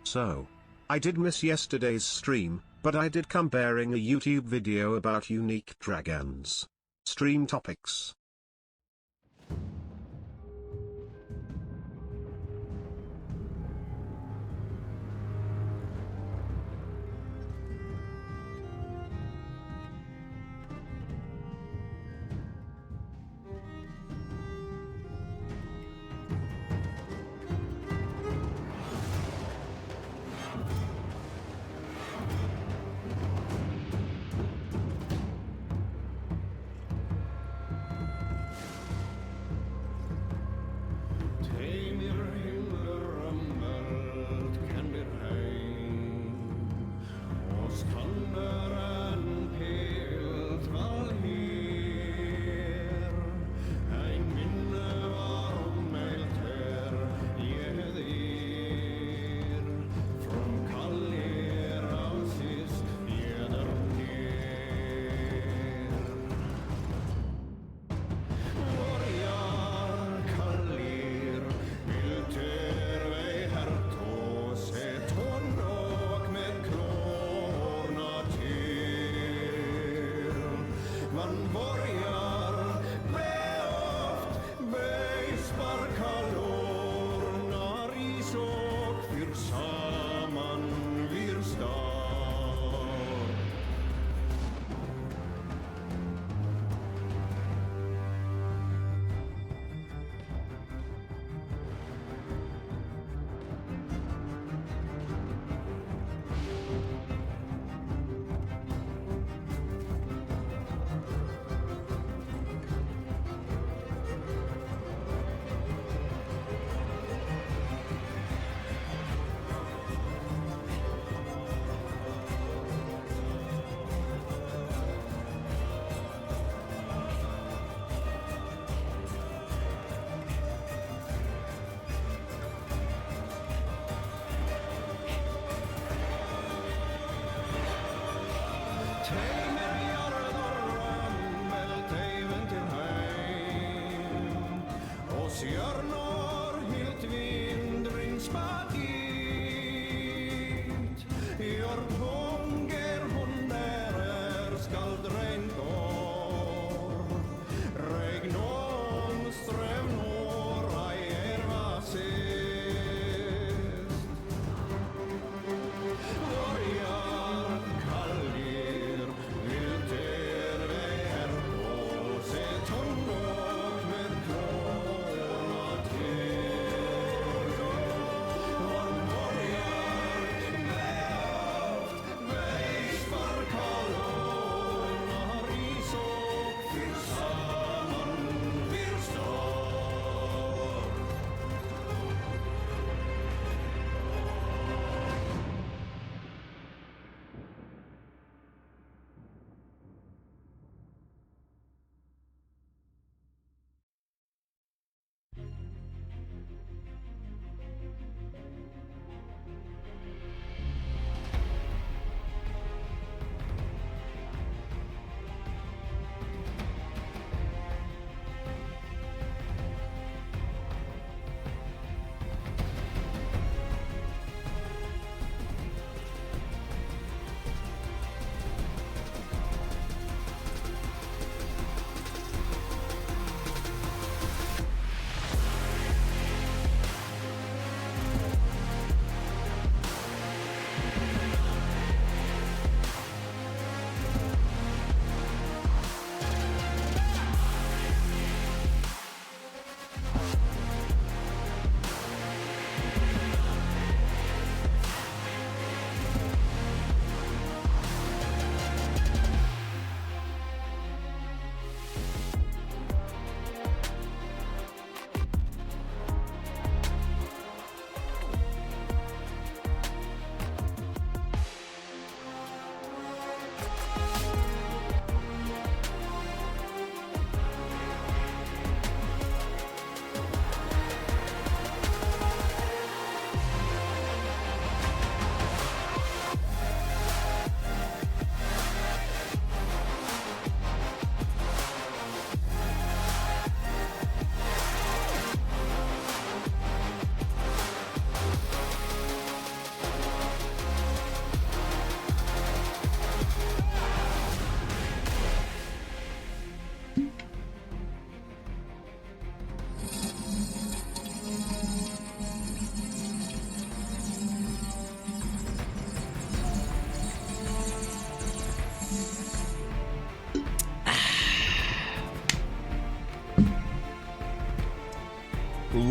So, I did miss yesterday's stream, but I did come bearing a YouTube video about unique dragons. Stream topics.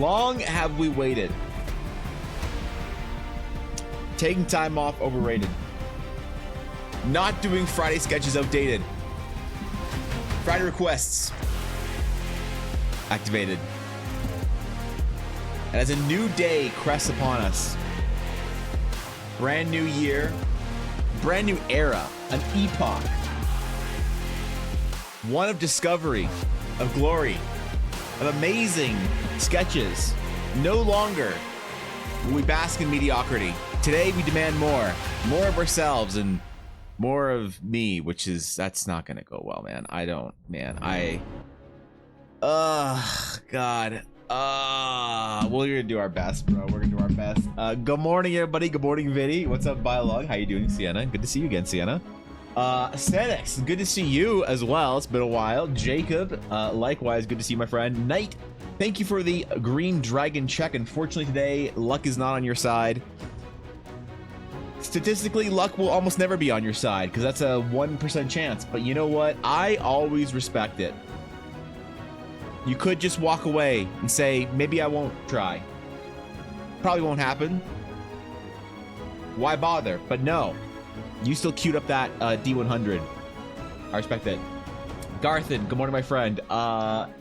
long have we waited? Taking time off, overrated. Not doing Friday sketches, outdated. Friday requests, activated. And as a new day crests upon us, brand new year, brand new era, an epoch, one of discovery, of glory, of amazing sketches. No longer will we bask in mediocrity. Today we demand more of ourselves and more of me, which is, that's not gonna go well, man. God. We're gonna do our best, bro. We're gonna do our best. Good morning, everybody. Good morning, Vinny. What's up, Biolog? How you doing, Sienna? Good to see you again, Sienna. Aesthetics, good to see you as well. It's been a while. Jacob, likewise, good to see you, my friend. Knight, thank you for the green dragon check. Unfortunately, today, luck is not on your side. Statistically, luck will almost never be on your side because that's a 1% chance. But you know what? I always respect it. You could just walk away and say, maybe I won't try. Probably won't happen. Why bother? But no, you still queued up that D100. I respect it. Garthen, good morning, my friend.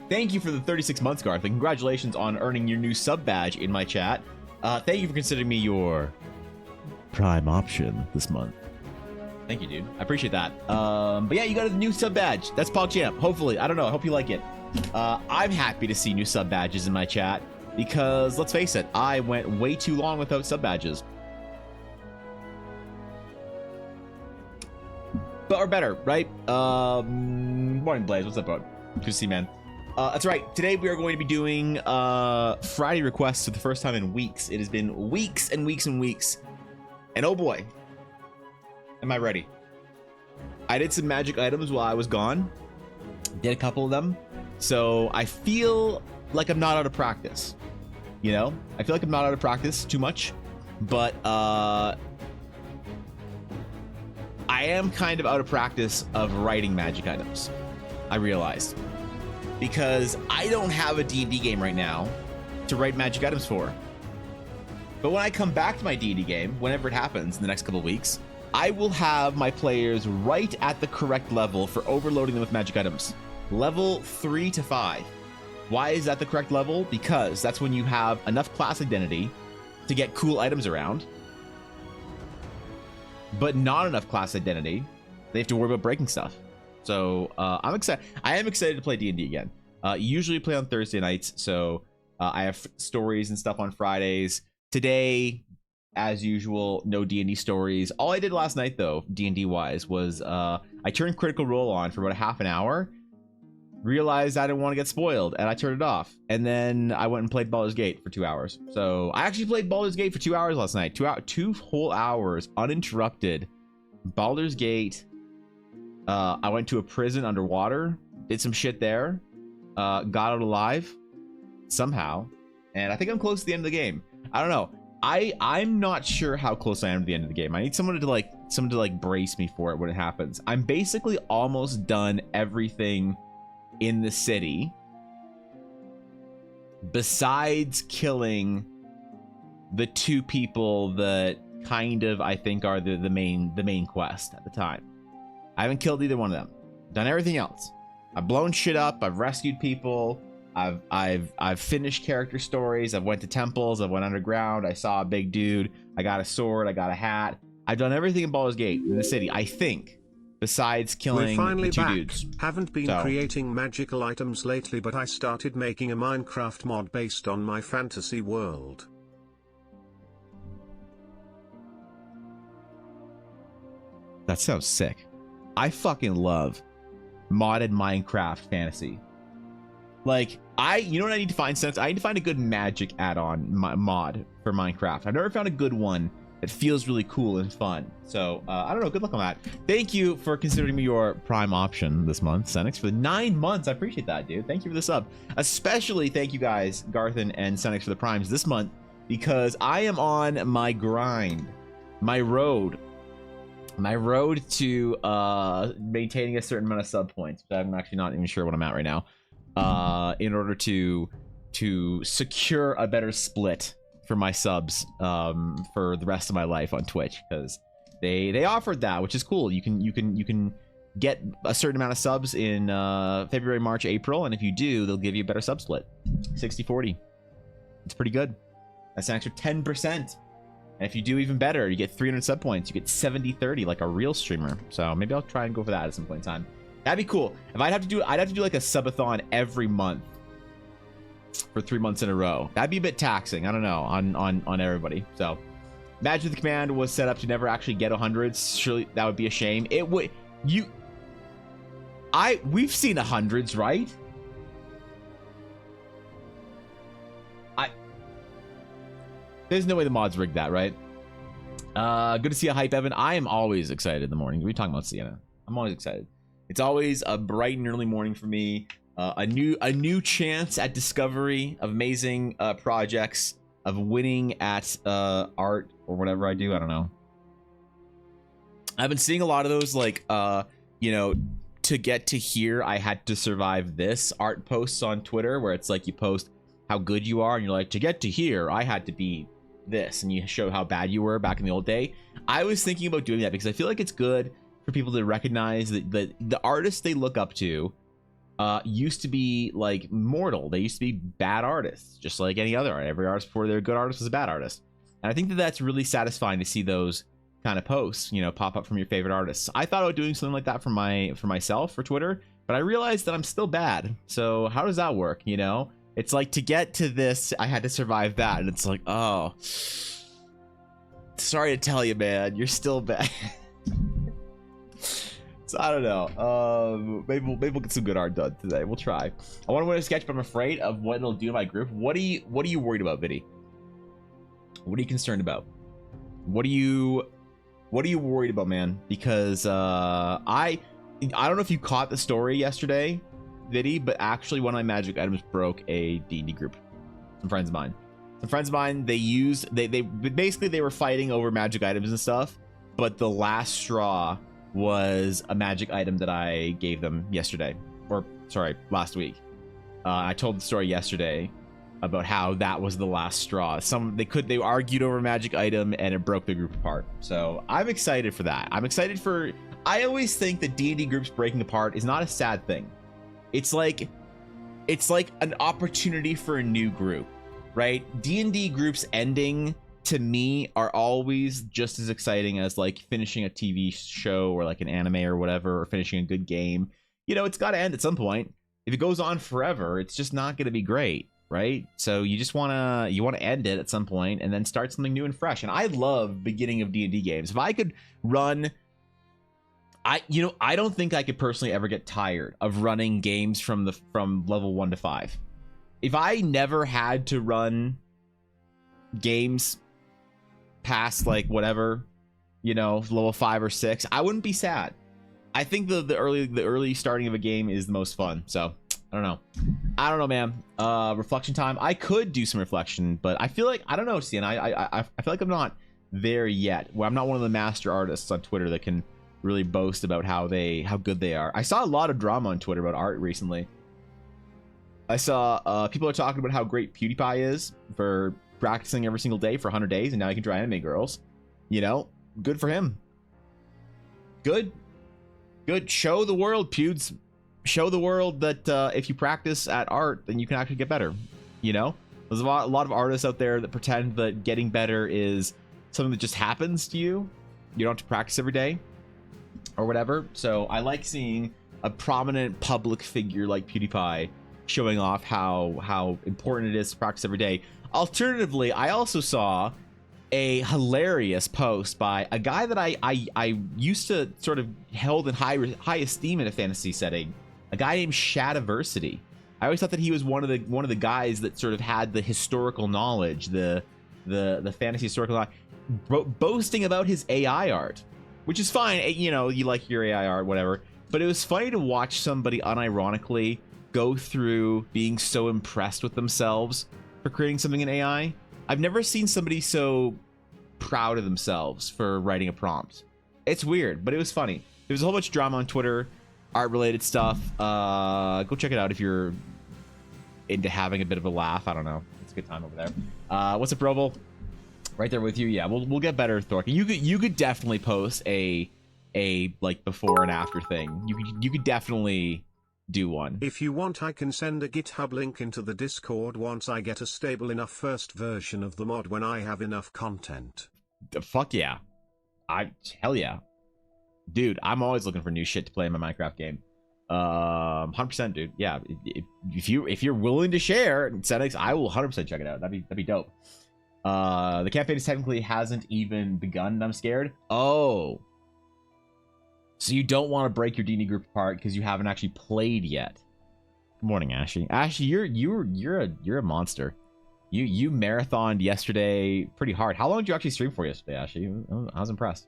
Thank you for the 36 months, Garthen. Congratulations on earning your new sub badge in my chat. Thank you for considering me your Prime option this month. Thank you, dude. I appreciate that. But yeah, you got a new sub badge. That's PogChamp. Hopefully. I don't know. I hope you like it. I'm happy to see new sub badges in my chat because, let's face it, I went way too long without sub badges. But or better, right? Morning, Blaze. What's up, bud? Good to see you, man. That's right. Today we are going to be doing Friday requests for the first time in weeks. It has been weeks and weeks and weeks. And oh boy, am I ready. I did some magic items while I was gone. Did a couple of them. So I feel like I'm not out of practice. You know? I feel like I'm not out of practice too much. But I am kind of out of practice of writing magic items. I realized. Because I don't have a D&D game right now to write magic items for. But when I come back to my D&D game, whenever it happens in the next couple of weeks, I will have my players right at the correct level for overloading them with magic items. Level 3 to 5. Why is that the correct level? Because that's when you have enough class identity to get cool items around, but not enough class identity. They have to worry about breaking stuff. So I'm excited. I am excited to play D&D again. Usually play on Thursday nights, so I have stories and stuff on Fridays. Today, as usual, no D&D stories. All I did last night, though, D&D wise, was I turned Critical Role on for about a half an hour, realized I didn't want to get spoiled, and I turned it off. And then I went and played Baldur's Gate for 2 hours. So I actually played Baldur's Gate for 2 hours last night. 2 whole hours, uninterrupted. Baldur's Gate. I went to a prison underwater, did some shit there, got out alive somehow, and I think I'm close to the end of the game. I don't know. I'm not sure how close I am to the end of the game. I need someone to like brace me for it when it happens. I'm basically almost done everything in the city besides killing the 2 people that kind of I think are the main quest at the time. I haven't killed either one of them. Done everything else. I've blown shit up. I've rescued people. I've finished character stories. I've went to temples. I've went underground. I saw a big dude. I got a sword. I got a hat. I've done everything in Baldur's Gate in the city, I think, besides killing the 2 dudes. Haven't been creating magical items lately, but I started making a Minecraft mod based on my fantasy world. That sounds sick. I fucking love modded Minecraft fantasy. Like, you know what I need to find? Since I need to find a good magic add-on mod for Minecraft. I've never found a good one that feels really cool and fun. So, I don't know. Good luck on that. Thank you for considering me your Prime option this month, Senix, for the 9 months. I appreciate that, dude. Thank you for the sub. Especially thank you guys, Garthen and Senix, for the Primes this month, because I am on my grind, my road to maintaining a certain amount of sub points. But I'm actually not even sure what I'm at right now. In order to to secure a better split for my subs for the rest of my life on Twitch, because they offered that, which is cool. You can get a certain amount of subs in February, March, April, and if you do, they'll give you a better sub split. 60-40. It's pretty good. That's an extra 10%. And if you do even better, you get 300 sub points. You get 70-30 like a real streamer. So maybe I'll try and go for that at some point in time. That'd be cool. If I'd have to do like a subathon every month for 3 months in a row. That'd be a bit taxing. I don't know on everybody. So imagine the command was set up to never actually get 100s. Surely that would be a shame. It would. We've seen 100s, right? There's no way the mods rigged that, right? Good to see a hype, Evan. I am always excited in the morning. What are you talking about, Sienna? I'm always excited. It's always a bright and early morning for me. A new chance at discovery of amazing projects, of winning at art or whatever I do. I don't know. I've been seeing a lot of those, like, you know, to get to here, I had to survive this art posts on Twitter, where it's like you post how good you are, and you're like, to get to here, I had to be this, and you show how bad you were back in the old day. I was thinking about doing that because I feel like it's good for people to recognize that the artists they look up to used to be like mortal. They used to be bad artists, just like any other art. Every artist before they're a good artist was a bad artist. And I think that that's really satisfying to see those kind of posts, you know, pop up from your favorite artists. I thought about doing something like that for myself for Twitter, but I realized that I'm still bad. So how does that work? You know, it's like, to get to this, I had to survive that, and it's like, oh, sorry to tell you, man, you're still bad. So I don't know. Maybe we'll get some good art done today. We'll try. I want to win a sketch, but I'm afraid of what it'll do to my group. What are you worried about, Viddy? What are you concerned about? What are you worried about, man? Because I don't know if you caught the story yesterday, Viddy, but actually one of my magic items broke a D&D group. Some friends of mine, they basically they were fighting over magic items and stuff, but the last straw was a magic item that I gave them yesterday, or sorry, last week. I told the story yesterday about how that was the last straw. They argued over a magic item and it broke the group apart. So I'm excited for that. I always think that D&D groups breaking apart is not a sad thing. It's like an opportunity for a new group, right? D&D groups ending, to me, are always just as exciting as like finishing a TV show or like an anime or whatever, or finishing a good game. You know, it's got to end at some point. If it goes on forever, it's just not going to be great, right? So you just want to end it at some point and then start something new and fresh. And I love beginning of D&D games. If I could run, I don't think I could personally ever get tired of running games from level 1 to 5. If I never had to run games past like whatever, you know, level 5 or 6, I wouldn't be sad. I think the early starting of a game is the most fun. So I don't know, man. Reflection time. I could do some reflection, but I feel like, I don't know, Cian, I feel like I'm not there yet. Well, I'm not one of the master artists on Twitter that can really boast about how good they are. I saw a lot of drama on Twitter about art recently. I saw people are talking about how great PewDiePie is for practicing every single day for 100 days, and now he can draw anime girls. You know, good for him. Good. Show the world, Pewds. Show the world that if you practice at art, then you can actually get better. You know, there's a lot of artists out there that pretend that getting better is something that just happens to you. You don't have to practice every day or whatever. So I like seeing a prominent public figure like PewDiePie showing off how important it is to practice every day. Alternatively, I also saw a hilarious post by a guy that I used to sort of held in high esteem in a fantasy setting, a guy named Shadiversity. I always thought that he was one of the guys that sort of had the historical knowledge, the fantasy historical knowledge, boasting about his AI art, which is fine. You know, you like your AI art, whatever. But it was funny to watch somebody unironically go through being so impressed with themselves for creating something in AI. I've never seen somebody so proud of themselves for writing a prompt. It's weird, but it was funny. There was a whole bunch of drama on Twitter, art related stuff. Go check it out if you're into having a bit of a laugh. I don't know. It's a good time over there. What's up, Roble? Right there with you. Yeah, we'll get better, Thork. You could definitely post a like before and after thing. You could definitely do one. If you want, I can send a GitHub link into the Discord once I get a stable enough first version of the mod, when I have enough content. Fuck yeah. Hell yeah. Dude, I'm always looking for new shit to play in my Minecraft game. 100%, dude. Yeah, if you're willing to share settings, I will 100% check it out. That'd be dope. The campaign technically hasn't even begun, and I'm scared. Oh, so you don't want to break your D&D group apart because you haven't actually played yet. Good morning, Ashy. Ashy, you're a monster. You marathoned yesterday pretty hard. How long did you actually stream for yesterday, Ashy? I was impressed.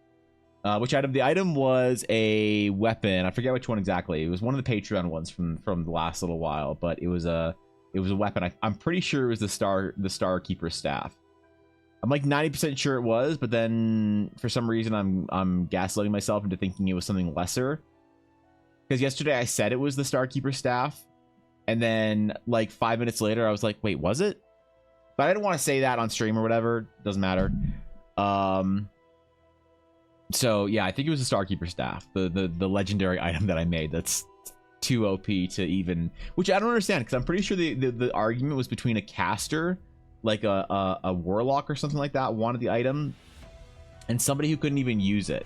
Which item? The item was a weapon. I forget which one exactly. It was one of the Patreon ones from the last little while, but it was a weapon. I'm pretty sure it was the Star Keeper's staff. I'm like 90% sure it was, but then for some reason I'm gaslighting myself into thinking it was something lesser. Because yesterday I said it was the Star Keeper's staff, and then like 5 minutes later I was like, wait, was it? But I didn't want to say that on stream or whatever. Doesn't matter. So yeah, I think it was the Starkeeper staff, the legendary item that I made. That's too OP to even, which I don't understand, because I'm pretty sure the argument was between a caster, like a warlock or something like that, wanted the item, and somebody who couldn't even use it,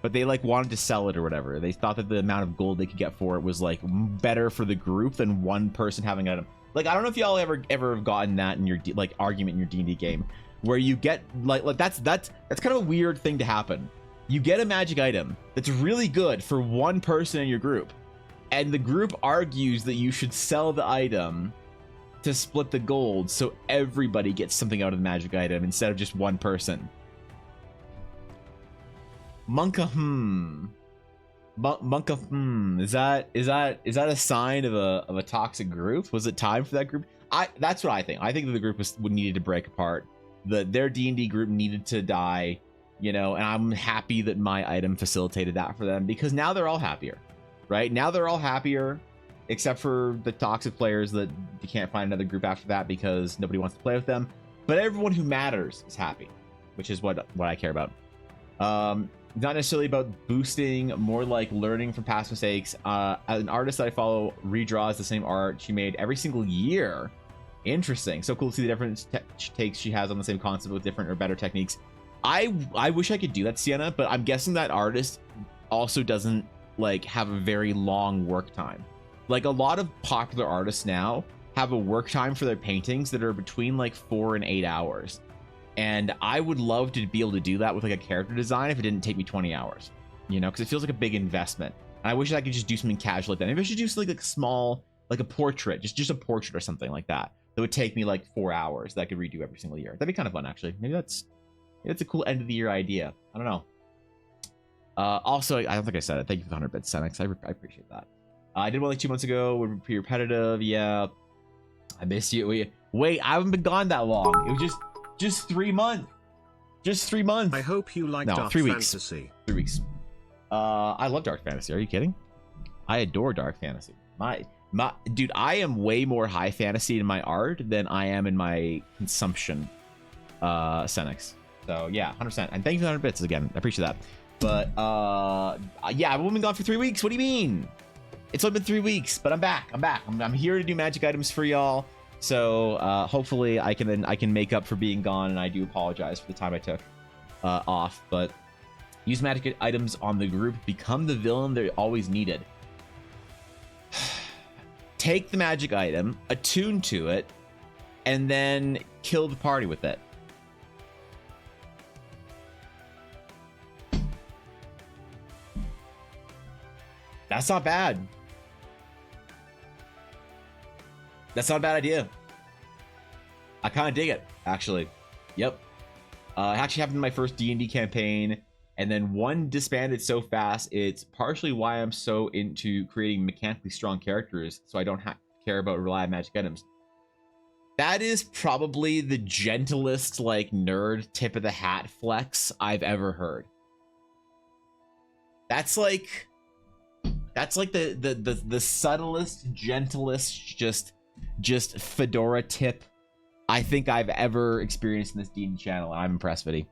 but they like wanted to sell it or whatever. They thought that the amount of gold they could get for it was like better for the group than one person having an item. Like, I don't know if y'all ever have gotten that in your like argument in your D&D game, where you get like that's kind of a weird thing to happen. You get a magic item that's really good for one person in your group, and the group argues that you should sell the item to split the gold so everybody gets something out of the magic item instead of just one person. Monka, Monka, is that a sign of a toxic group? Was it time for that group? That's what I think. I think that the group would needed to break apart. Their D&D group needed to die, you know, and I'm happy that my item facilitated that for them, because now they're all happier, right? Now they're all happier, except for the toxic players that you can't find another group after that because nobody wants to play with them. But everyone who matters is happy, which is what I care about. Not necessarily about boosting, more like learning from past mistakes. An artist that I follow redraws the same art she made every single year. Interesting. So cool to see the different takes she has on the same concept with different or better techniques. I wish I could do that, Sienna, but I'm guessing that artist also doesn't like have a very long work time. Like, a lot of popular artists now have a work time for their paintings that are between like 4 and 8 hours. And I would love to be able to do that with like a character design if it didn't take me 20 hours, you know, because it feels like a big investment. And I wish I could just do something casual like that. Maybe I should do something like small, like a portrait, just a portrait or something like that. That would take me like 4 hours that I could redo every single year. That'd be kind of fun, actually. Maybe that's a cool end of the year idea. I don't know. Also, I don't think I said it. Thank you for the 100 bits, Senex. I appreciate that. I did one like 2 months ago. Would be repetitive. Yeah, I missed you. Wait, I haven't been gone that long. It was just 3 months. Just 3 months. I hope you like Dark 3 weeks. Fantasy. 3 weeks. I love Dark Fantasy. Are you kidding? I adore Dark Fantasy. My dude, I am way more high fantasy in my art than I am in my consumption. Senex. So yeah, 100%. And thank you for 100 bits again. I appreciate that. But yeah, I've only been gone for 3 weeks. What do you mean? It's only been 3 weeks, but I'm back. I'm here to do magic items for y'all. So hopefully I can make up for being gone, and I do apologize for the time I took off. But use magic items on the group, become the villain they're always needed. Take the magic item, attune to it, and then kill the party with it. That's not bad. That's not a bad idea. I kind of dig it, actually. Yep. It actually happened in my first D&D campaign, and then one disbanded so fast. It's partially why I'm so into creating mechanically strong characters, so I don't care about reliable magic items. That is probably the gentlest, like, nerd tip of the hat flex I've ever heard. That's like the subtlest, gentlest, just just fedora tip I think I've ever experienced in this D&D channel. I'm impressed, Viddy.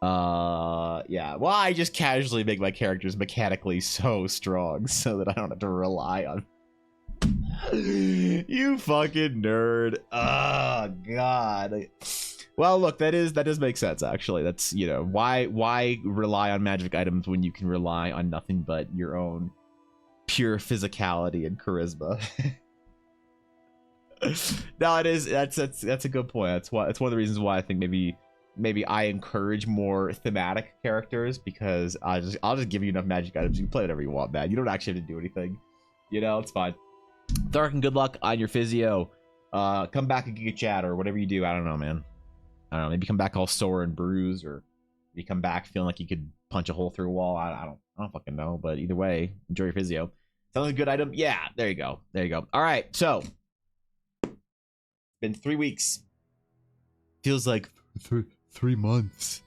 Yeah. Well, I just casually make my characters mechanically so strong so that I don't have to rely on. You fucking nerd. Oh God. Well, look, that does make sense actually. That's, you know, why rely on magic items when you can rely on nothing but your own pure physicality and charisma. No, that's a good point. It's one of the reasons why I think maybe I encourage more thematic characters, because I'll just give you enough magic items. You can play whatever you want, man. You don't actually have to do anything. You know, it's fine. Tharkin, good luck on your physio. Come back and get chat or whatever you do. I don't know, man. I don't know. Maybe come back all sore and bruised, or maybe come back feeling like you could punch a hole through a wall. I don't fucking know. But either way, enjoy your physio. Sounds like a good item. Yeah, there you go. There you go. All right, so been 3 weeks. Feels like 3 months,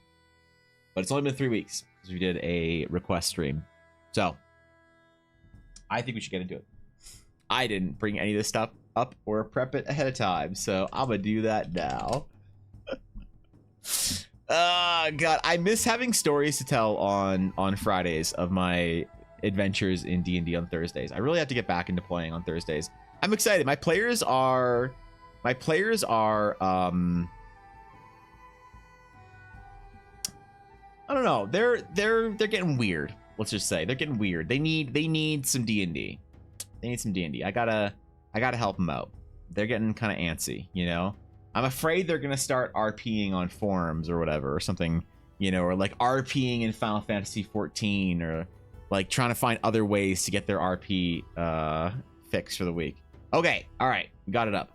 but it's only been 3 weeks because we did a request stream. So I think we should get into it. I didn't bring any of this stuff up or prep it ahead of time, so I'm gonna do that now. God, I miss having stories to tell on Fridays of my adventures in D&D on Thursdays. I really have to get back into playing on Thursdays. I'm excited. My players are I don't know. They're getting weird. Let's just say they're getting weird. They need some D&D. They need some D&D. I gotta help them out. They're getting kind of antsy, you know. I'm afraid they're gonna start RPing on forums or whatever, or something, you know, or like RPing in Final Fantasy 14, or like trying to find other ways to get their RP fix for the week. Okay, all right, got it up.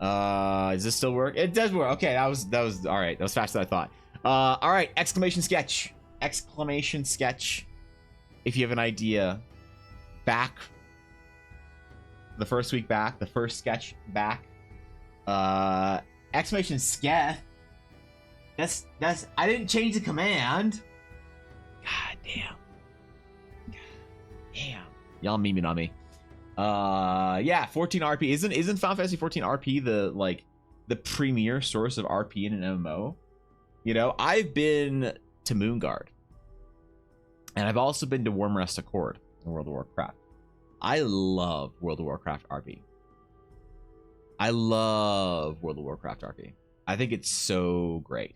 Does this still work? It does work. Okay, that was all right. That was faster than I thought. All right, exclamation sketch. If you have an idea, back the first week back, the first sketch back. Exclamation sketch. That's I didn't change the command. God damn. Y'all memeing on me. Yeah, 14 RP. Isn't Final Fantasy 14 RP the premier source of RP in an MMO? You know, I've been to Moonguard, and I've also been to Wormrest Accord in World of Warcraft. I love World of Warcraft RP. I think it's so great.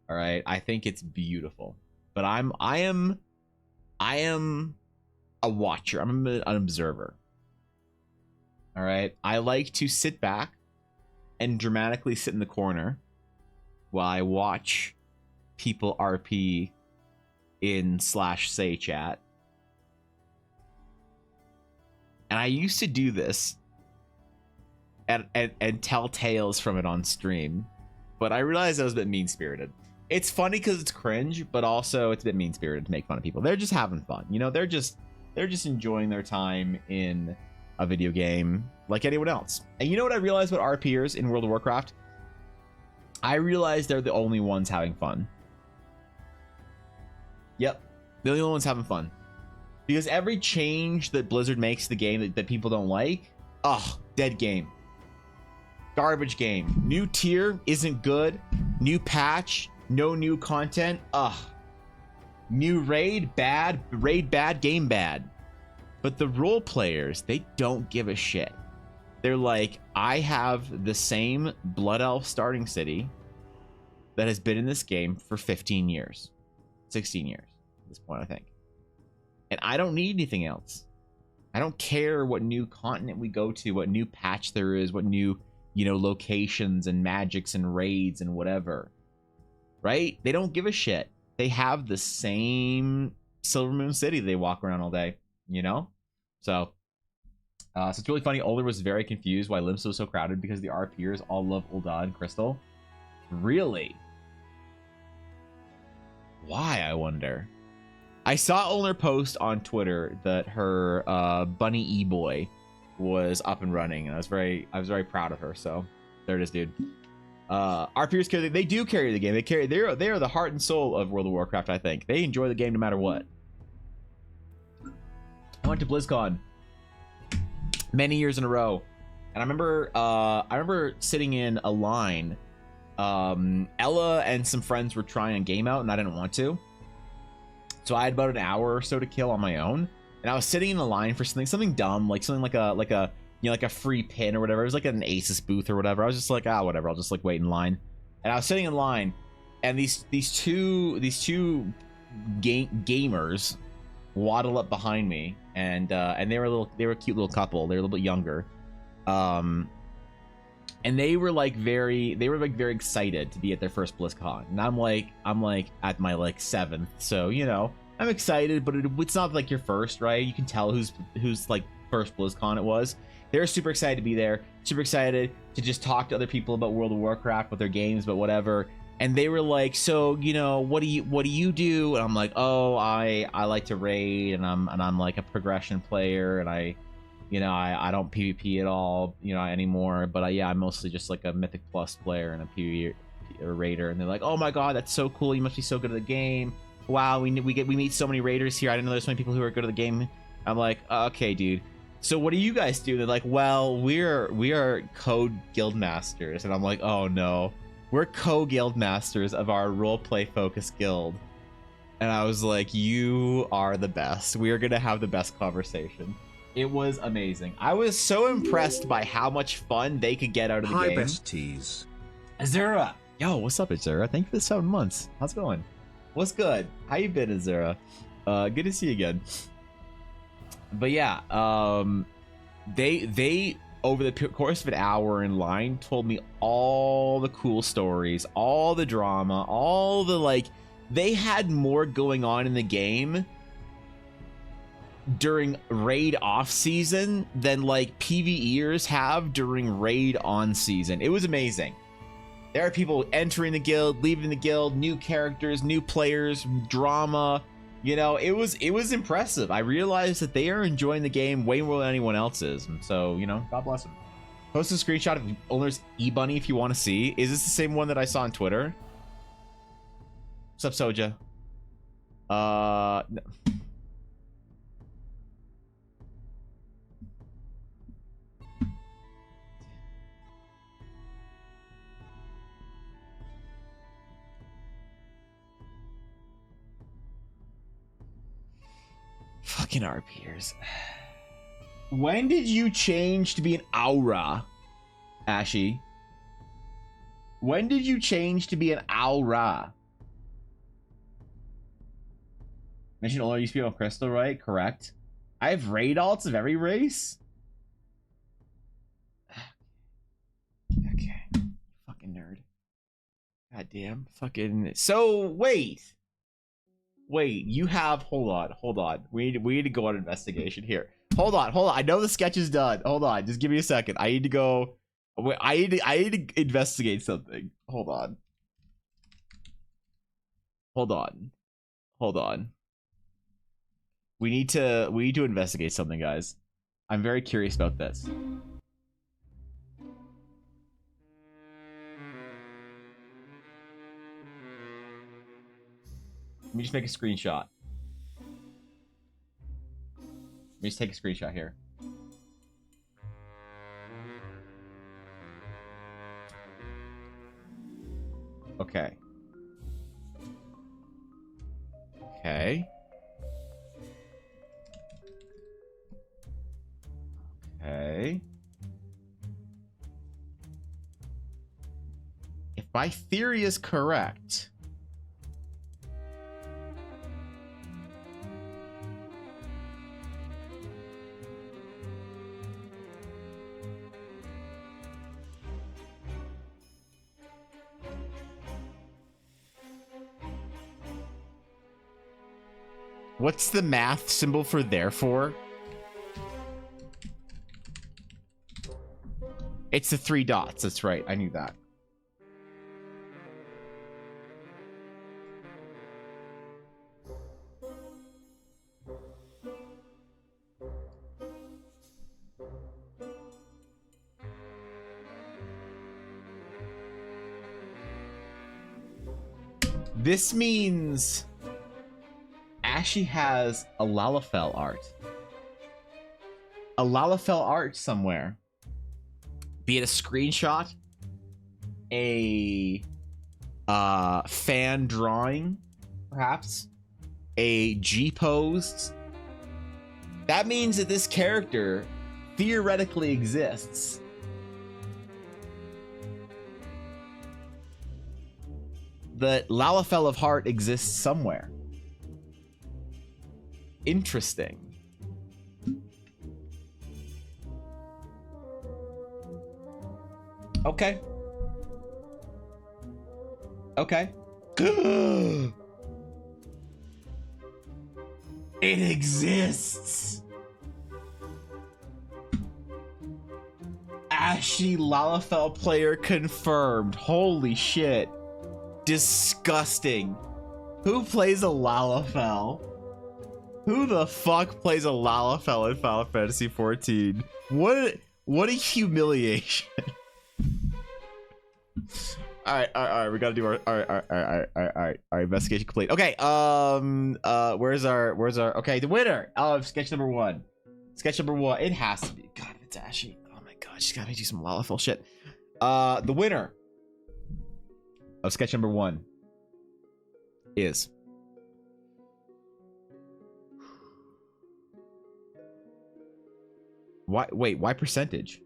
All right, I think it's beautiful. But I am a watcher. I'm an observer. All right, I like to sit back and dramatically sit in the corner while I watch people RP in /say chat. And I used to do this and tell tales from it on stream, but I realized I was a bit mean-spirited. It's funny because it's cringe, but also it's a bit mean-spirited to make fun of people. They're just having fun, you know. They're just enjoying their time in a video game like anyone else. And you know what I realized about RPers in World of Warcraft? I realized they're the only ones having fun. Yep, they're the only ones having fun. Because every change that Blizzard makes to the game that people don't like, dead game. Garbage game. New tier isn't good. New patch, no new content. New raid bad, game bad. But the role players, they don't give a shit. They're like, I have the same Blood Elf starting city that has been in this game for 15 years. 16 years at this point, I think. And I don't need anything else. I don't care what new continent we go to, what new patch there is, what new, you know, locations and magics and raids and whatever. Right? They don't give a shit. They have the same Silvermoon City they walk around all day, you know? So it's really funny. Older was very confused why Limsa was so crowded because the RPers all love Ul'dah and Crystal. Really? Why, I wonder? I saw Ulner post on Twitter that her bunny e-boy was up and running, and I was very proud of her. So there it is, dude. RPers carry, they do carry the game. They are the heart and soul of World of Warcraft. I think they enjoy the game no matter what. I went to BlizzCon many years in a row. And I remember sitting in a line. Ella and some friends were trying a game out, and I didn't want to. So I had about an hour or so to kill on my own, and I was sitting in a line for something dumb, like something like a you know, like a free pin or whatever. It was like an Asus booth or whatever. I was just like, whatever. I'll just like wait in line. And I was sitting in line, and these two gamers waddle up behind me, and they were a cute little couple. They were a little bit younger, and they were very excited to be at their first BlizzCon, and I'm like at my like 7th, so you know I'm excited, but it's not like your first, right? You can tell who's like first BlizzCon it was. They were super excited to be there, super excited to just talk to other people about World of Warcraft, with their games, but whatever. And they were like, so you know, what do you do? And I'm like, oh, I like to raid, and I'm like a progression player, and I don't PvP at all, you know, anymore. But yeah, I'm mostly just like a Mythic Plus player and a PvE raider. And they're like, oh my god, that's so cool. You must be so good at the game. Wow, we meet so many raiders here. I didn't know there's so many people who are good at the game. I'm like, okay, dude. So what do you guys do? They're like, well, we are code guild masters. And I'm like, oh no, we're co-guild masters of our roleplay focused guild. And I was like, you are the best. We are gonna have the best conversation. It was amazing. I was so impressed by how much fun they could get out of the game. Hi, besties. Azura. Yo, what's up, Azura? Thank you for the 7 months. How's it going? What's good? How you been, Azura? Good to see you again. But yeah, they over the course of an hour in line told me all the cool stories, all the drama, all the like. They had more going on in the game during raid off season than like PvEers have during raid on season. It was amazing. There are people entering the guild, leaving the guild, new characters, new players, drama. You know, it was impressive. I realized that they are enjoying the game way more than anyone else is. And so, you know, God bless them. Post a screenshot of owner's e-bunny if you want to see. Is this the same one that I saw on Twitter? What's up, Soja? No. Fucking RPers. When did you change to be an aura, Ashy? When did you change to be an aura? Mention Ola used to be on Crystal, right? Correct. I have raid alts of every race? Okay. Fucking nerd. Goddamn. Fucking. So, wait. Wait, you have. Hold on. We need to go on investigation here. Hold on. I know the sketch is done. Hold on. Just give me a second. I need to go. Wait, I need to investigate something. Hold on. We need to investigate something, guys. I'm very curious about this. Let me just make a screenshot. Let me just take a screenshot here. Okay. Okay. Okay. If my theory is correct, what's the math symbol for therefore? It's the 3 dots. That's right. I knew that. This means Ashy has a Lalafell art. A Lalafell art somewhere. be it a screenshot, a fan drawing, perhaps a G pose, that means that this character theoretically exists. That Lalafell of Heart exists somewhere. Interesting. Okay. Okay. It exists. Ashy Lalafell player confirmed. Holy shit. Disgusting. Who plays a Lalafell? Who the fuck plays a Lalafell in Final Fantasy 14? What a humiliation. All right, we gotta do our investigation complete. Okay, where's our okay, the winner of sketch number one. Sketch number one, it has to be. God, it's Ashy. Oh my god, she's gotta do some Lalafell shit. The winner of sketch number one is why percentage?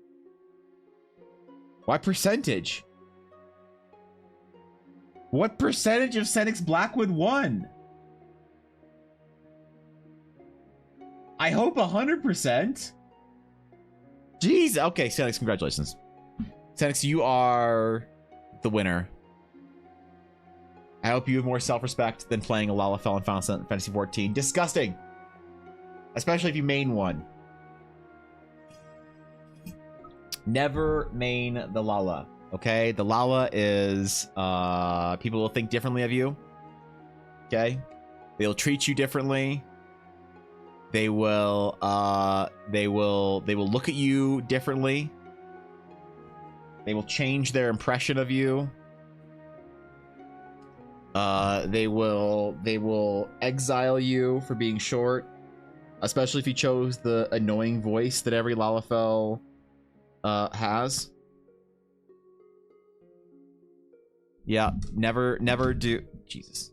Why percentage? What percentage of Senix Blackwood won? I hope 100%. Jeez. Okay, Senix, congratulations. Senix, you are the winner. I hope you have more self-respect than playing a Lalafell in Final Fantasy 14. Disgusting. Especially if you main one. Never main the Lala. Okay, the Lala is people will think differently of you. Okay, they'll treat you differently. They will look at you differently. They will change their impression of you. They will exile you for being short, especially if you chose the annoying voice that every Lalafell has. Yeah, never do... Jesus.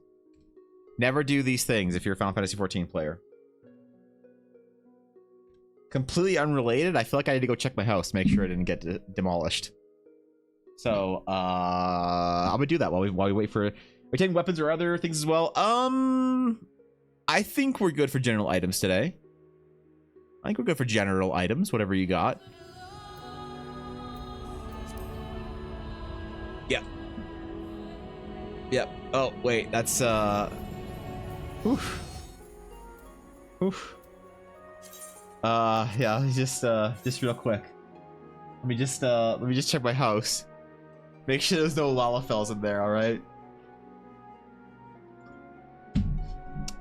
Never do these things if you're a Final Fantasy 14 player. Completely unrelated, I feel like I need to go check my house, make sure I didn't get demolished. So, I'm gonna do that while we wait for... We're taking weapons or other things as well. I think we're good for general items today. I think we're good for general items, whatever you got. Yeah. Yep. Oh, wait, that's oof. Oof. Yeah, just real quick. Let me just check my house. Make sure there's no Lalafells in there, alright?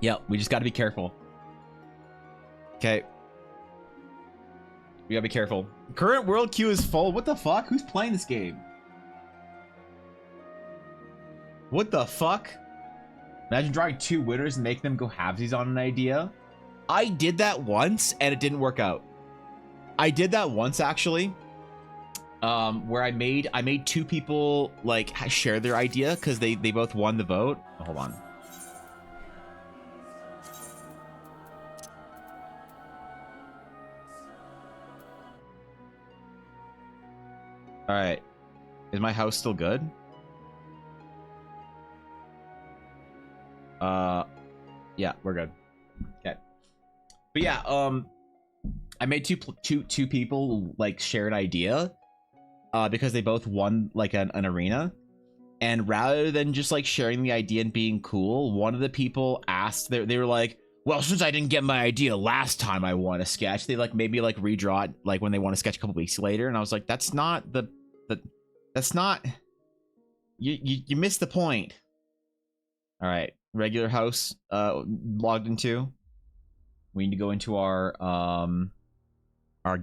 Yep, we just gotta be careful. Okay. We gotta be careful. Current world queue is full. What the fuck? Who's playing this game? What the fuck? Imagine drawing two winners and making them go halvesies on an idea. I did that once and it didn't work out. I did that once actually, where I made two people like share their idea because they both won the vote. Oh, hold on. All right, is my house still good? Yeah, we're good. Okay. But yeah, I made two people like share an idea, because they both won like an arena, and rather than just like sharing the idea and being cool, one of the people asked, they were like, well, since I didn't get my idea last time I won a sketch, they like maybe like redraw it like when they won a sketch a couple weeks later, and I was like, that's not that's not, you missed the point. All right. Regular house logged into. We need to go into our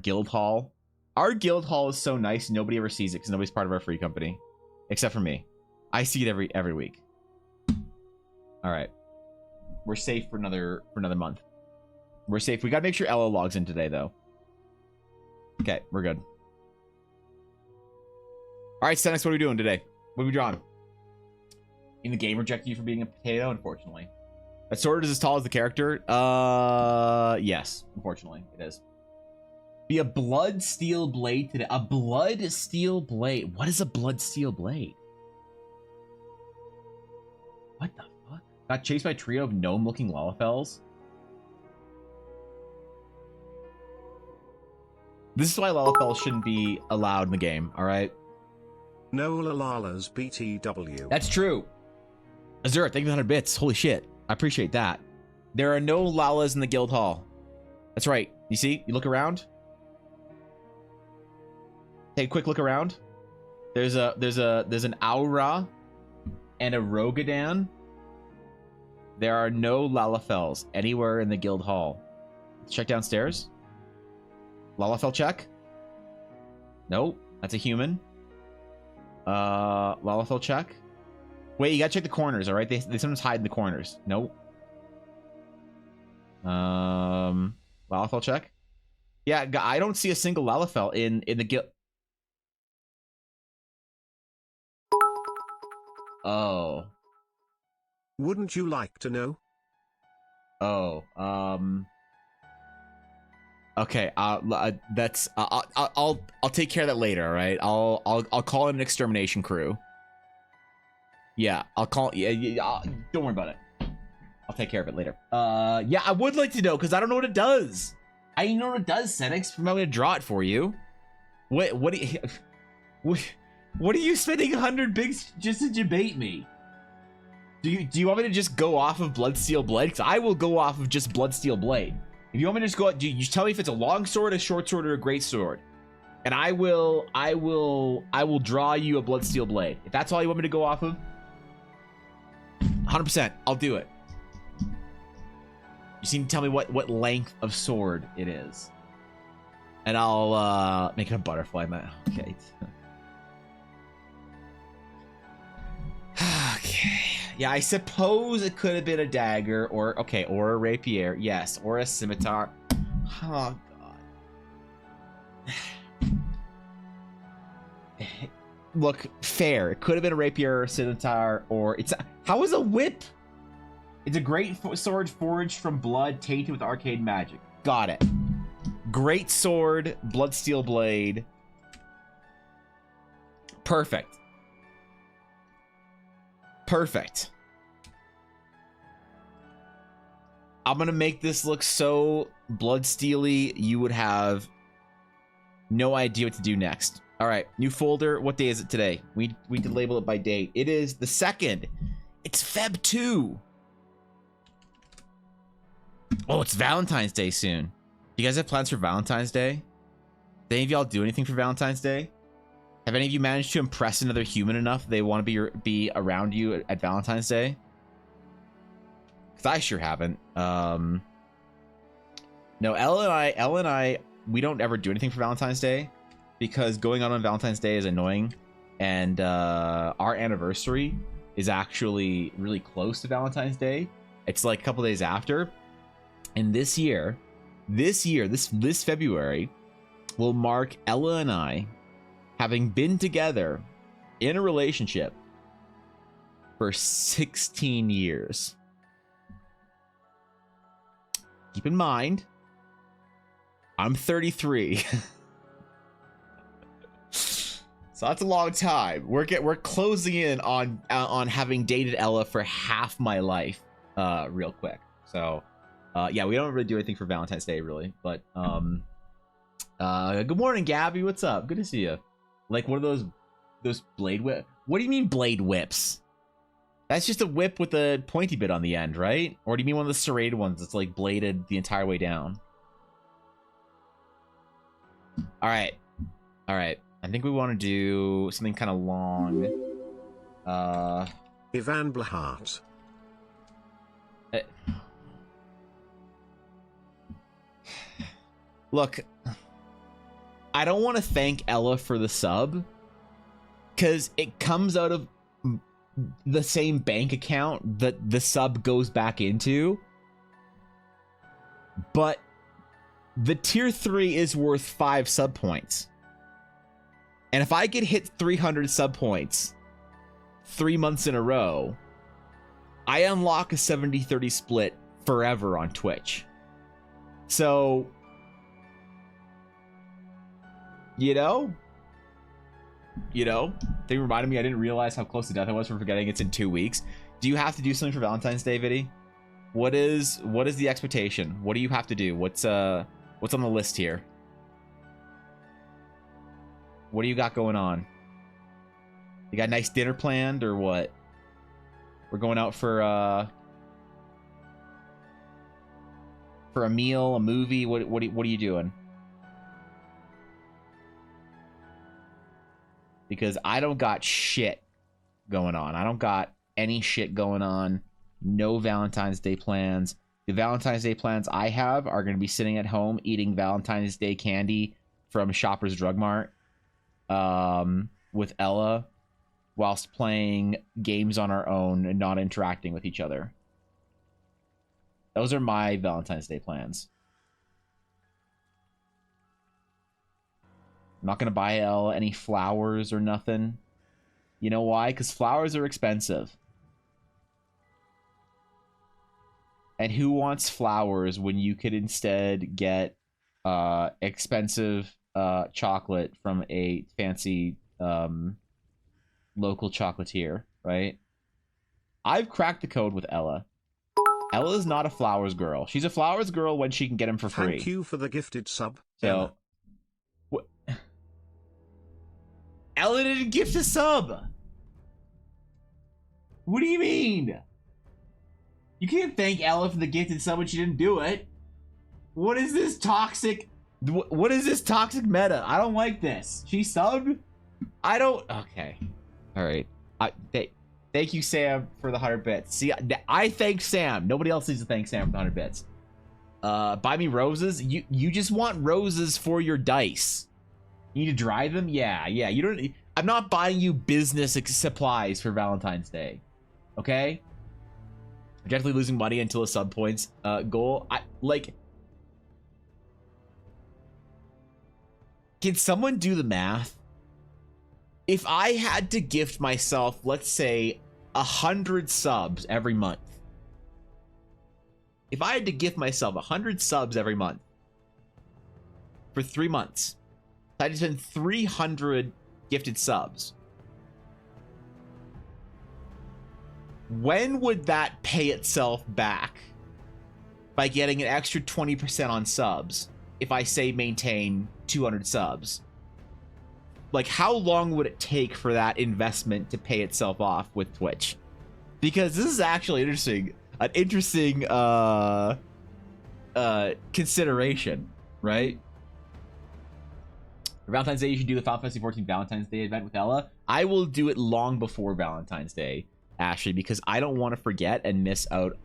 guild hall. Our guild hall is so nice, nobody ever sees it because nobody's part of our free company, except for me. I see it every week. All right, we're safe for another month. We're safe. We gotta make sure Ella logs in today though. Okay, we're good. All right, Senex, what are we doing today? What are we drawing? In the game rejected you for being a potato, unfortunately. That sword is as tall as the character? Yes, unfortunately, it is. Be a blood steel blade today. A blood steel blade. What is a blood steel blade? What the fuck? Got chased by a trio of gnome-looking Lalafels? This is why Lalafels shouldn't be allowed in the game, alright? No Lalalas BTW. That's true. Azure, thank you for 100 bits. Holy shit. I appreciate that. There are no Lalas in the guild hall. That's right. You see? You look around. Take a quick look around. There's an Aura and a Rogadan. There are no Lalafels anywhere in the guild hall. Let's check downstairs. Lalafell check. Nope, that's a human. Lalafell check. Wait, you gotta check the corners, all right? They sometimes hide in the corners. Nope. Lalafell check. Yeah, I don't see a single Lalafell in the guild. Oh. Wouldn't you like to know? Oh. Okay. That's. I'll take care of that later. All right. I'll call in an extermination crew. Yeah. I'll call. Yeah. Don't worry about it. I'll take care of it later. Yeah. I would like to know because I don't know what it does. I know what it does, Senex. I'm going to draw it for you. What do you? What are you spending 100 bigs just to debate me? Do you want me to just go off of Bloodsteel Blade? Because I will go off of just Bloodsteel Blade. If you want me to just go, you tell me if it's a long sword, a short sword, or a great sword, and I will draw you a Bloodsteel Blade. If that's all you want me to go off of, 100%, I'll do it. You just need to tell me what length of sword it is, and I'll make it a butterfly, man. Okay. Okay. Yeah, I suppose it could have been a dagger or a rapier. Yes, or a scimitar. Oh god. Look, fair. It could have been a rapier or a scimitar or how is a whip? It's a great sword forged from blood tainted with arcane magic. Got it. Great sword, bloodsteel blade. Perfect. Perfect. I'm gonna make this look so bloodsteely you would have no idea what to do next. All right, new folder. What day is it today? We can label it by date. It is the 2nd. It's Feb 2. Oh, it's Valentine's Day soon. Do you guys have plans for Valentine's Day? Did any of y'all do anything for Valentine's Day? Have any of you managed to impress another human enough they want to be around you at Valentine's Day? Because I sure haven't. No, Elle and I, we don't ever do anything for Valentine's Day because going out on Valentine's Day is annoying, and our anniversary is actually really close to Valentine's Day. It's like a couple days after, and this February will mark Ella and I having been together in a relationship for 16 years. Keep in mind, I'm 33. So that's a long time. We're closing in on having dated Ella for half my life, real quick. So, yeah, we don't really do anything for Valentine's Day, really. But, good morning, Gabby. What's up? Good to see you. Like, what are those blade whip? What do you mean blade whips? That's just a whip with a pointy bit on the end, right? Or do you mean one of the serrated ones that's like bladed the entire way down? All right. I think we want to do something kind of long. Ivan Blahart. Look, I don't want to thank Ella for the sub because it comes out of the same bank account that the sub goes back into, but the tier 3 is worth 5 sub points. And if I get hit 300 sub points 3 months in a row, I unlock a 70-30 split forever on Twitch. So, you know, they reminded me I didn't realize how close to death I was for forgetting it's in 2 weeks. Do you have to do something for Valentine's Day, Viddy? What is the expectation? What do you have to do? What's on the list here? What do you got going on? You got a nice dinner planned or what? We're going out for a meal, a movie. What are you doing? Because I don't got shit going on. I don't got any shit going on. No Valentine's Day plans. The Valentine's Day plans I have are going to be sitting at home eating Valentine's Day candy from Shoppers Drug Mart with Ella whilst playing games on our own and not interacting with each other. Those are my Valentine's Day plans. I'm not going to buy Ella any flowers or nothing. You know why? Because flowers are expensive. And who wants flowers when you could instead get expensive chocolate from a fancy local chocolatier, right? I've cracked the code with Ella. Ella's not a flowers girl. She's a flowers girl when she can get them for free. Thank you for the gifted sub. So, Ella didn't gift a sub. What do you mean? You can't thank Ella for the gifted sub when she didn't do it. What is this toxic? What is this toxic meta? I don't like this. She subbed? I don't. Okay. All right. Thank you, Sam, for the 100 bits. See, I thank Sam. Nobody else needs to thank Sam for the 100 bits. Buy me roses. You just want roses for your dice. You need to dry them? Yeah. You don't. I'm not buying you business supplies for Valentine's Day. Okay? I'm definitely losing money until a sub points goal. Can someone do the math? If I had to gift myself, let's say, 100 subs every month. If I had to gift myself 100 subs every month for 3 months, I had to spend 300 gifted subs. When would that pay itself back by getting an extra 20% on subs if I say maintain 200 subs? Like, how long would it take for that investment to pay itself off with Twitch? Because this is actually an interesting consideration, right? For Valentine's Day, you should do the Final Fantasy 14 Valentine's Day event with Ella. I will do it long before Valentine's Day, Ashley, because I don't want to forget and miss out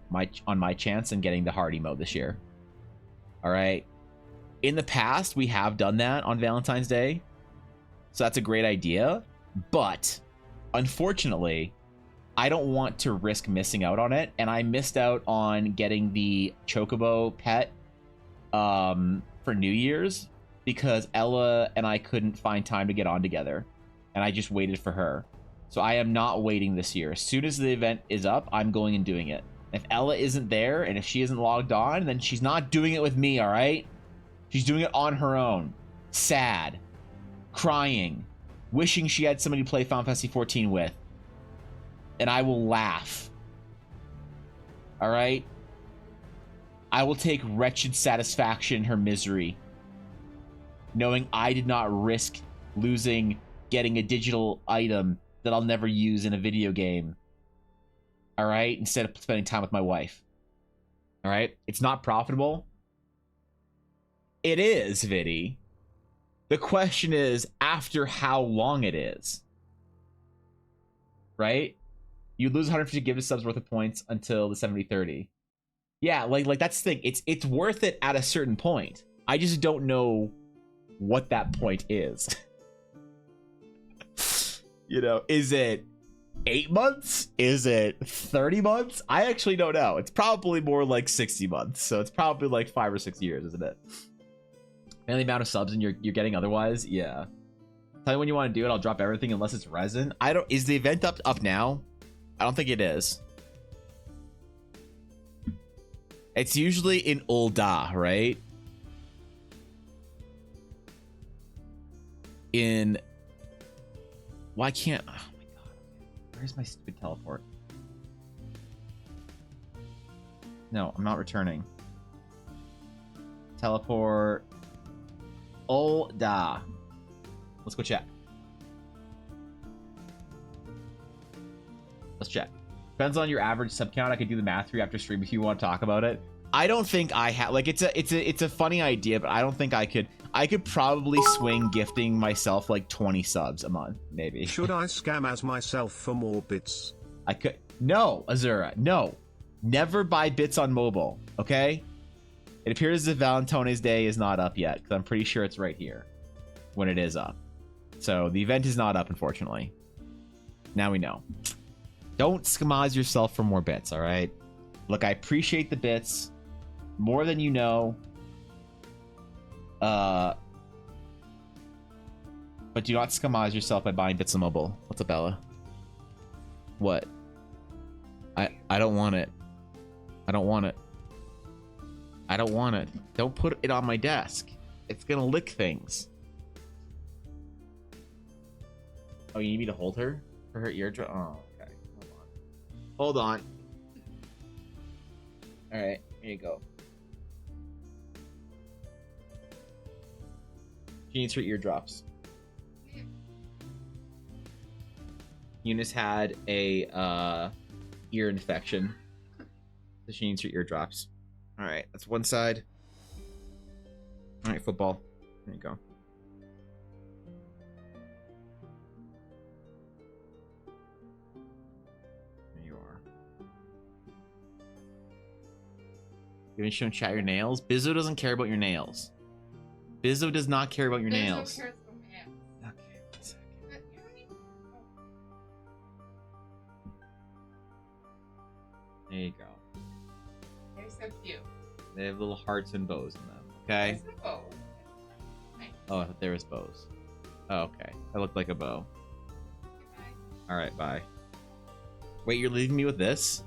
on my chance in getting the hard emote this year. All right. In the past, we have done that on Valentine's Day. So that's a great idea, but unfortunately, I don't want to risk missing out on it, and I missed out on getting the Chocobo pet for New Year's because Ella and I couldn't find time to get on together, and I just waited for her. So I am not waiting this year. As soon as the event is up, I'm going and doing it. If Ella isn't there, and if she isn't logged on, then she's not doing it with me, all right? She's doing it on her own. Sad. Crying, wishing she had somebody to play Final Fantasy 14 with, and I will laugh. All right? I will take wretched satisfaction in her misery, knowing I did not risk getting a digital item that I'll never use in a video game. All right? Instead of spending time with my wife. All right? It's not profitable. It is, Viddy. The question is, after how long it is, right? You lose 150 gifted subs worth of points until the 70-30. Yeah, like that's the thing. It's worth it at a certain point. I just don't know what that point is. You know, is it 8 months? Is it 30 months? I actually don't know. It's probably more like 60 months. So it's probably like 5 or 6 years, isn't it? And the amount of subs and you're getting otherwise, yeah. Tell me when you want to do it. I'll drop everything unless it's resin. I don't. Is the event up now? I don't think it is. It's usually in Ulda, right? In. Why can't? Oh my god! Where's my stupid teleport? No, I'm not returning. Teleport. Ulda. Let's go check. Let's check. Depends on your average sub count. I could do the math for you after stream if you want to talk about it. I don't think I have, like, it's a funny idea, but I don't think I could. I could probably swing gifting myself like 20 subs a month, maybe. Should I scam as myself for more bits? I could. No, Azura, no. Never buy bits on mobile, okay? It appears that Valentine's Day is not up yet, because I'm pretty sure it's right here when it is up. So the event is not up, unfortunately. Now we know. Don't schmaz yourself for more bits, all right? Look, I appreciate the bits more than you know. But do not schmaz yourself by buying bits on mobile. What's up, Bella? What? I don't want it. I don't want it. I don't want it. Don't put it on my desk. It's gonna lick things. Oh, you need me to hold her for her eardrum? Oh, okay. Hold on. All right, here you go. She needs her eardrops. Eunice had a ear infection, so she needs her eardrops. All right, that's one side. All right, football. There you go. There you are. You gonna show and chat your nails? Bizzo doesn't care about your nails. Bizzo does not care about your nails. Cares about my nails. Okay, one second. But you don't need- There you go. They're so cute. They have little hearts and bows in them. Okay. There's no bow. Nice. Oh, I thought there was bows. Oh, okay. That looked like a bow. Goodbye. All right, bye. Wait, you're leaving me with this?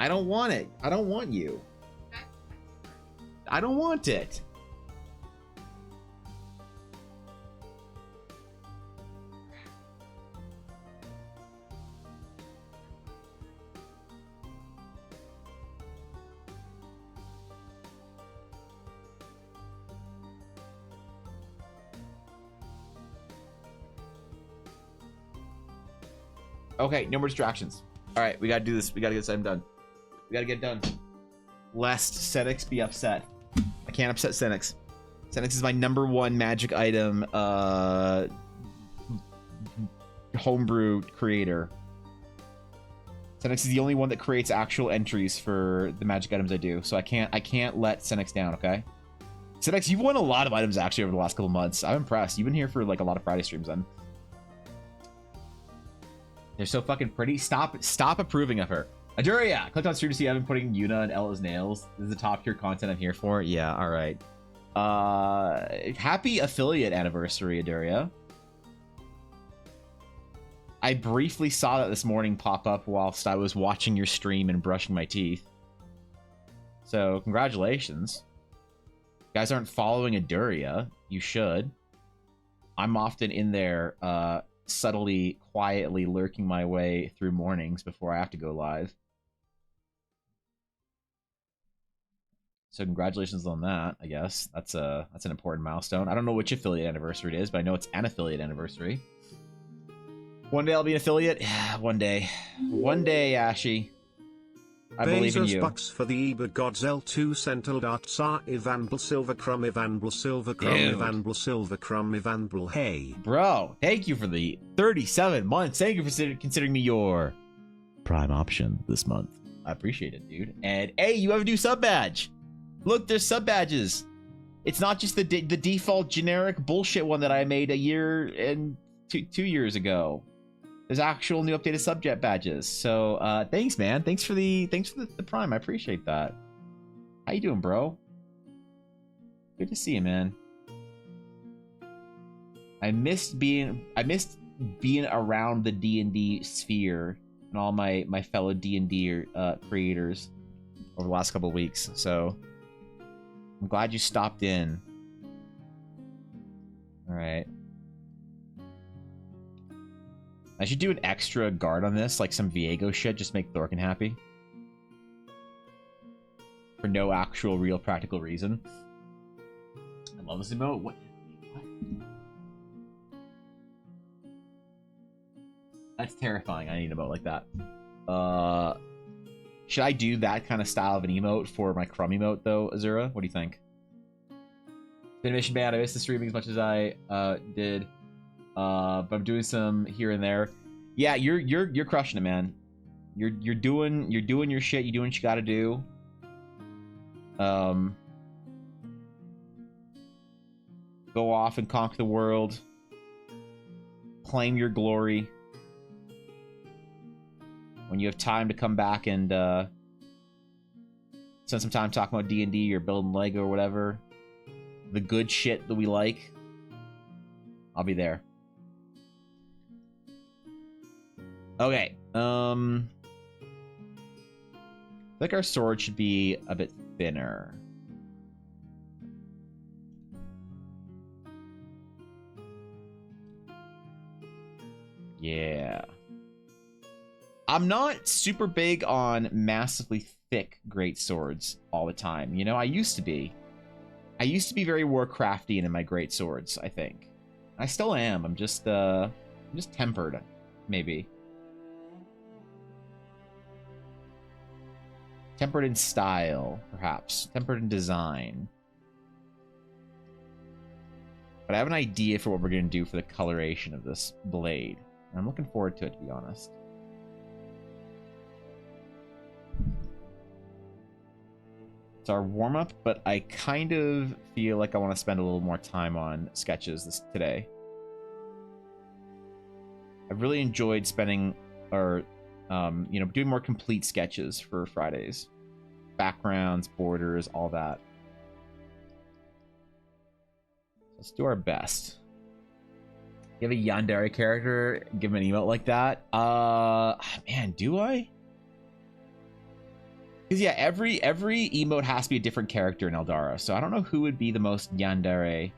I don't want it. I don't want you. I don't want it. Okay, no more distractions. All right, we gotta do this. We gotta get this item done. We gotta get it done. Lest Senix be upset. I can't upset Senix. Senix is my #1 magic item homebrew creator. Senix is the only one that creates actual entries for the magic items I do, so I can't let Senix down, okay? Senix, you've won a lot of items actually over the last couple months. I'm impressed. You've been here for like a lot of Friday streams then. They're so fucking pretty. Stop approving of her. Aduria, clicked on stream to see I've been putting Yuna and Ella's nails. This is the top tier content I'm here for. Yeah, all right. Happy affiliate anniversary, Aduria. I briefly saw that this morning pop up whilst I was watching your stream and brushing my teeth. So congratulations. You guys aren't following Aduria. You should. I'm often in there subtly, quietly lurking my way through mornings before I have to go live. So congratulations on that, I guess. That's an important milestone. I don't know which affiliate anniversary it is, but I know it's an affiliate anniversary. One day I'll be an affiliate. One day. One day, Ashy. I believe in you. Bucks for the Eber Gods L2 Central Dartsar Ivanbl Silver Crumb Ivanbl Silver Crumb Ivanbl Silver Crumb Ivanbl Hey. Bro, thank you for the 37 months. Thank you for considering me your prime option this month. I appreciate it, dude. And hey, you have a new sub badge. Look, there's sub badges. It's not just the default generic bullshit one that I made a year and two years ago. There's actual new updated subject badges. So thanks, man. Thanks for the prime. I appreciate that. How you doing, bro? Good to see you, man. I missed being around the D&D sphere and all my fellow D&D creators over the last couple of weeks. So I'm glad you stopped in. All right. I should do an extra guard on this, like some Viego shit, just make Thorkin happy. For no actual, real, practical reason. I love this emote. What? That's terrifying. I need an emote like that. Should I do that kind of style of an emote for my Crumb emote, though, Azura? What do you think? It's been a mission bad. I missed the streaming as much as I did. But I'm doing some here and there. Yeah, you're crushing it, man. You're doing your shit. You're doing what you gotta do. Go off and conquer the world. Claim your glory. When you have time to come back and spend some time talking about D&D or building Lego or whatever, the good shit that we like, I'll be there. Okay. I think our sword should be a bit thinner. Yeah. I'm not super big on massively thick great swords all the time. You know, I used to be. I used to be very Warcraftian in my great swords, I think. I still am. I'm just tempered, maybe. Tempered in style, perhaps. Tempered in design. But I have an idea for what we're going to do for the coloration of this blade. And I'm looking forward to it, to be honest. It's our warm-up, but I kind of feel like I want to spend a little more time on sketches today. I've really enjoyed spending, or, you know, doing more complete sketches for Fridays. Backgrounds, borders, all that. Let's do our best. You have a Yandere character, give him an emote like that? Man, do I? Because yeah, every emote has to be a different character in Eldara, so I don't know who would be the most Yandere.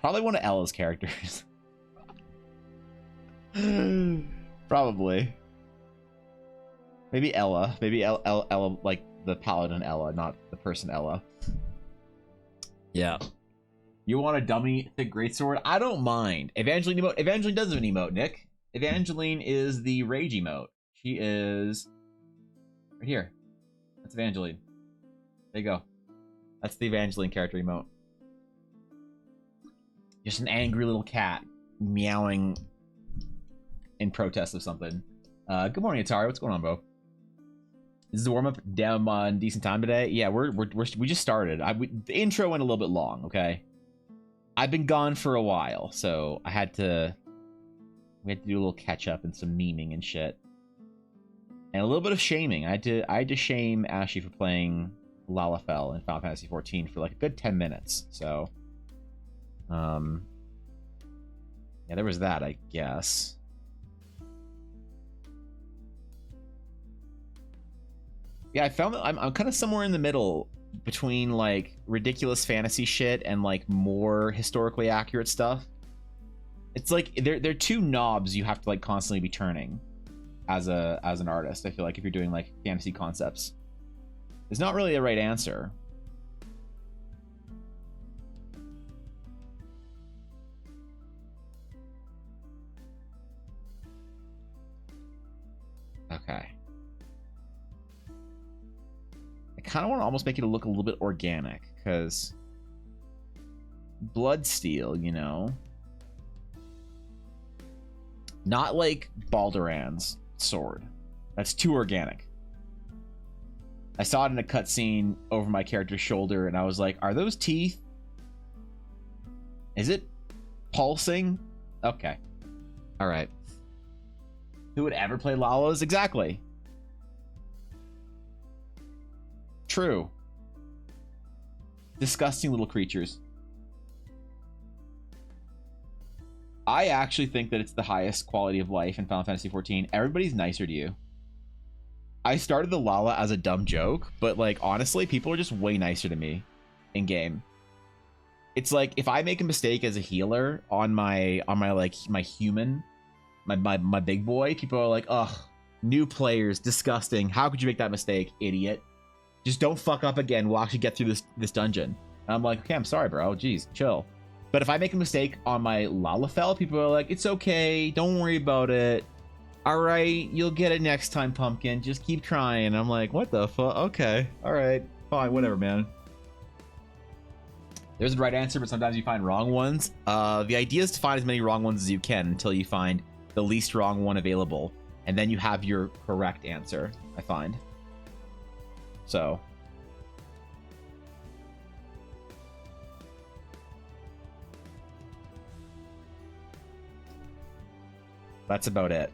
Probably one of Ella's characters. Probably. Maybe Ella. Maybe Ella, like the paladin Ella, not the person Ella. Yeah. You want a dummy thick greatsword? I don't mind. Evangeline emote. Evangeline does have an emote, Nick. Evangeline is the rage emote. She is right here. That's Evangeline. There you go. That's the Evangeline character emote. Just an angry little cat meowing in protest of something. Good morning, Atari. What's going on, bro? This is the warm up. Down on decent time today. Yeah, we just started. The intro went a little bit long. Okay, I've been gone for a while, so we had to do a little catch up and some memeing and shit. And a little bit of shaming. I had to shame Ashley for playing Lalafell in Final Fantasy XIV for like a good 10 minutes. So, yeah, there was that, I guess. Yeah, I found that I'm kind of somewhere in the middle between like ridiculous fantasy shit and like more historically accurate stuff. It's like they're two knobs you have to like constantly be turning. As an artist, I feel like if you're doing like fantasy concepts, there's not really a right answer. Okay. I kind of want to almost make it look a little bit organic because Bloodsteel, you know, not like Balduran's sword. That's too organic. I saw it in a cutscene over my character's shoulder and I was like, are those teeth? Is it pulsing? Okay. Alright. Who would ever play Lalas? Exactly. True. Disgusting little creatures. I actually think that it's the highest quality of life in Final Fantasy 14. Everybody's nicer to you. I started the Lala as a dumb joke, but like honestly, people are just way nicer to me in game. It's like if I make a mistake as a healer on my like my human, my big boy, people are like, ugh, new players, disgusting. How could you make that mistake, idiot? Just don't fuck up again. We'll actually get through this dungeon. And I'm like, okay, I'm sorry, bro. Jeez, chill. But if I make a mistake on my Lalafell, people are like, it's okay. Don't worry about it. All right, you'll get it next time, Pumpkin. Just keep trying. And I'm like, what the fuck? Okay. All right. Fine. Whatever, man. There's the right answer, but sometimes you find wrong ones. The idea is to find as many wrong ones as you can until you find the least wrong one available. And then you have your correct answer, I find. So... that's about it.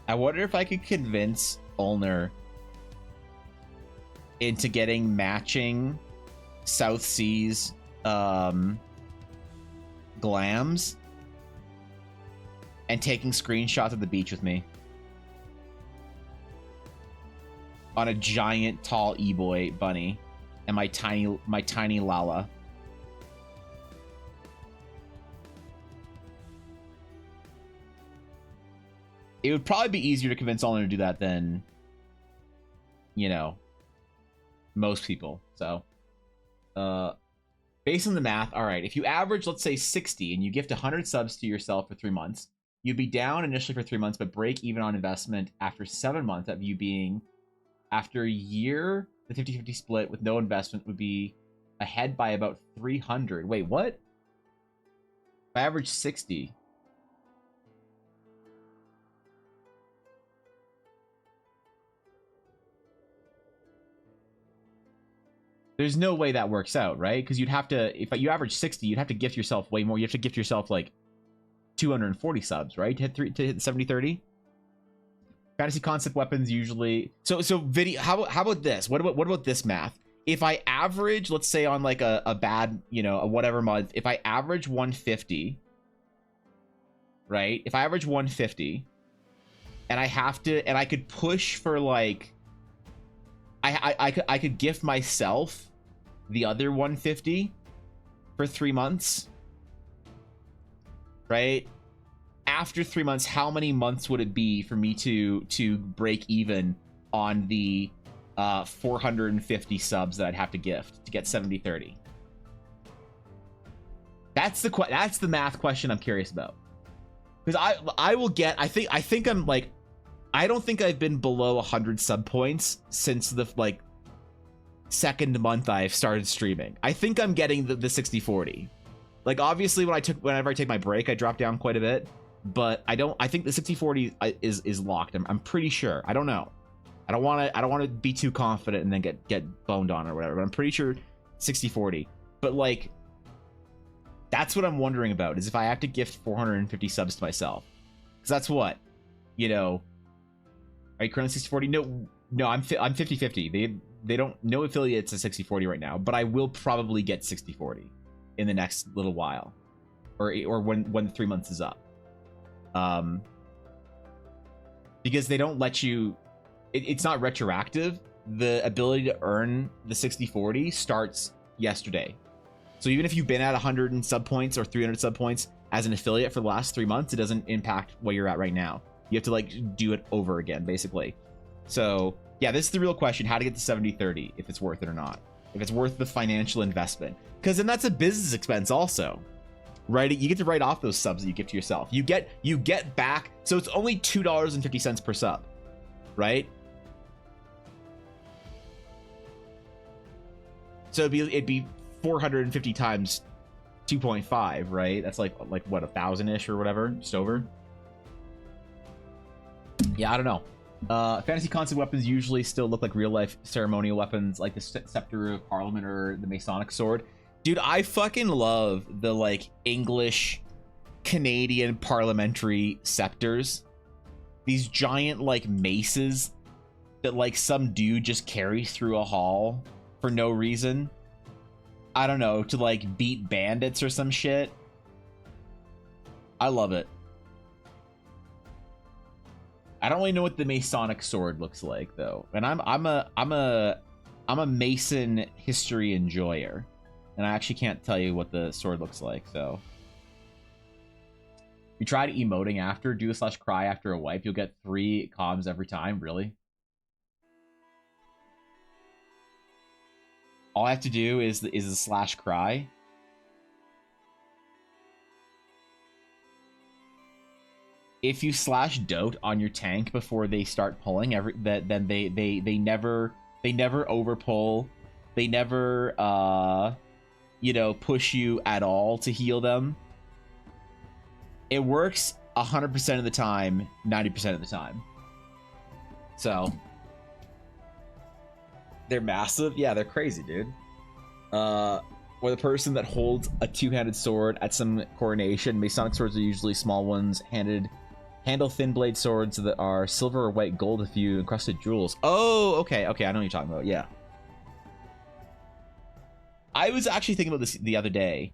I wonder if I could convince Ulner into getting matching South Seas glams and taking screenshots of the beach with me on a giant tall e-boy bunny and my tiny Lala. It would probably be easier to convince Ulner to do that than, you know, most people. So, based on the math, all right, if you average, let's say 60 and you gift 100 subs to yourself for 3 months, you'd be down initially for 3 months, but break even on investment after 7 months of you being, after a year, the 50-50 split with no investment would be ahead by about 300. Wait, what? If I average 60... there's no way that works out, right? Because you'd have to, if you average 60, you'd have to gift yourself way more. You have to gift yourself like 240 subs, right? To hit 70-30. Fantasy concept weapons usually. So video. How about this? What about this math? If I average, let's say on like a bad, you know, a whatever month, if I average 150, right? If I average 150, and I have to, and I could push for like. I could gift myself the other 150 for 3 months, right? After 3 months, how many months would it be for me to break even on the 450 subs that I'd have to gift to get 70-30? That's the math question I'm curious about, because I will get, I think I'm like, I don't think I've been below 100 sub points since the like second month I've started streaming. I think I'm getting the 60-40. Like obviously whenever I take my break, I drop down quite a bit, but I think the 60-40 is locked. I'm pretty sure. I don't know. I don't want to be too confident and then get boned on or whatever, but I'm pretty sure 60-40. But like that's what I'm wondering about, is if I have to gift 450 subs to myself. Cuz that's what, you know, are you currently 60-40? No, I'm 50-50. They don't, no affiliates at 60-40 right now, but I will probably get 60-40 in the next little while, or when 3 months is up. Because they don't let you. It's not retroactive. The ability to earn the 60-40 starts yesterday. So even if you've been at 100 and sub points or 300 sub points as an affiliate for the last 3 months, it doesn't impact where you're at right now. You have to like do it over again, basically. So yeah, this is the real question: how to get to 70-30, if it's worth it or not, if it's worth the financial investment. Because then that's a business expense also, right? You get to write off those subs that you give to yourself. You get back, so it's only $2.50 per sub, right? So it'd be 450 times 2.5, right? That's like what, 1,000-ish or whatever, just over. Yeah, I don't know. Fantasy concept weapons usually still look like real life ceremonial weapons, like the Scepter of Parliament or the Masonic Sword. Dude, I fucking love the like English Canadian parliamentary scepters. These giant like maces that like some dude just carries through a hall for no reason. I don't know, to like beat bandits or some shit. I love it. I don't really know what the Masonic sword looks like though, and I'm a Mason history enjoyer, and I actually can't tell you what the sword looks like. So, you tried emoting after do / cry after a wipe, you'll get 3 comms every time. Really? All I have to do is a / cry. If you / dote on your tank before they start pulling, then they never overpull. They never you know, push you at all to heal them. It works 100% of the time, 90% of the time. So they're massive. Yeah, they're crazy, dude. Or the person that holds a 2-handed sword at some coronation. Masonic swords are usually small ones, handle thin blade swords that are silver or white gold with a few encrusted jewels. Oh, okay, I know what you're talking about. Yeah. I was actually thinking about this the other day.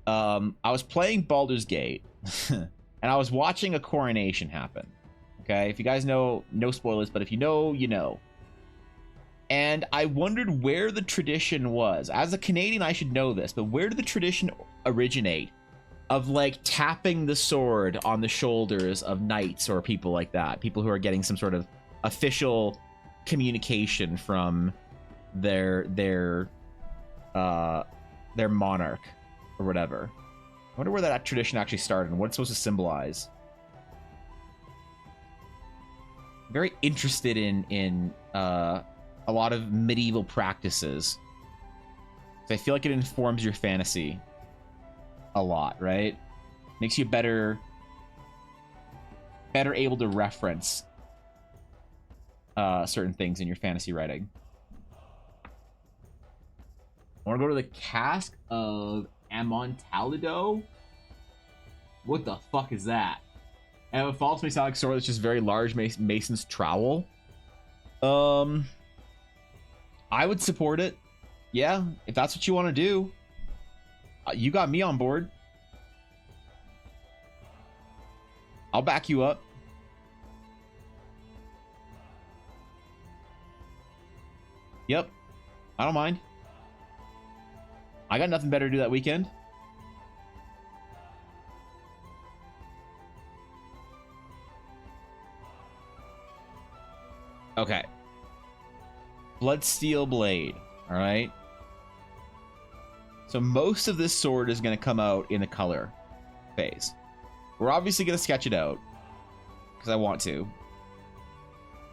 I was playing Baldur's Gate, and I was watching a coronation happen. Okay, if you guys know, no spoilers, but if you know, you know. And I wondered where the tradition was. As a Canadian, I should know this, but where did the tradition originate of like tapping the sword on the shoulders of knights or people like that, people who are getting some sort of official communication from their monarch or whatever? I wonder where that tradition actually started and what it's supposed to symbolize. Very interested in a lot of medieval practices. So I feel like it informs your fantasy a lot, right? Makes you better able to reference certain things in your fantasy writing. I want to go to the Cask of Amontillado. What the fuck is that? I have a false Masonic sword that's just very large Mason's trowel. I would support it. Yeah, if that's what you want to do. You got me on board. I'll back you up. Yep. I don't mind. I got nothing better to do that weekend. Okay. Bloodsteel Blade. Alright. So most of this sword is going to come out in the color phase. We're obviously going to sketch it out, because I want to.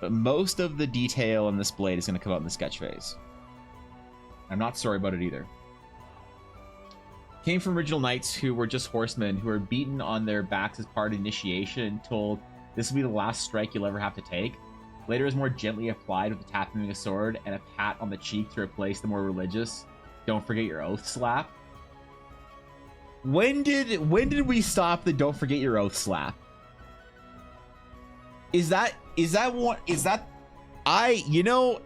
But most of the detail in this blade is going to come out in the sketch phase. I'm not sorry about it either. Came from original knights who were just horsemen, who were beaten on their backs as part of initiation and told this will be the last strike you'll ever have to take. Later is more gently applied with the tapping of a sword and a pat on the cheek to replace the more religious "Don't forget your oath" slap. When did we stop the "Don't forget your oath" slap? Is that you know,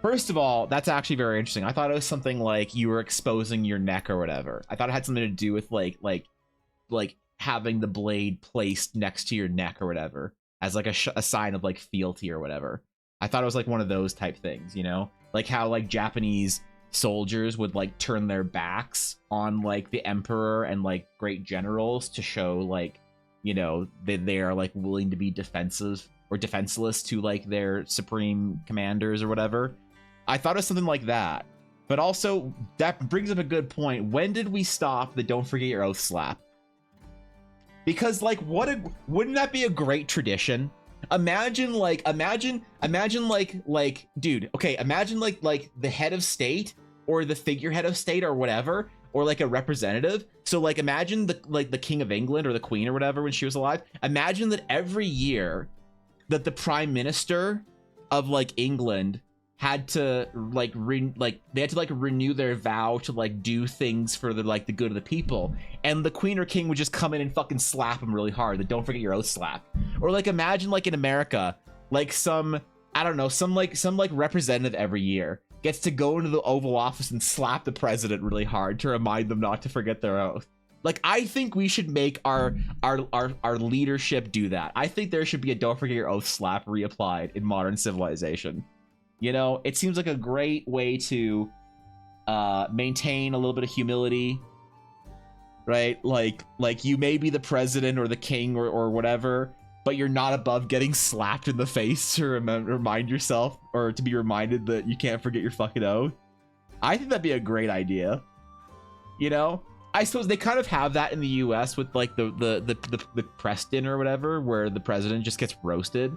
first of all, that's actually very interesting. I thought it was something like you were exposing your neck or whatever. I thought it had something to do with like having the blade placed next to your neck or whatever, as like a sign of like fealty or whatever. I thought it was like one of those type things, you know, like how like Japanese soldiers would like turn their backs on like the emperor and like great generals to show like, you know, that they are like willing to be defensive or defenseless to like their supreme commanders or whatever. I thought it was something like that. But also that brings up a good point. When did we stop the "Don't forget your oath" slap? Because like wouldn't that be a great tradition? Imagine dude, okay, imagine like the head of state or the figurehead of state or whatever, or like a representative. So like imagine the King of England or the Queen or whatever when she was alive. Imagine that every year that the Prime Minister of like England had to they had to like renew their vow to like do things for the like the good of the people, and the Queen or King would just come in and fucking slap them really hard, the "Don't forget your oath" slap. Or like imagine like in America, like some, I don't know, some representative every year gets to go into the Oval Office and slap the president really hard to remind them not to forget their oath. Like, I think we should make our leadership do that. I think there should be a don't forget your oath slap reapplied in modern civilization. You know, it seems like a great way to maintain a little bit of humility, right? Like you may be the president or the king or whatever, but you're not above getting slapped in the face to remind yourself, or to be reminded that you can't forget your fucking oath. I think that'd be a great idea. You know, I suppose they kind of have that in the US with like the press dinner or whatever, where the president just gets roasted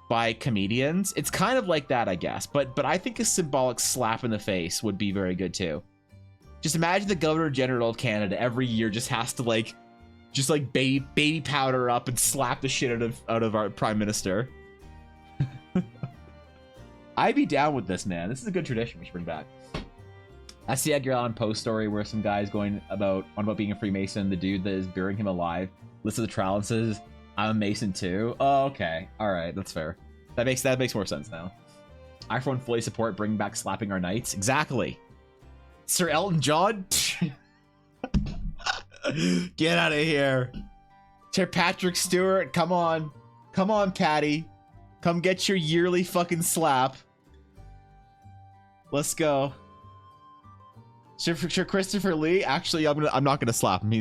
by comedians. It's kind of like that, I guess. But I think a symbolic slap in the face would be very good too. Just imagine the Governor General of Canada every year just has to like baby powder up and slap the shit out of our prime minister. I'd be down with this, man. This is a good tradition we should bring back. That's the Edgar Allan Poe story where some guy's going about being a Freemason. The dude that is burying him alive listens to the trial and says, "I'm a Mason too." Oh, okay, all right, that's fair. That makes more sense now. I for one fully support bringing back slapping our knights. Exactly, Sir Elton John. Get out of here. Sir Patrick Stewart, come on, Patty, come get your yearly fucking slap. Let's go. Sir Christopher Lee. Actually, I'm not gonna slap him.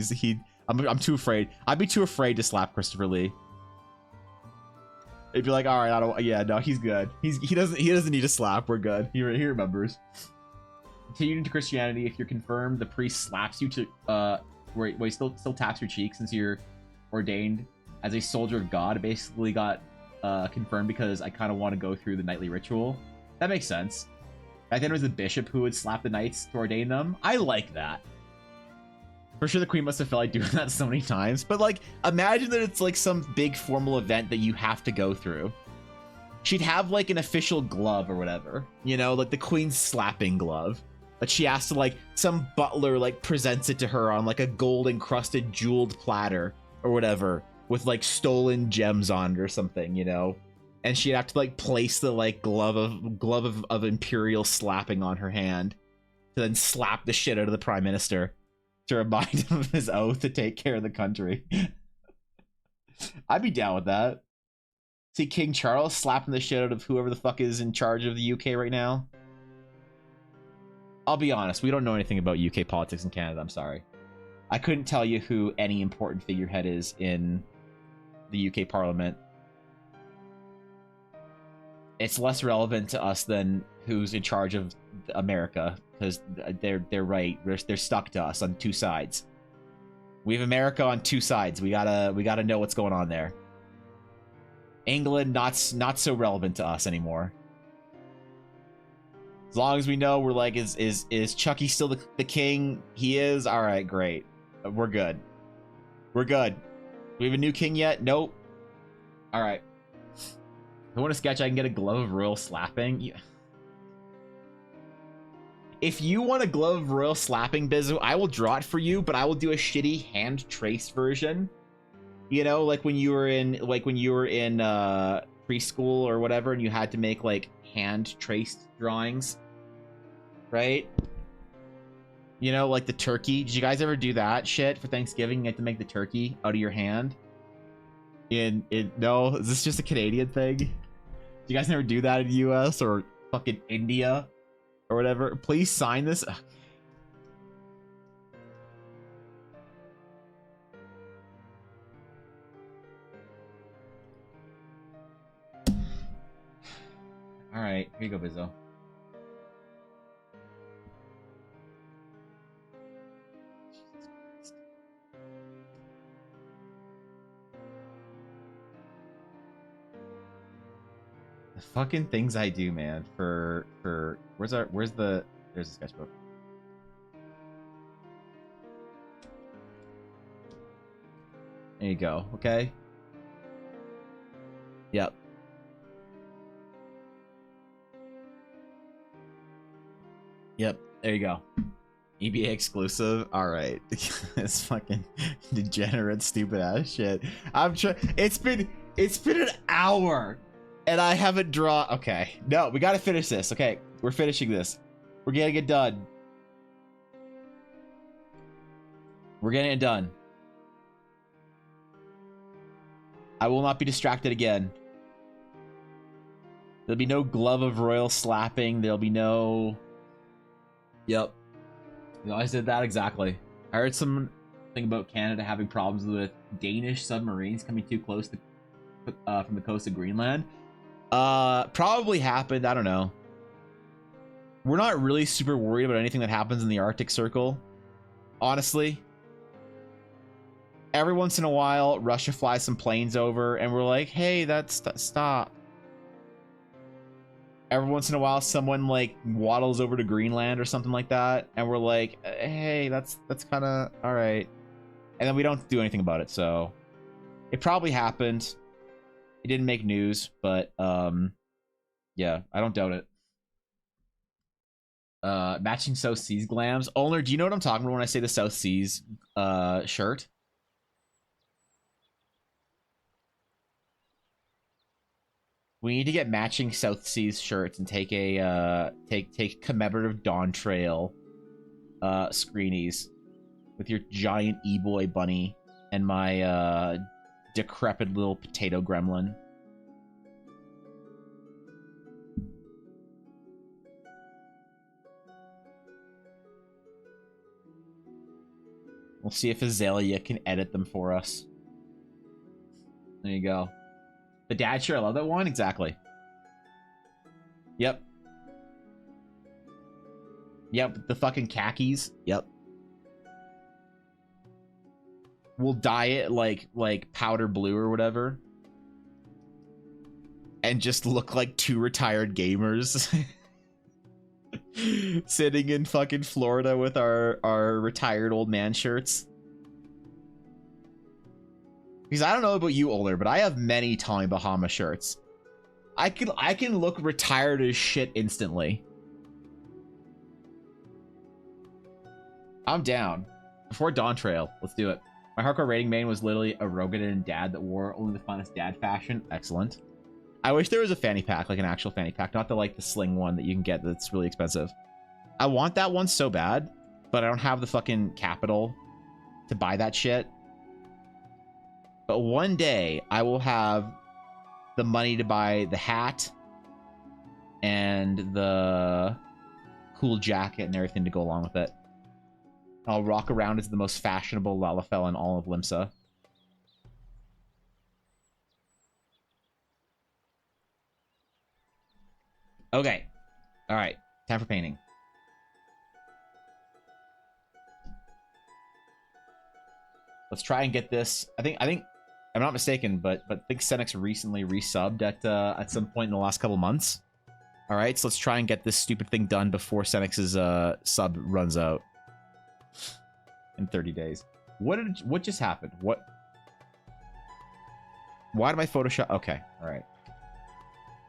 I'm too afraid. I'd be too afraid to slap Christopher Lee. It'd be like, all right, yeah, no, he's good. He doesn't need a slap. We're good. He remembers. Continuing to Christianity, if you're confirmed, the priest slaps you to where he still taps your cheek since you're ordained as a soldier of God. It basically got confirmed because I kind of want to go through the nightly ritual. That makes sense. Back then it was the bishop who would slap the knights to ordain them. I like that. For sure the queen must have felt like doing that so many times. But like, imagine that it's like some big formal event that you have to go through. She'd have like an official glove or whatever. You know, like the queen's slapping glove. But she has to like, some butler like presents it to her on like a gold encrusted jeweled platter or whatever. With like stolen gems on it or something, you know? And she'd have to like place the like glove of imperial slapping on her hand to then slap the shit out of the prime minister to remind him of his oath to take care of the country. I'd be down with that. See King Charles slapping the shit out of whoever the fuck is in charge of the UK right now. I'll be honest, we don't know anything about UK politics in Canada, I'm sorry. I couldn't tell you who any important figurehead is in the UK Parliament. It's less relevant to us than who's in charge of America, because they're right. They're stuck to us on two sides. We have America on two sides. We gotta know what's going on there. England not so relevant to us anymore. As long as we know, we're like, is Chucky still the king? He is. All right, great. We're good. We're good. We have a new king yet? Nope. All right. If I want to sketch, I can get a glove of royal slapping. Yeah. If you want a glove of royal slapping, Bizu, I will draw it for you, but I will do a shitty hand traced version. You know, like when you were in preschool or whatever, and you had to make like hand traced drawings, right? You know, like the turkey. Did you guys ever do that shit for Thanksgiving? You had to make the turkey out of your hand. No, is this just a Canadian thing? Do you guys never do that in the US or fucking India or whatever? Please sign this. All right, here you go, Bizzo. The fucking things I do, man. For there's the sketchbook. There you go. Okay. Yep. Yep. There you go. EBA exclusive. All right. It's fucking degenerate, stupid ass shit. I'm trying. It's been an hour. And I haven't drawn. Okay, no, we gotta finish this. Okay, We're finishing this. We're getting it done. We're getting it done. I will not be distracted again. There'll be no glove of royal slapping. There'll be no... Yep. You know, I said that exactly. I heard something about Canada having problems with Danish submarines coming too close to, from the coast of Greenland. Probably happened. I don't know. We're not really super worried about anything that happens in the Arctic Circle. Honestly. Every once in a while, Russia flies some planes over, and we're like, hey, stop. Every once in a while, someone, like, waddles over to Greenland or something like that, and we're like, hey, that's kind of all right. And then we don't do anything about it, so... It probably happened. It didn't make news, but, yeah, I don't doubt it. Matching South Seas glams. Olner, do you know what I'm talking about when I say the South Seas, shirt? We need to get matching South Seas shirts and take a take commemorative Dawn Trail screenies with your giant e-boy bunny and my decrepit little potato gremlin. We'll see if Azalea can edit them for us. There you go. The dad shirt, I love that one. Exactly. Yep. Yep, the fucking khakis. Yep. We'll dye it like powder blue or whatever. And just look like two retired gamers. Sitting in fucking Florida with our retired old man shirts. Because I don't know about you, Older, but I have many Tommy Bahama shirts. I can look retired as shit instantly. I'm down. Before Dawn Trail, let's do it. My hardcore rating main was literally a Rogan dad that wore only the funnest dad fashion. Excellent. I wish there was a fanny pack, like an actual fanny pack, not the like the sling one that you can get that's really expensive. I want that one so bad, but I don't have the fucking capital to buy that shit. But one day I will have the money to buy the hat and the cool jacket and everything to go along with it. I'll rock around as the most fashionable Lalafell in all of Limsa. Okay. All right. Time for painting. Let's try and get this. I think I'm not mistaken, but I think Senex recently resubbed at some point in the last couple months. All right, so let's try and get this stupid thing done before Senex's sub runs out in 30 days. What just happened? What? Why did my Photoshop? Okay, all right.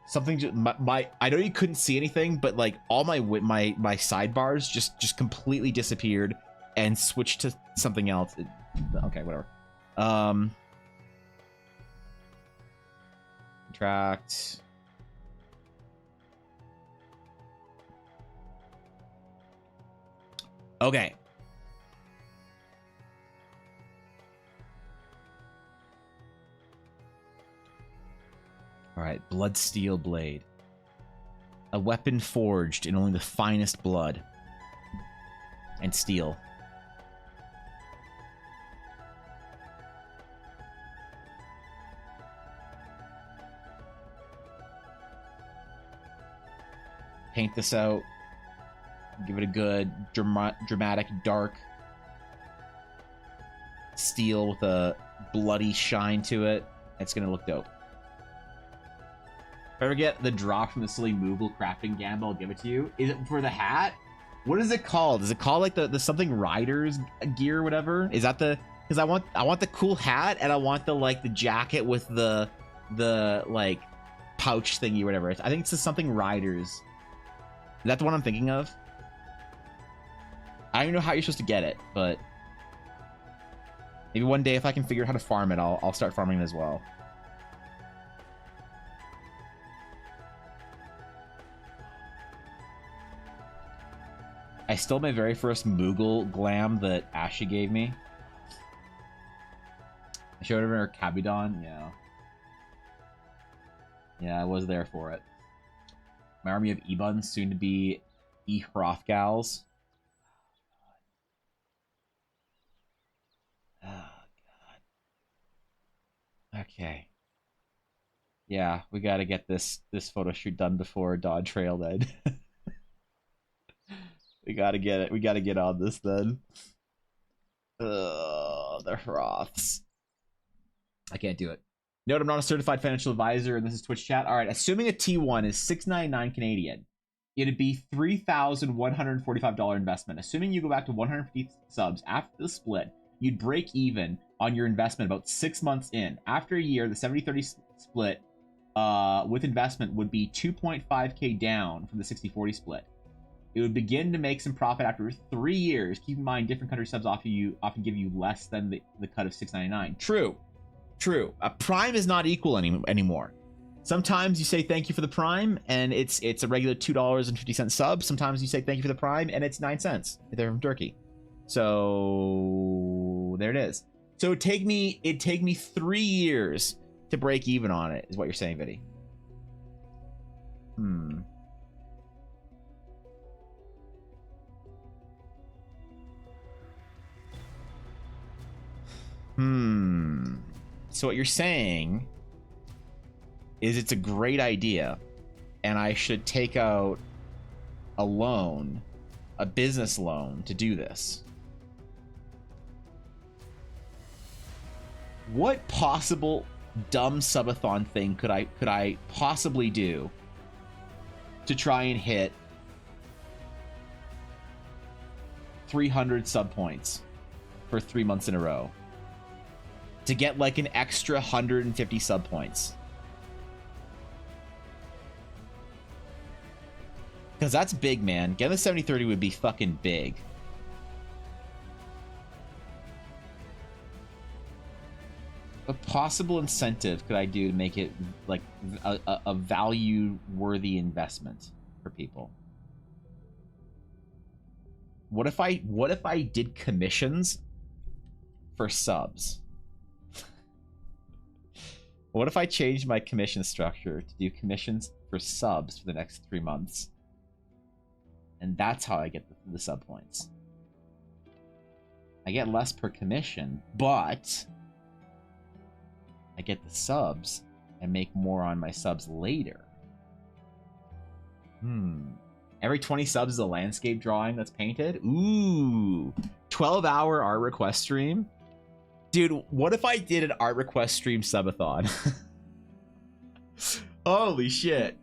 Something just I know you couldn't see anything, but like all my sidebars just completely disappeared and switched to something else. Okay, whatever. Contract. Okay. All right, blood steel blade. A weapon forged in only the finest blood and steel. Paint this out. Give it a good dramatic dark steel with a bloody shine to it. It's gonna look dope. If I ever get the drop from the silly Moogle crafting gamble, I'll give it to you. Is it for the hat? What is it called? Is it called like the something riders gear or whatever? Is that the? Because I want the cool hat and I want the like the jacket with the like pouch thingy or whatever. I think it's the something riders. Is that the one I'm thinking of? I don't even know how you're supposed to get it, but maybe one day if I can figure out how to farm it, I'll start farming it as well. I stole my very first Moogle glam that Ashley gave me. I showed her Cabidon. Yeah. Yeah, I was there for it. My army of E-Buns, soon to be E-Hrothgals. Oh, God. Okay. Yeah, we gotta get this photo shoot done before Dawn Trail then. We gotta get it. We gotta get on this then. Ugh, the Hroths. I can't do it. Note I'm not a certified financial advisor, and this is Twitch chat. All right, assuming a T1 is $6.99 Canadian, it'd be $3,145 investment. Assuming you go back to 150 subs after the split, you'd break even on your investment about 6 months in. After a year, the 70-30 split with investment would be 2.5K down from the 60-40 split. It would begin to make some profit after 3 years. Keep in mind, different country subs often give you less than the cut of $6.99. True. A Prime is not equal anymore. Sometimes you say thank you for the Prime, and it's a regular $2.50 sub. Sometimes you say thank you for the Prime, and it's 9 cents. They're from Turkey. So there it is. So it'd take me 3 years to break even on it, is what you're saying, Viddy. So what you're saying is it's a great idea, and I should take out a loan, a business loan, to do this. What possible dumb subathon thing could I possibly do to try and hit 300 sub points for 3 months in a row? To get like an extra 150 sub points. Because that's big, man. Getting the 70-30 would be fucking big. What possible incentive could I do to make it like a value-worthy investment for people? What if I did commissions for subs? What if I changed my commission structure to do commissions for subs for the next 3 months? And that's how I get the sub points. I get less per commission, but I get the subs and make more on my subs later. Every 20 subs is a landscape drawing that's painted. Ooh. 12-hour art request stream. Dude, what if I did an art request stream subathon? Holy shit.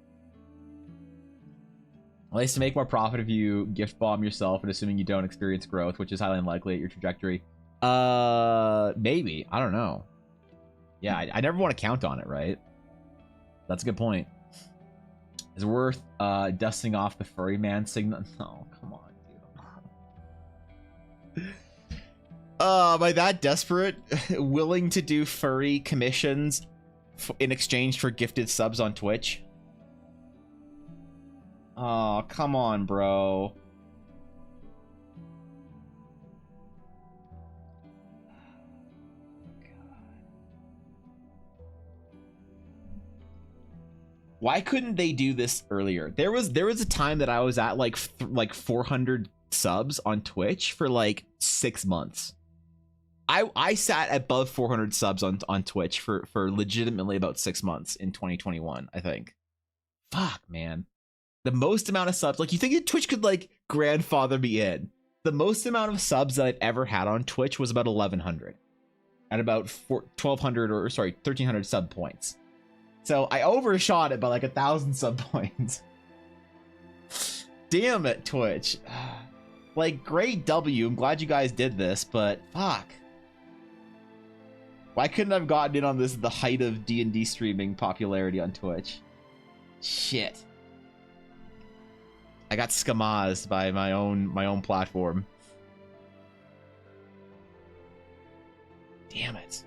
Ways to make more profit if you gift bomb yourself and assuming you don't experience growth, which is highly unlikely at your trajectory. Maybe. I don't know. Yeah, I never want to count on it, right? That's a good point. Is it worth dusting off the furry man signal? No, come on, dude. Am I that desperate? Willing to do furry commissions in exchange for gifted subs on Twitch? Oh, come on, bro. Why couldn't they do this earlier? There was a time that I was at like 400 subs on Twitch for like 6 months. I sat above 400 subs on Twitch for legitimately about 6 months in 2021, I think. Fuck, man. The most amount of subs, like, you think Twitch could like grandfather me in? The most amount of subs that I've ever had on Twitch was about 1,100 at about 1,300 sub points. So I overshot it by like 1,000 sub points. Damn it, Twitch. Like, great W. I'm glad you guys did this, but fuck. Why couldn't I have gotten in on this at the height of D&D streaming popularity on Twitch? Shit. I got skamazed by my own platform. Damn it.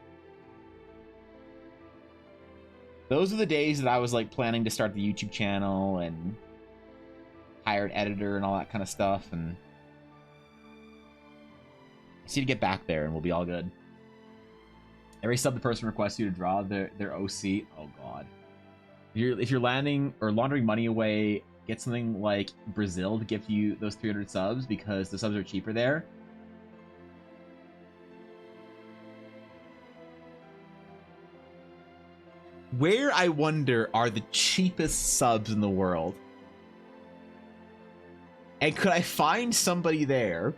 Those are the days that I was like planning to start the YouTube channel and hire an editor and all that kind of stuff, and Just need to get back there and we'll be all good. Every sub the person requests you to draw their OC. Oh god. If you're landing or laundering money away, get something like Brazil to give you those 300 subs because the subs are cheaper there. Where, I wonder, are the cheapest subs in the world? And could I find somebody there,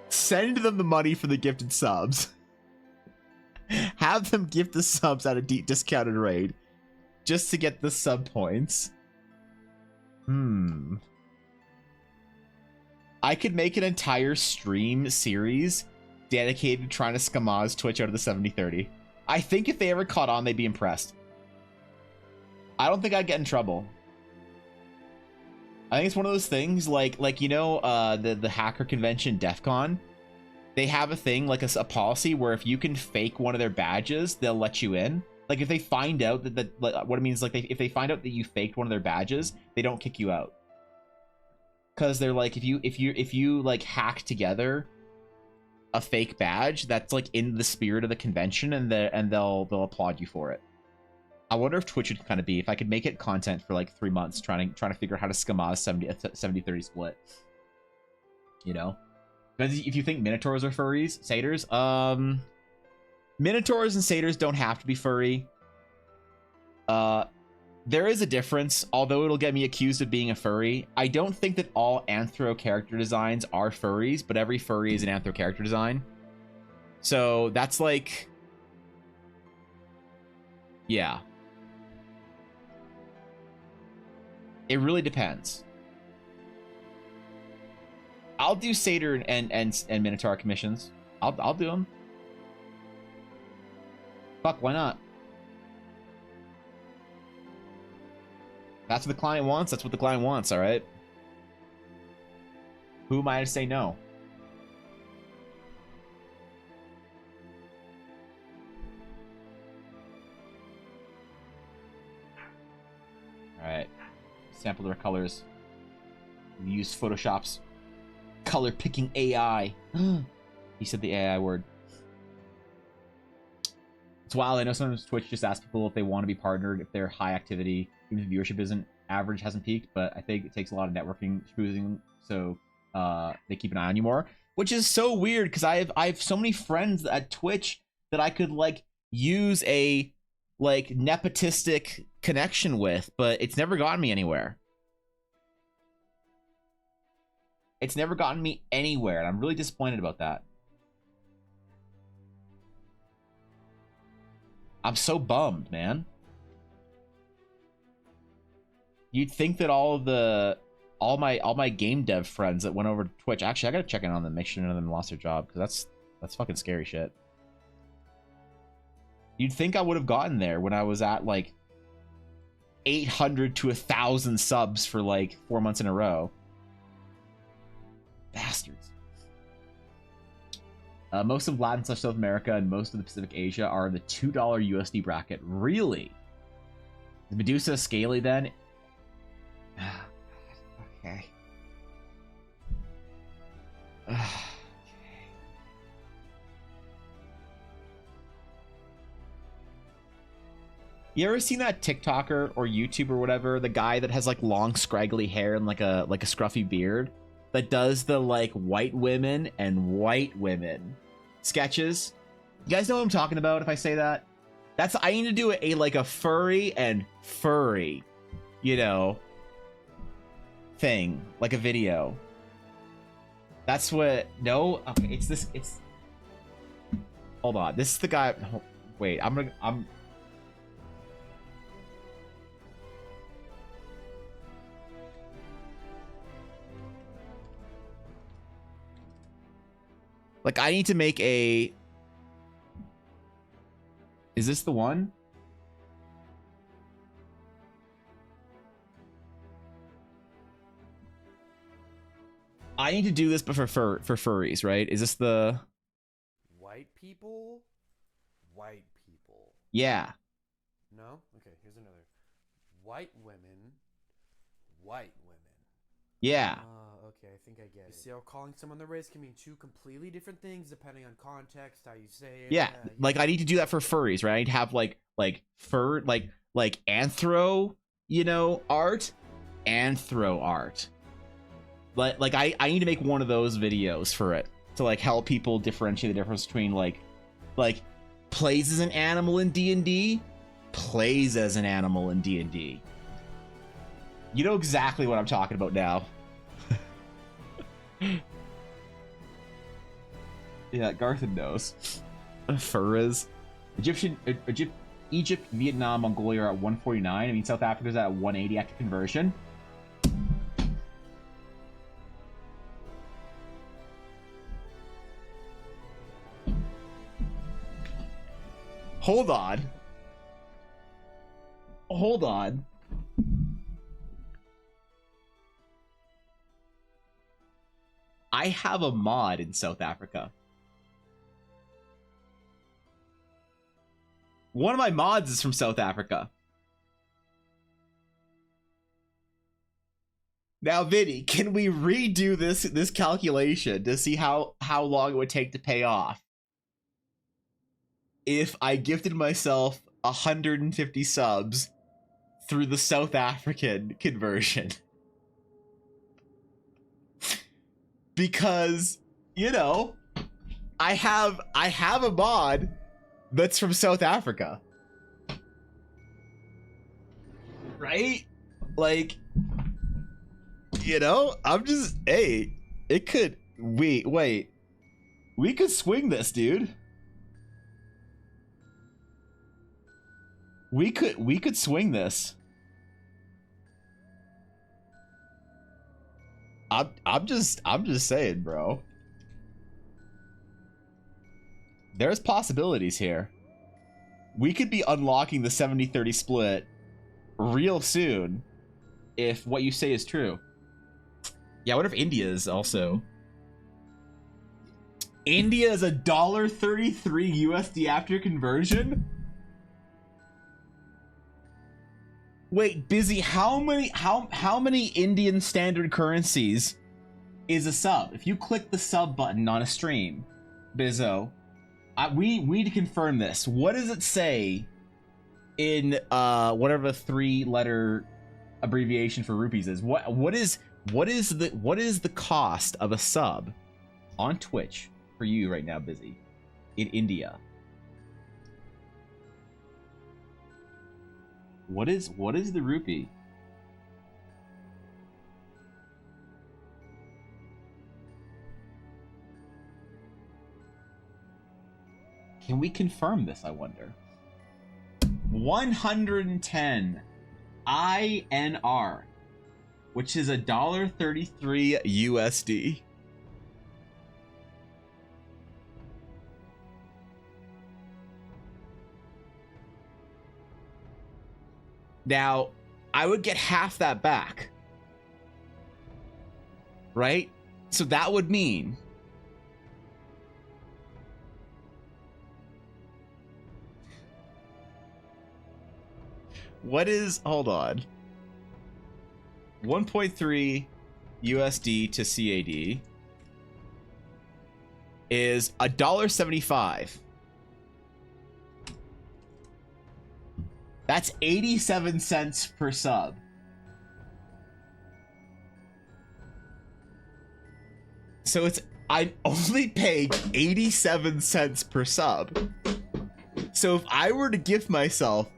send them the money for the gifted subs, have them gift the subs at a discounted rate, just to get the sub points? I could make an entire stream series dedicated to trying to scam Twitch out of the 70-30. I think if they ever caught on, they'd be impressed. I don't think I'd get in trouble. I think it's one of those things like you know, the hacker convention DEF CON. They have a thing like a policy where if you can fake one of their badges, they'll let you in. Like if they find out that what it means, like if they find out that you faked one of their badges, they don't kick you out. Because they're like, if you like hack together a fake badge, that's like in the spirit of the convention, and they'll applaud you for it. I wonder if Twitch would kind of be, if I could make it content for like 3 months, trying to figure out how to scam a 70-30 split. You know, because if you think Minotaurs are furries, satyrs, Minotaurs and satyrs don't have to be furry. There is a difference, although it'll get me accused of being a furry. I don't think that all anthro character designs are furries, but every furry is an anthro character design. So that's like, yeah. It really depends. I'll do satyr and Minotaur commissions. I'll do them. Fuck, why not? That's what the client wants. That's what the client wants, all right? Who am I to say no? All right. Sample their colors. Use Photoshop's color picking AI. He said the AI word. It's wild. I know sometimes Twitch just asks people if they want to be partnered, if they're high activity, even if viewership isn't average, hasn't peaked, but I think it takes a lot of networking, schmoozing, so they keep an eye on you more, which is so weird because I have so many friends at Twitch that I could like use a like nepotistic connection with, but it's never gotten me anywhere. It's never gotten me anywhere, and I'm really disappointed about that. I'm so bummed, man. You'd think that all my game dev friends that went over to Twitch, actually I gotta check in on them, make sure none of them lost their job, because that's fucking scary shit. You'd think I would have gotten there when I was at like 800 to 1,000 subs for like 4 months in a row. Bastards. Most of Latin / South America and most of the Pacific Asia are in the $2 USD bracket. Really? Is Medusa scaly then? Okay. You ever seen that TikToker or YouTube or whatever, the guy that has like long scraggly hair and like a scruffy beard, that does the like white women and white women sketches? You guys know what I'm talking about if I say that? That's, I need to do a like a furry and furry, you know, thing, like a video. That's what, no, okay, it's hold on, this is the guy, wait, I'm like, I need to make a, is this the one? I need to do this, but for furries, right? Is this the white people? White people. Yeah. No? Okay, here's another. White women. White women. Yeah. Okay, I think I get it. You see how calling someone the race can mean two completely different things depending on context, how you say it. Yeah. Like I need to do that for furries, right? I need to have like fur like anthro, you know, art, anthro art. Like I need to make one of those videos for it to like help people differentiate the difference between like plays as an animal in D&D, plays as an animal in D&D. You know exactly what I'm talking about now. Yeah, Garthen knows. Furries. Egypt, Vietnam, Mongolia are at 149. I mean, South Africa's at 180 active conversion. Hold on. Hold on. I have a mod in South Africa. One of my mods is from South Africa. Now, Vinny, can we redo this calculation to see how long it would take to pay off if I gifted myself 150 subs through the South African conversion? Because, you know, I have a mod that's from South Africa. Right? Like, you know, I'm just, hey, it could, wait, we could swing this, dude. We could swing this. I'm just saying, bro. There's possibilities here. We could be unlocking the 70-30 split real soon if what you say is true. Yeah, what if India is also? India is $1.33 USD after conversion? Wait, Busy, how many Indian standard currencies is a sub? If you click the sub button on a stream, Bizzo, we need to confirm this. What does it say in whatever 3-letter abbreviation for rupees is? What is the cost of a sub on Twitch for you right now, Busy, in India? What is the rupee? Can we confirm this, I wonder? 110 INR, which is $1.33 USD. Now, I would get half that back, right? So that would mean what is, hold on, 1.3 USD to CAD is $1.75. That's 87 cents per sub. So it's, I'm only paying 87 cents per sub. So if I were to gift myself,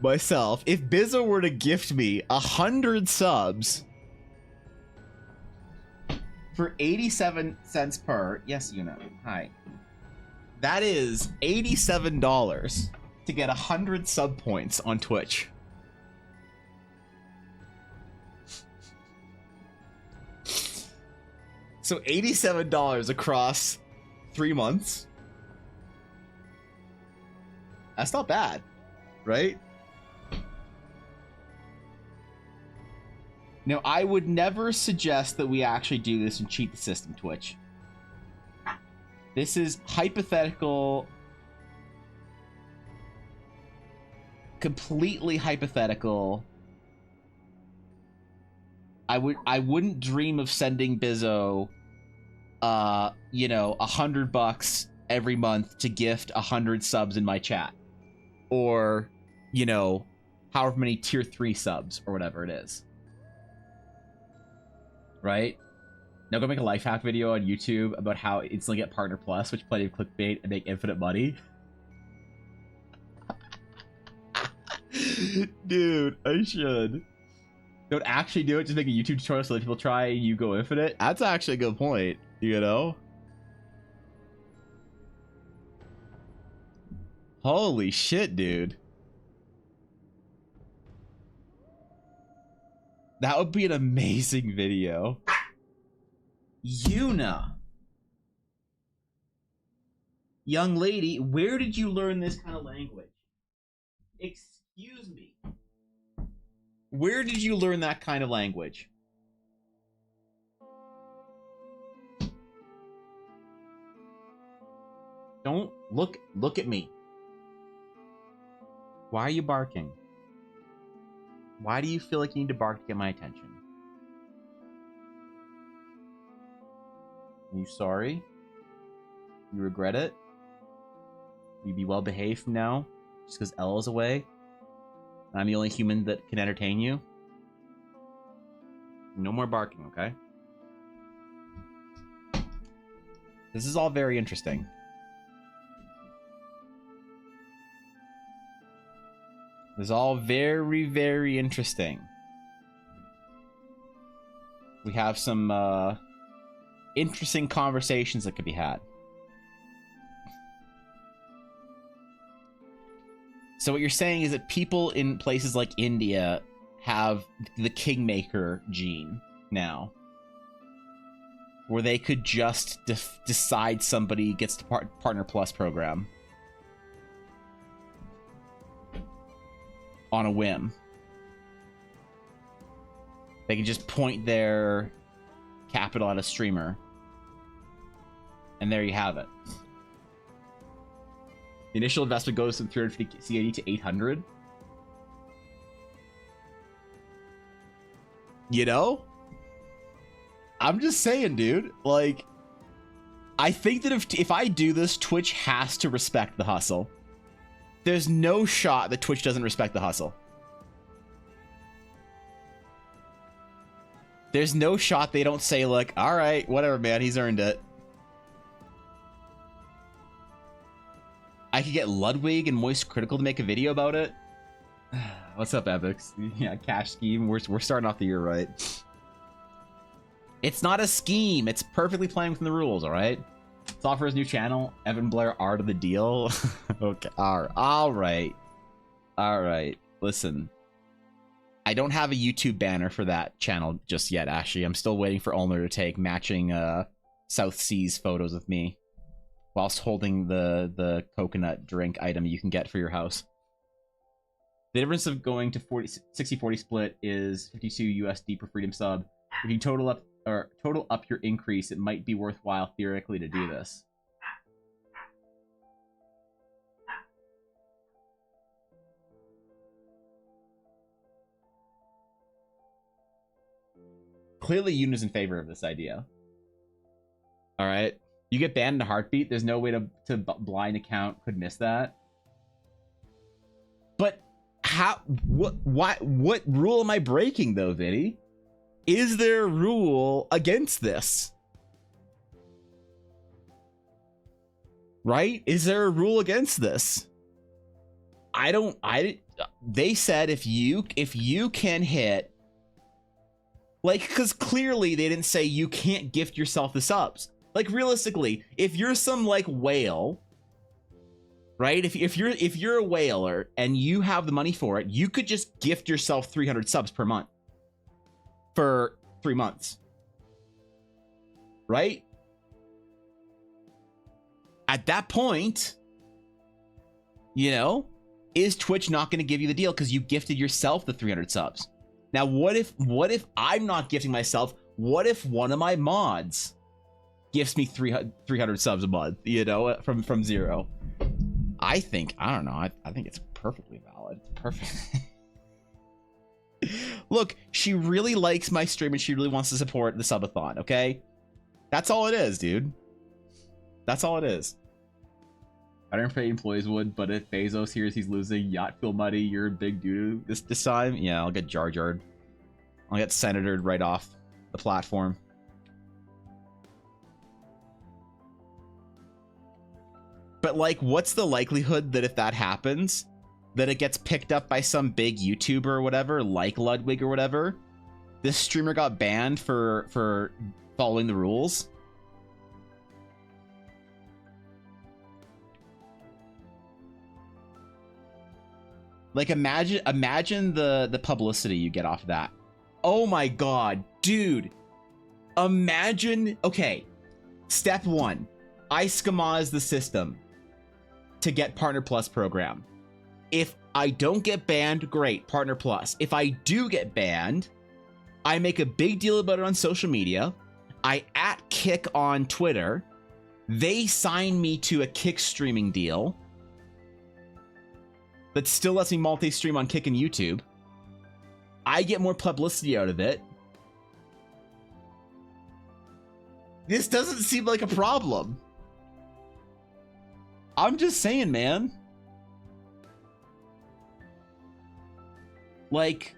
if Bizzo were to gift me 100 subs for 87 cents per, yes, you know, hi. That is $87 to get 100 sub points on Twitch. So $87 across 3 months. That's not bad, right? Now, I would never suggest that we actually do this and cheat the system, Twitch. This is hypothetical, completely hypothetical. I wouldn't dream of sending Bizzo, you know, $100 every month to gift 100 subs in my chat, or, you know, however many tier 3 subs or whatever it is. Right? Now go make a life hack video on YouTube about how instantly get Partner Plus, which plenty of clickbait and make infinite money. Dude, I should. Don't actually do it, just make a YouTube tutorial so that people try and you go infinite. That's actually a good point, you know? Holy shit, dude. That would be an amazing video. Yuna. Young lady, where did you learn this kind of language? Excuse me. Where did you learn that kind of language? Don't look at me. Why are you barking? Why do you feel like you need to bark to get my attention? Are you sorry? You regret it? Will you be well behaved from now? Just because Ella's away? I'm the only human that can entertain you? No more barking, okay? This is all very interesting. This is all very, very interesting. We have some interesting conversations that could be had. So what you're saying is that people in places like India have the kingmaker gene now, where they could just decide somebody gets the Partner Plus program on a whim. They can just point their capital at a streamer, and there you have it. The initial investment goes from 350 CAD to 800. You know? I'm just saying, dude. Like, I think that if I do this, Twitch has to respect the hustle. There's no shot that Twitch doesn't respect the hustle. There's no shot they don't say, like, all right, whatever, man, he's earned it. I could get Ludwig and Moist Critical to make a video about it. What's up, Epics? Yeah, cash scheme. We're starting off the year right. It's not a scheme. It's perfectly playing within the rules, all right? Let's offer his new channel, Evan Blair Art of the Deal. Okay, all right. Listen, I don't have a YouTube banner for that channel just yet, actually. I'm still waiting for Ulmer to take matching South Seas photos of me whilst holding the coconut drink item you can get for your house. The difference of going to 60-40 split is 52 USD per freedom sub. If you total up your increase, it might be worthwhile theoretically to do this. Clearly, Yuna's in favor of this idea. All right. You get banned in a heartbeat. There's no way to blind account could miss that. But how? What rule am I breaking though, Vinny? Is there a rule against this? Right? Is there a rule against this? They said if you can hit, like, because clearly they didn't say you can't gift yourself the subs. Like, realistically, if you're some like whale, right? If you're a whaler and you have the money for it, you could just gift yourself 300 subs per month for 3 months, right? At that point, you know, is Twitch not going to give you the deal because you gifted yourself the 300 subs? Now, what if I'm not gifting myself? What if one of my mods gifts me 300 subs a month, you know, from zero? I don't know. I think it's perfectly valid. It's perfect. look, she really likes my stream and she really wants to support the subathon, okay? That's all it is, dude. That's all it is. I don't know if any employees would, but if Bezos hears he's losing yacht fuel money, you're a big doo this time. Yeah, I'll get jar jarred. I'll get senatored right off the platform. But like, what's the likelihood that if that happens, that it gets picked up by some big YouTuber or whatever, like Ludwig or whatever? This streamer got banned for following the rules. Like, imagine the publicity you get off of that. Oh my god, dude. Imagine, okay. Step 1. I schemaz the system to get Partner Plus program. If I don't get banned, great, Partner Plus. If I do get banned, I make a big deal about it on social media. I @Kick on Twitter. They sign me to a Kick streaming deal that still lets me multi-stream on Kick and YouTube. I get more publicity out of it. This doesn't seem like a problem. I'm just saying, man. Like,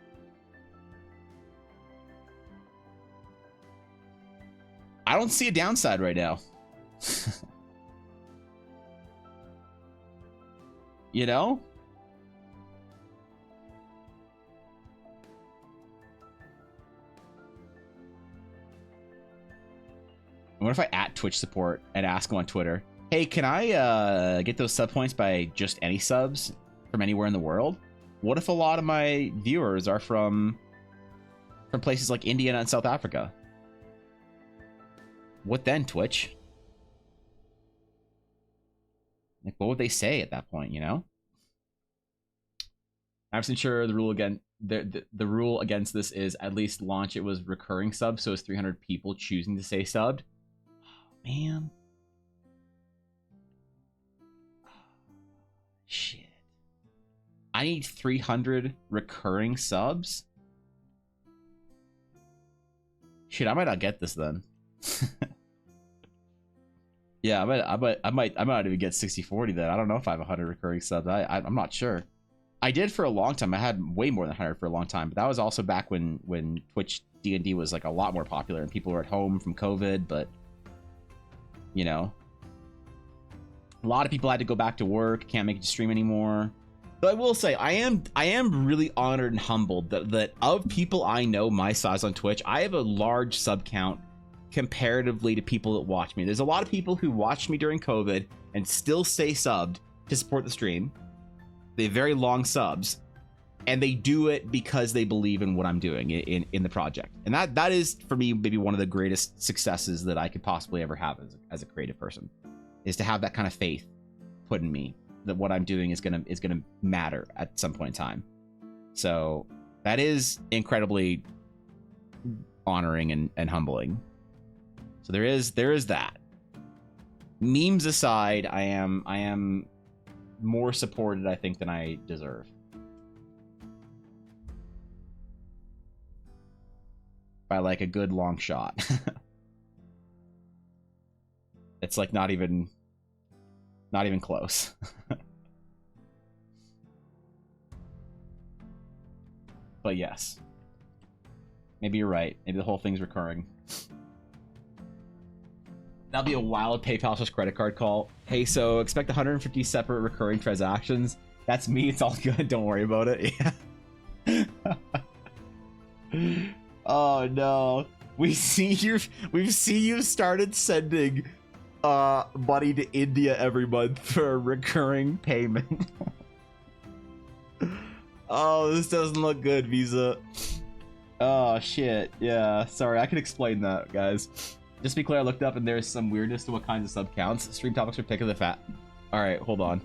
I don't see a downside right now. You know? What if I @Twitch support and ask them on Twitter, hey, can I get those sub points by just any subs from anywhere in the world? What if a lot of my viewers are from places like India and South Africa? What then, Twitch? Like, what would they say at that point, you know? I'm just sure the rule again. The rule against this is at least launch it was recurring subs, so it's 300 people choosing to stay subbed. Oh, man. Shit. I need 300 recurring subs? Shit, I might not get this then. Yeah, I might not even get 60/40 then. I don't know if I have 100 recurring subs. I'm not sure. I did for a long time. I had way more than 100 for a long time, but that was also back when Twitch D&D was like a lot more popular and people were at home from COVID, but you know, a lot of people had to go back to work, can't make it to stream anymore. But I will say, I am really honored and humbled that of people I know my size on Twitch, I have a large sub count comparatively to people that watch me. There's a lot of people who watched me during COVID and still stay subbed to support the stream. They have very long subs, and they do it because they believe in what I'm doing in the project. And that is, for me, maybe one of the greatest successes that I could possibly ever have as a creative person, is to have that kind of faith put in me that what I'm doing is gonna matter at some point in time. So that is incredibly honoring and humbling. So there is that. Memes aside, I am more supported, I think, than I deserve. By like a good long shot. It's like not even close. But yes. Maybe you're right. Maybe the whole thing's recurring. That'll be a wild PayPal/credit card call. Hey, so expect 150 separate recurring transactions. That's me. It's all good. Don't worry about it. Yeah. Oh no. We've seen you started sending money to India every month for a recurring payment. Oh, this doesn't look good, Visa. Oh shit. Yeah, sorry, I can explain that, guys. Just to be clear, I looked up and there's some weirdness to what kinds of sub counts. Stream topics are pick of the fat. Alright, hold on.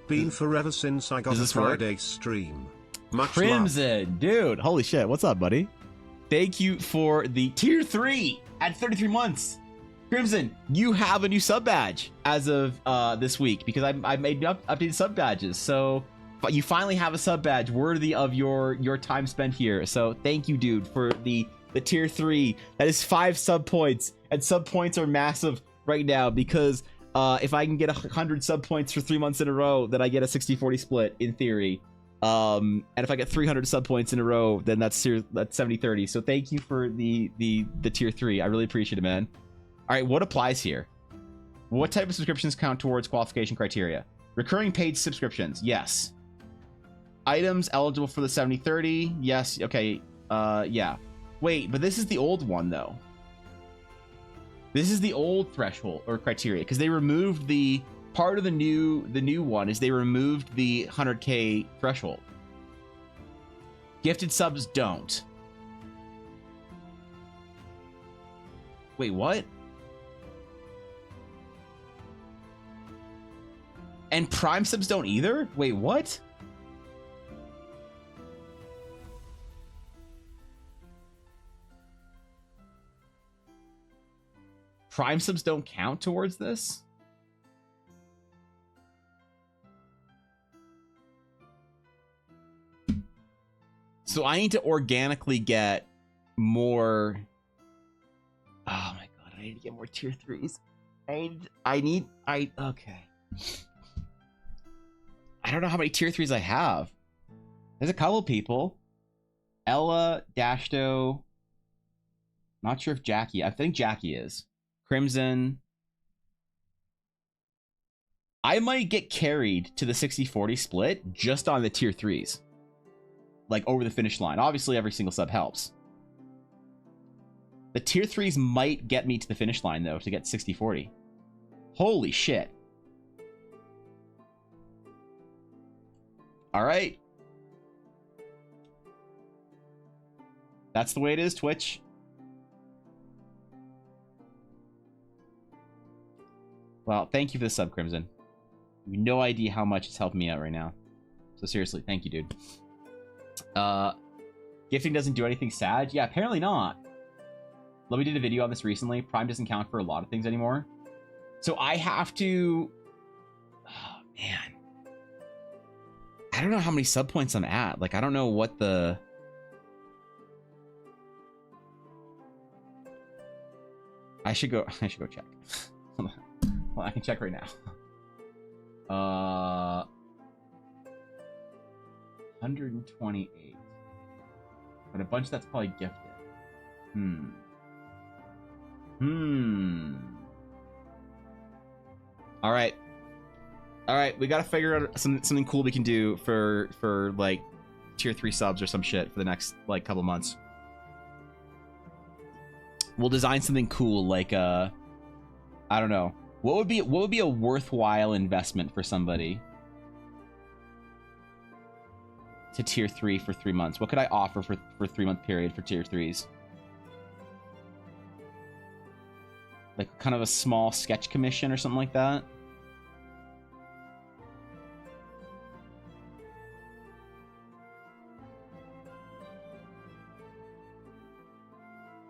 Been forever since I got a Friday stream. Much Crimson, love. dude. Holy shit. What's up, buddy? Thank you for the tier 3 at 33 months. Crimson, you have a new sub badge as of this week because I made updated sub badges. So But you finally have a sub badge worthy of your time spent here. So thank you, dude, for the tier 3. That is 5 sub points, and sub points are massive right now because if I can get 100 sub points for 3 months in a row, then I get a 60-40 split in theory. And if I get 300 sub points in a row, then that's 70-30. So thank you for the tier 3. I really appreciate it, man. All right, what applies here? What type of subscriptions count towards qualification criteria? Recurring paid subscriptions, yes. Items eligible for the 70-30, yes. Okay, yeah. Wait, but this is the old one though. This is the old threshold or criteria because they removed the part of the new one is they removed the 100K threshold. Gifted subs don't. Wait, what? And Prime subs don't either? Wait, what? Prime subs don't count towards this? So I need to organically get more... Oh my god, I need to get more tier 3s. Okay. I don't know how many tier 3s I have. There's a couple people. Ella, Dashto. Not sure if Jackie. I think Jackie is. Crimson. I might get carried to the 60-40 split just on the tier 3s. Like over the finish line. Obviously, every single sub helps. The tier 3s might get me to the finish line, though, to get 60-40. Holy shit. All right. That's the way it is, Twitch. Well, thank you for the sub, Crimson. You have no idea how much it's helping me out right now. So seriously, thank you, dude. Gifting doesn't do anything sad? Yeah, apparently not. Lovey did a video on this recently. Prime doesn't count for a lot of things anymore. So I have to... Oh, man. I don't know how many sub points I'm at. Like, I don't know what the... I should go check. Hold on. Well, I can check right now. 128. But a bunch that's probably gifted. All right, we gotta figure out something cool we can do for like tier 3 subs or some shit for the next like couple months. We'll design something cool like I don't know. What would be a worthwhile investment for somebody to tier 3 for 3 months? What could I offer for 3-month period for tier 3s? Like kind of a small sketch commission or something like that.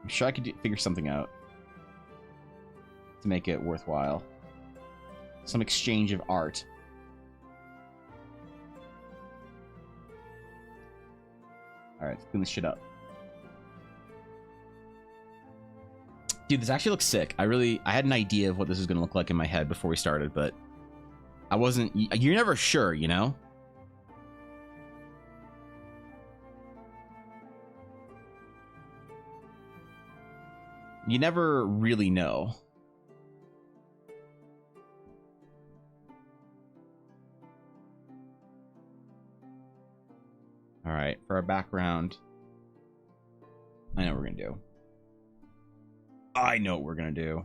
I'm sure I could figure something out to make it worthwhile. Some exchange of art. Alright, let's clean this shit up. Dude, this actually looks sick. I had an idea of what this was going to look like in my head before we started, but I wasn't... You're never sure, you know? You never really know. All right, for our background, I know what we're gonna do. I know what we're gonna do.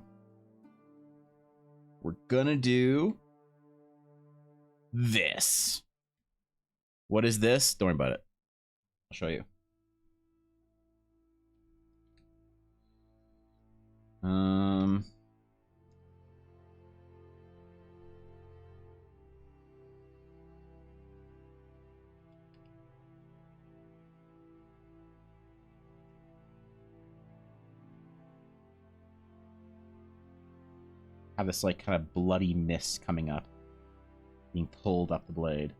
We're gonna do this. What is this? Don't worry about it. I'll show you. Have this like kind of bloody mist coming up, being pulled up the blade.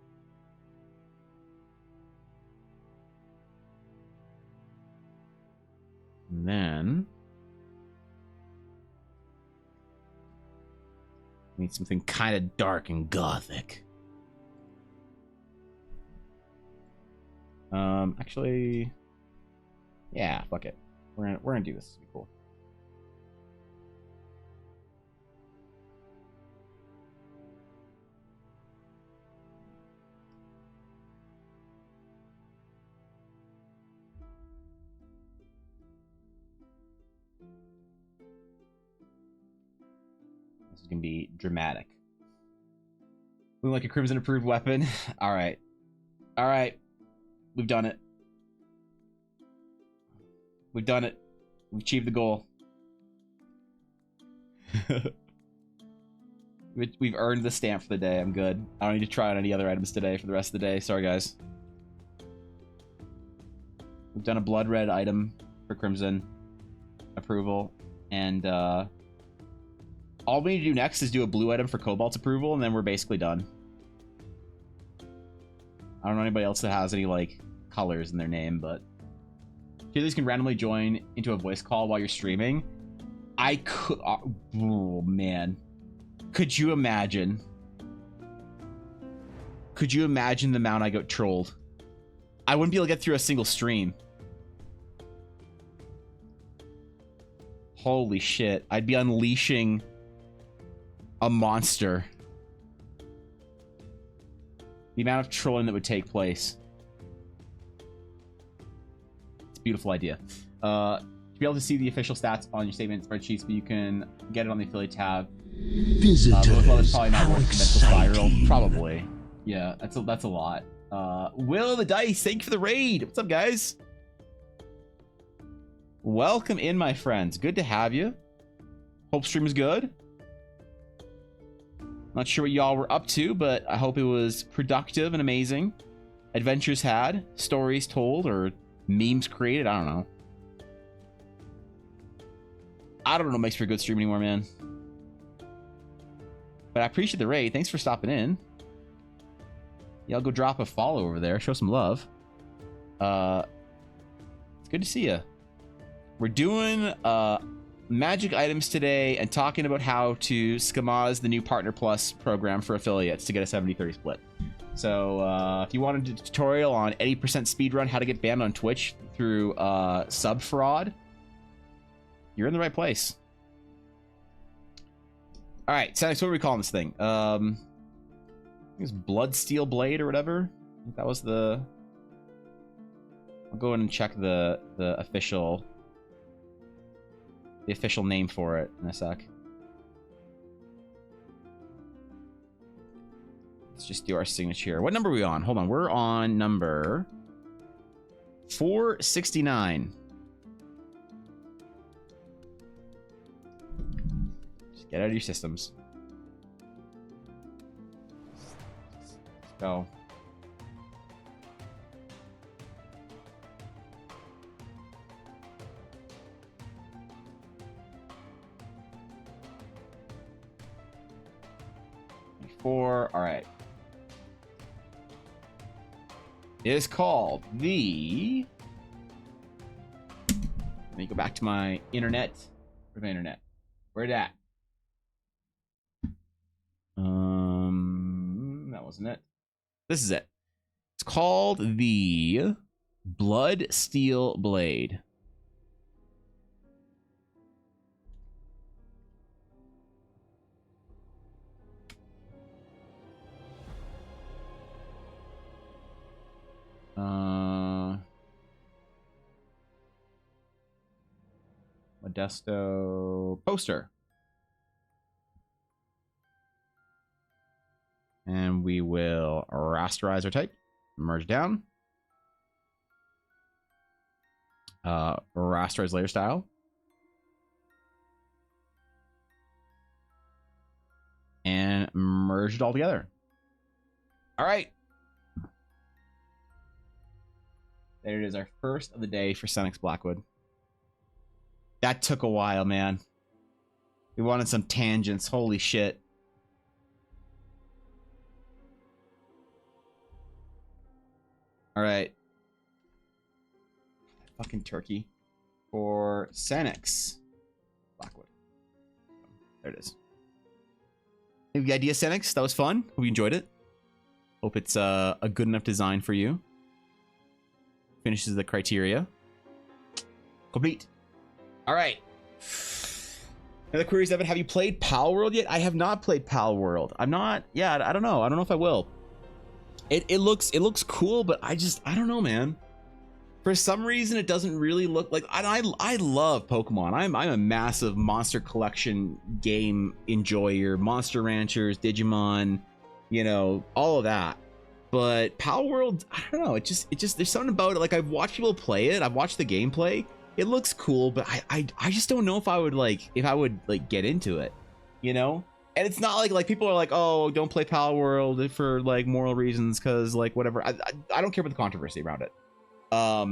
And then need something kind of dark and gothic. Actually, yeah, fuck it. We're gonna do this. This will be cool. This is gonna be dramatic. We like a crimson approved weapon. All right, all right, we've done it. We've done it. We've achieved the goal. We've earned the stamp for the day. I'm good. I don't need to try on any other items today for the rest of the day. Sorry, guys. We've done a blood red item for Crimson approval. And all we need to do next is do a blue item for Cobalt's approval, and then we're basically done. I don't know anybody else that has any, like, colors in their name, but... Cheerleaders can randomly join into a voice call while you're streaming. I could... Oh, man. Could you imagine? Could you imagine the amount I got trolled? I wouldn't be able to get through a single stream. Holy shit. I'd be unleashing a monster. The amount of trolling that would take place. It's a beautiful idea. To be able to see the official stats on your statement spreadsheets, but you can get it on the affiliate tab. Visitors, probably not how worth the mental spiral. exciting. Probably. Yeah, that's a lot. Will the Dice, thank you for the raid. What's up, guys? Welcome in, my friends. Good to have you. Hope stream is good. Not sure what y'all were up to, but I hope it was productive and amazing. Adventures had, stories told, or memes created. I don't know. I don't know what makes for a good stream anymore, man. But I appreciate the raid. Thanks for stopping in. Y'all go drop a follow over there. Show some love. It's good to see you. We're doing magic items today and talking about how to schemaz the new Partner Plus program for affiliates to get a 70-30 split. So if you wanted a tutorial on 80% speedrun, how to get banned on Twitch through sub fraud, you're in the right place. All right, Sanix, what are we calling this thing? I think it's Blood Steel Blade or whatever. I think that was the... I'll go in and check the official name for it in a sec. Let's just do our signature. What number are we on? Hold on, we're on number 469. Just get out of your systems. Let's go. All right. It is called the... Let me go back to my internet. Where's my internet? Where's that? That wasn't it. This is it. It's called the Blood Steel Blade. Modesto poster. And we will rasterize our type. Merge down. Rasterize layer style. And merge it all together. All right. There it is, our first of the day for Senix Blackwood. That took a while, man. We wanted some tangents. Holy shit. All right. Fucking turkey. for Sanix. Blackwood. There it is. The idea, Sanix. That was fun. Hope you enjoyed it. Hope it's a good enough design for you. Finishes the criteria. Complete. All right. Another queries, Evan. Have you played Pal World yet? I have not played Pal World. I'm not. Yeah, I don't know. I don't know if I will. It looks cool, but I don't know, man. For some reason, it doesn't really look like. I love Pokemon. I'm a massive monster collection game enjoyer. Monster Ranchers, Digimon, you know, all of that. But Pal World, I don't know. It just there's something about it. Like, I've watched people play it. I've watched the gameplay. It looks cool, but I just don't know if I would get into it, you know. And it's not like people are like, oh, don't play Pal World for like moral reasons, because like whatever. I don't care about the controversy around it. I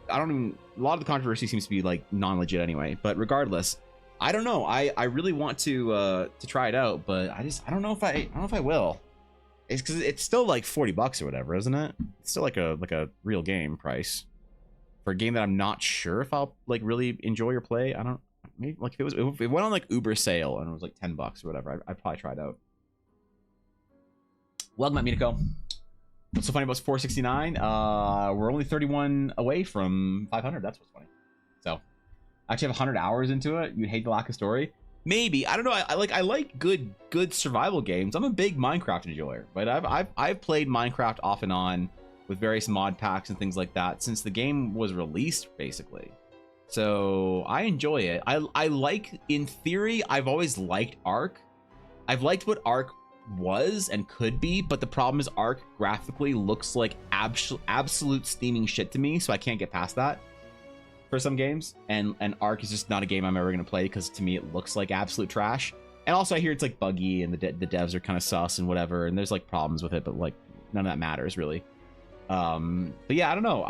don't even. A lot of the controversy seems to be like non-legit anyway. But regardless, I don't know. I really want to try it out, but I don't know if I will. It's because it's still like $40 or whatever, isn't it? It's still like a real game price for a game that I'm not sure if I'll like really enjoy or play. I don't. Maybe like if it went on like Uber sale and it was like $10 or whatever, I'd probably try it out. Welcome, Minako. What's so funny about 469? We're only 31 away from 500. That's what's funny. So, I actually have 100 hours into it. You hate the lack of story? Maybe. I don't know. I like good survival games. I'm a big Minecraft enjoyer, but I've played Minecraft off and on with various mod packs and things like that since the game was released, basically. So I enjoy it. I like, in theory, I've always liked Ark. I've liked what Ark was and could be, but the problem is Ark graphically looks like absolute steaming shit to me, so I can't get past that for some games. And Ark is just not a game I'm ever gonna play because to me it looks like absolute trash. And also I hear it's like buggy and the devs are kind of sus and whatever, and there's like problems with it, but like none of that matters really. But yeah, I don't know.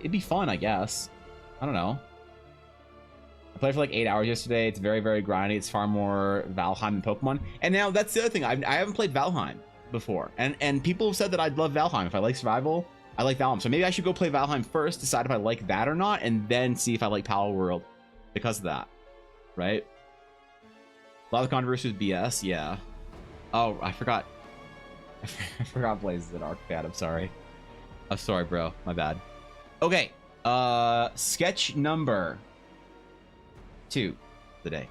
It'd be fun, I guess. I don't know. I played for like 8 hours yesterday. It's very, very grindy. It's far more Valheim than Pokemon. And now that's the other thing. I haven't played Valheim before. And people have said that I'd love Valheim. If I like survival, I like Valheim. So maybe I should go play Valheim first, decide if I like that or not, and then see if I like Pal World because of that. Right? A lot of the controversy was BS. Yeah. Oh, I forgot. I forgot Blaze is an Ark fan. I'm sorry. I'm sorry, bro. My bad. Okay. Sketch number 2 the day.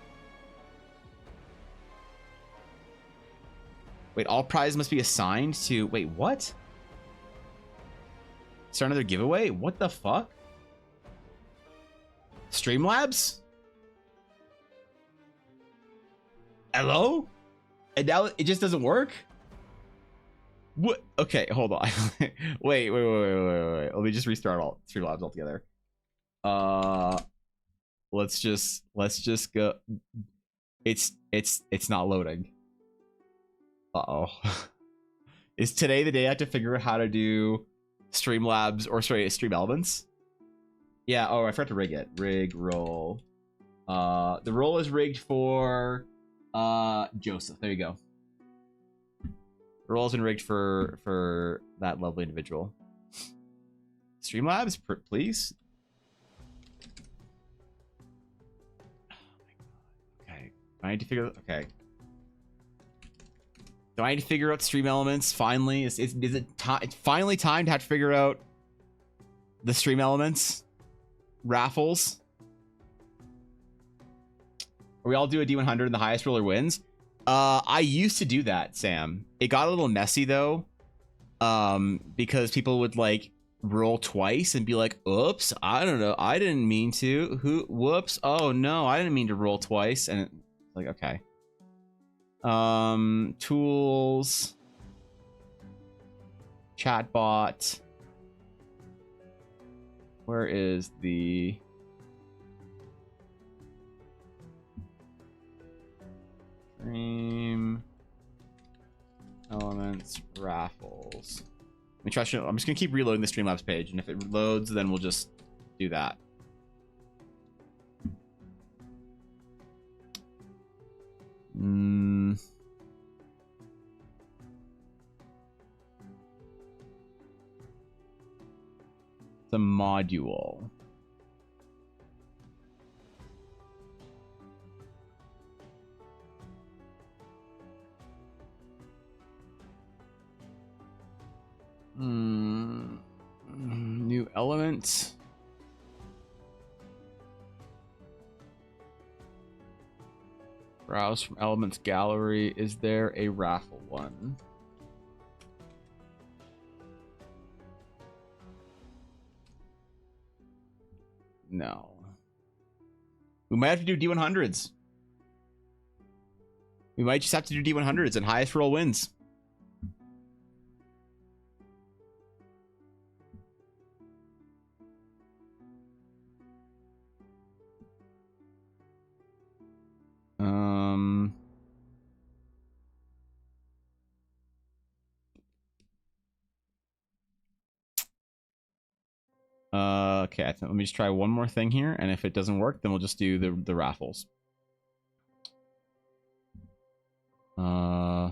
Wait, all prizes must be assigned to. Wait, what? Start another giveaway? What the fuck? Streamlabs? Hello? And now it just doesn't work? What? Okay, hold on. wait. Let me just restart all Streamlabs altogether. Let's just go. It's not loading. Uh-oh. Is today the day I have to figure out how to do Streamlabs, or sorry, Stream Elements? Yeah, oh, I forgot to rig it. Rig roll. The roll is rigged for Joseph. There you go. The roll has been rigged for that lovely individual. Streamlabs, please. Okay, I need to figure. Okay. Do I need to figure out Stream Elements finally? Is it it's finally time to have to figure out the Stream Elements raffles? Or we all do a D100 and the highest roller wins? I used to do that, Sam. It got a little messy though, because people would like roll twice and be like, "Oops, I don't know, I didn't mean to. Whoops, oh no, I didn't mean to roll twice." And it's like, okay. Tools, chatbot. Where is the Stream Elements raffles? Let me try. I'm just gonna keep reloading the Streamlabs page, and if it loads, then we'll just do that. It's a module. New elements. Browse from elements gallery. Is there a raffle one? No. We might have to do D100s. We might just have to do D100s and highest roll wins. Okay, let me just try one more thing here, and if it doesn't work, then we'll just do the raffles. And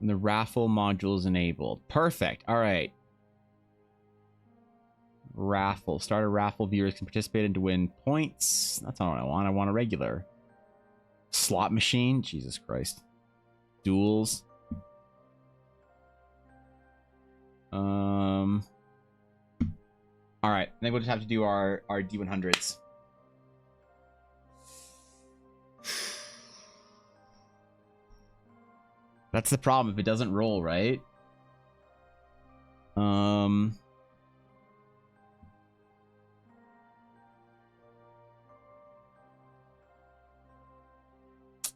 the raffle module is enabled. Perfect. All right. Raffle. Start a raffle. Viewers can participate in to win points. That's not what I want. I want a regular. Slot machine. Jesus Christ. Duels. All right. I think we'll just have to do our D100s. That's the problem if it doesn't roll, right?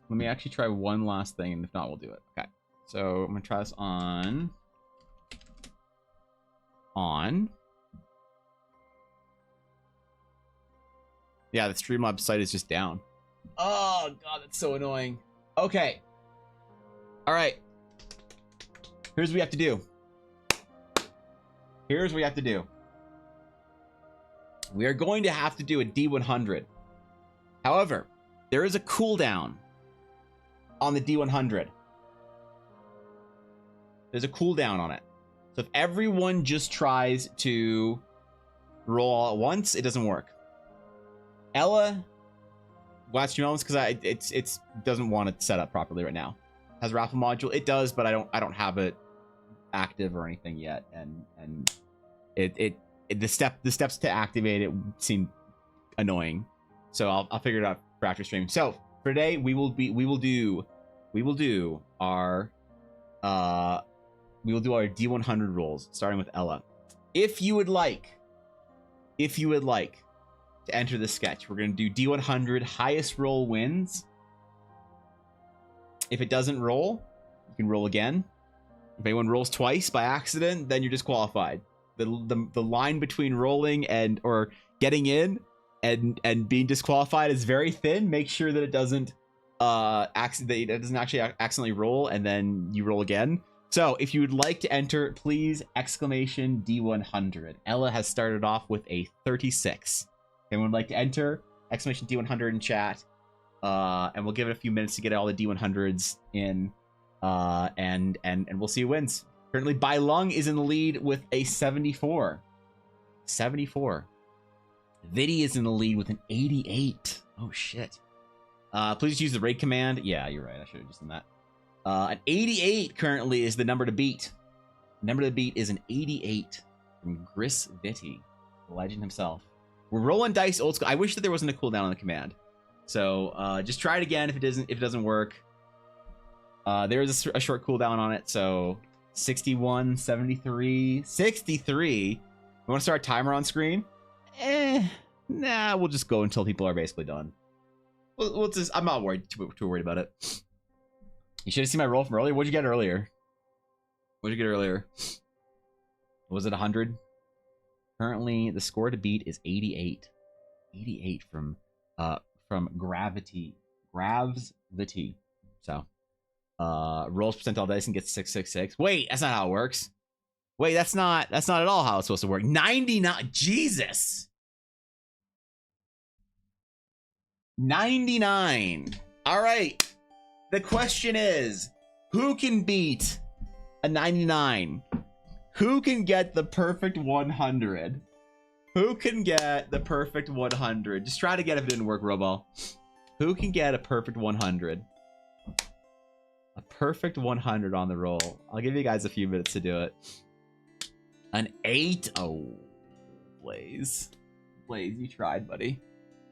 Let me actually try one last thing, and if not, we'll do it. Okay. So I'm gonna try this on. Yeah, the Streamlabs site is just down. Oh god, that's so annoying. Okay. All right. Here's what we have to do. Here's what we have to do. We are going to have to do a D100. However, there is a cooldown on the D100. There's a cooldown on it. So if everyone just tries to roll all at once, it doesn't work. Ella, last few moments because it's doesn't want it set up properly right now. Has a raffle module. It does, but I don't have it active or anything yet, and the steps to activate it seem annoying. So I'll figure it out for after stream. So for today we will do our D100 rolls starting with Ella. If you would like to enter the sketch, we're going to do D100 highest roll wins. If it doesn't roll, you can roll again. If anyone rolls twice by accident, then you're disqualified. The line between rolling and or getting in and being disqualified is very thin. Make sure that it doesn't actually accidentally roll and then you roll again. So if you would like to enter, please exclamation D100. Ella has started off with a 36. If anyone would like to enter, exclamation D100 in chat. And we'll give it a few minutes to get all the D100s in, and we'll see who wins. Currently, Bai Lung is in the lead with a 74. 74. Vidi is in the lead with an 88. Oh shit. Please use the raid command. Yeah, you're right. I should have just done that. An 88 currently is the number to beat. The number to beat is an 88 from Gris Viti, the legend himself. We're rolling dice old school. I wish that there wasn't a cooldown on the command. So just try it again if it doesn't work. There is a short cooldown on it. So 61, 73, 63. We want to start a timer on screen? Nah, we'll just go until people are basically done. We'll just, I'm not worried too worried about it. You should have seen my roll from earlier. What'd you get earlier? Was it 100? Currently, the score to beat is 88. 88 from Gravity. So, rolls percentile dice and gets 666. Wait, that's not how it works. Wait, that's not at all how it's supposed to work. 99. Jesus. 99. All right. The question is, who can beat a 99? Who can get the perfect 100? Who can get the perfect 100? Just try to get it if it didn't work, Robal. Who can get a perfect 100? A perfect 100 on the roll. I'll give you guys a few minutes to do it. An 8? Oh, Blaze. Blaze, you tried, buddy.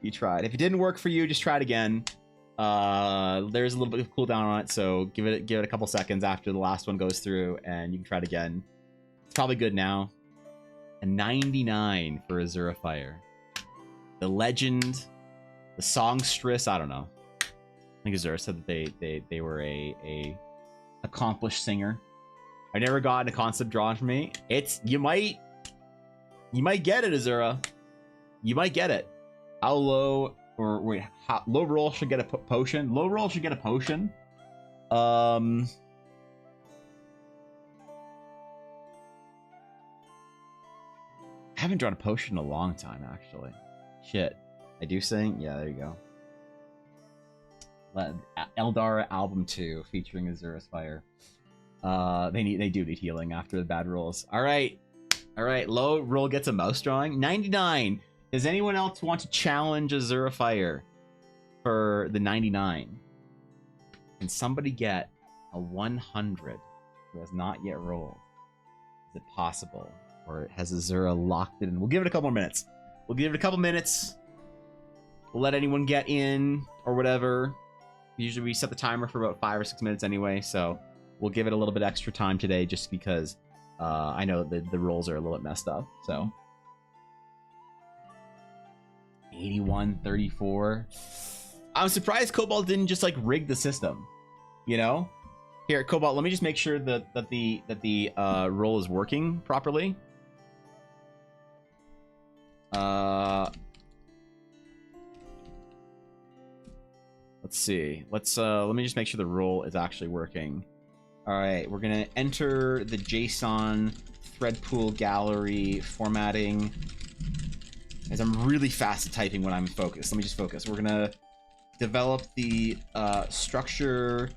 You tried. If it didn't work for you, just try it again. There's a little bit of cooldown on it, so give it a couple seconds after the last one goes through, and you can try it again. It's probably good now. A 99 for Azura Fire. The legend, the songstress, I don't know. I think Azura said that they were a accomplished singer. I never gotten a concept drawn for me. It's you might get it, Azura. You might get it. How low or wait, how low roll should get a potion? Low roll should get a potion. I haven't drawn a potion in a long time, actually. Shit. I do sing? Yeah, there you go. Eldara Album 2 featuring Azura's Fire. They do need healing after the bad rolls. Alright. Alright, low roll gets a mouse drawing. 99. Does anyone else want to challenge Azura Fire for the 99? Can somebody get a 100 who has not yet rolled? Is it possible? Or has Azura locked it in? We'll give it a couple more minutes. We'll give it a couple minutes. We'll let anyone get in or whatever. Usually we set the timer for about 5 or 6 minutes anyway, so we'll give it a little bit extra time today just because I know the rolls are a little bit messed up. So 81-34. I'm surprised Cobalt didn't just like rig the system. You know? Here, Cobalt, let me just make sure that the roll is working properly. Let's see. Let me just make sure the roll is actually working. All right, we're gonna enter the JSON thread pool gallery formatting. As I'm really fast at typing when I'm focused. Let me just focus. We're gonna develop the structure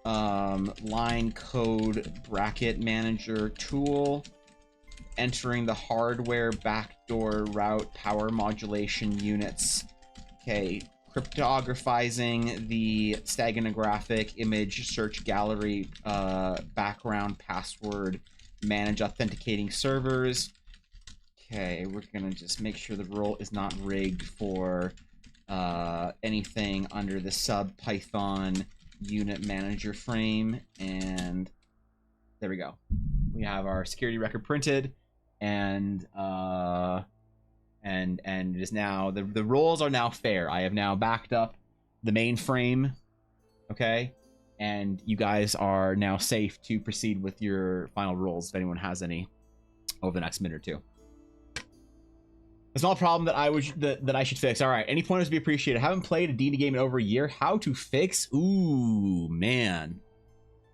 line code bracket manager tool, entering the hardware backdoor route power modulation units. Okay, cryptographizing the steganographic image search gallery background password, manage authenticating servers. Okay, we're gonna just make sure the roll is not rigged for anything under the sub Python unit manager frame, and there we go. We have our security record printed, and it is now the rolls are now fair. I have now backed up the main frame, okay, and you guys are now safe to proceed with your final rolls if anyone has any over the next minute or two. It's not a problem that I should fix. All right, any pointers would be appreciated. I haven't played a D&D game in over a year. How to fix? Ooh, man,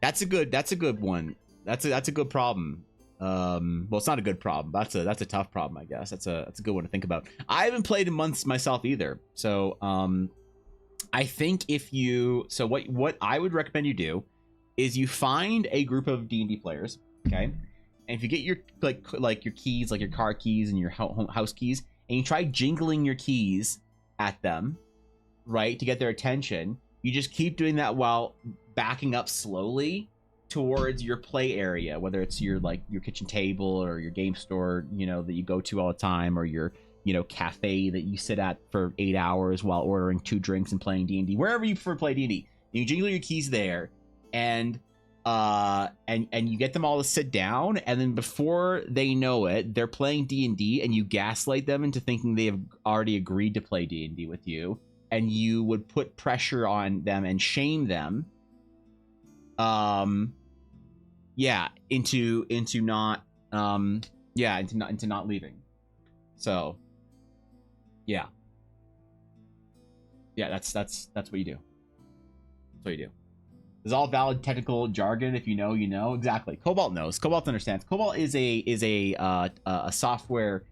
that's a good one. That's a good problem. Well, it's not a good problem. That's a tough problem, I guess. That's a good one to think about. I haven't played in months myself either. So I think what I would recommend you do is you find a group of D&D players, okay? And if you get your like your keys, like your car keys and your house keys, and you try jingling your keys at them, right, to get their attention, you just keep doing that while backing up slowly towards your play area, whether it's your kitchen table or your game store, you know, that you go to all the time, or your, you know, cafe that you sit at for 8 hours while ordering 2 drinks and playing D&D, wherever you prefer to play D&D. You jingle your keys there, and you get them all to sit down, and then before they know it, they're playing D&D, and you gaslight them into thinking they have already agreed to play D&D with you, and you would put pressure on them and shame them, into not leaving. So yeah, that's what you do. That's what you do. It's all valid technical jargon. If you know, you know. Exactly. Cobalt knows. Cobalt understands. Cobalt is a software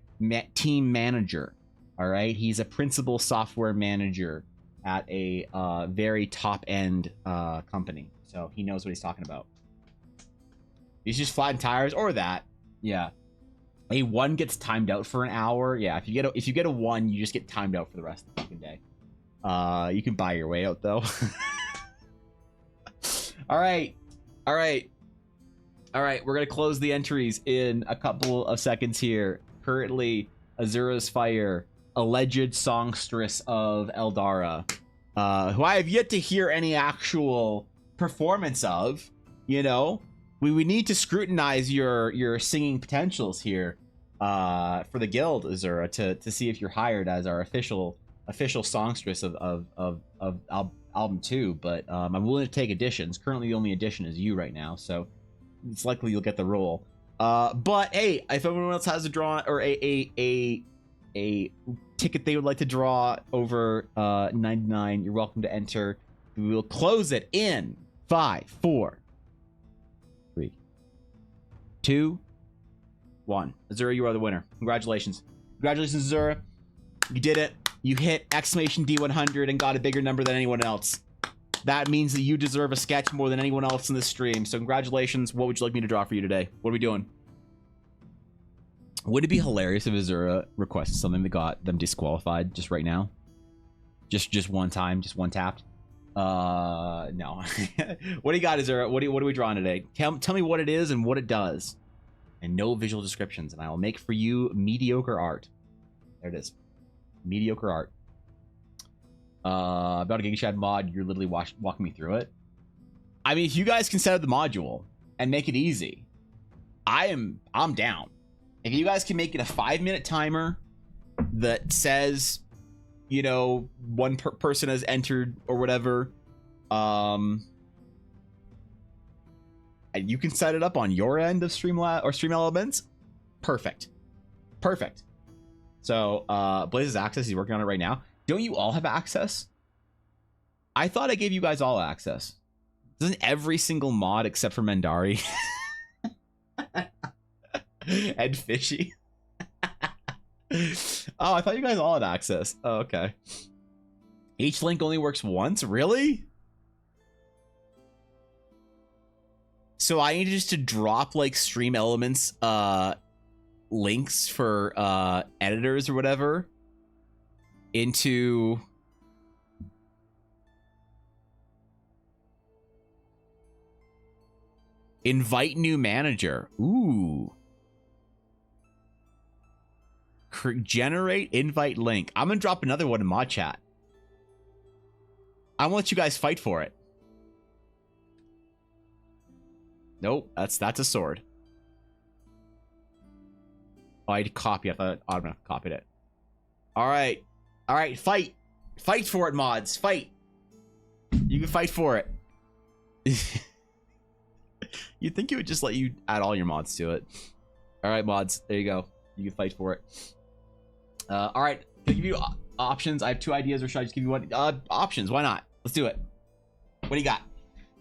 team manager. All right. He's a principal software manager at a very top end company, so he knows what he's talking about. He's just flattening tires or that. Yeah. A 1 gets timed out for an hour. Yeah, if you get a 1, you just get timed out for the rest of the fucking day. You can buy your way out though. All right. We're gonna close the entries in a couple of seconds here. Currently, Azura's Fire, alleged songstress of Eldara, who I have yet to hear any actual performance of. You know, we need to scrutinize your singing potentials here, for the guild, Azura, to see if you're hired as our official songstress of album 2. But I'm willing to take additions. Currently, the only addition is you right now, so it's likely you'll get the role. But hey, if everyone else has a draw or a ticket they would like to draw over 99, you're welcome to enter. We will close it in 5, 4, 3, 2, 1. Azura, you are the winner. Congratulations, Azura. You did it. You hit exclamation D100 and got a bigger number than anyone else. That means that you deserve a sketch more than anyone else in this stream. So congratulations. What would you like me to draw for you today? What are we doing? Would it be hilarious if Azura requested something that got them disqualified just right now? Just one time, just one tapped? No. What do you got, Azura? What are we drawing today? Tell me what it is and what it does. And no visual descriptions, and I will make for you mediocre art. There it is. Mediocre art. About a GigaShad mod, you're literally walking me through it. I mean, if you guys can set up the module and make it easy, I'm down. If you guys can make it a 5-minute timer that says, you know, one person has entered or whatever, and you can set it up on your end of Streamlabs or Stream Elements, perfect. So Blaze has access. He's working on it right now. Don't you all have access? I thought I gave you guys all access. Doesn't every single mod except for Mendari and Fishy? Oh, I thought you guys all had access. Oh, okay. Each link only works once? Really? So I need just to drop like Stream Elements links for editors or whatever into invite new manager. Ooh. Generate invite link. I'm gonna drop another one in mod chat. I want you guys fight for it. Nope, that's a sword. Oh, I had to copy. I thought I automatically copied it. All right, fight for it, mods. Fight. You can fight for it. You'd think it would just let you add all your mods to it. All right, mods. There you go. You can fight for it. All right. Can I give you options? I have 2 ideas, or should I just give you one? Options. Why not? Let's do it. What do you got?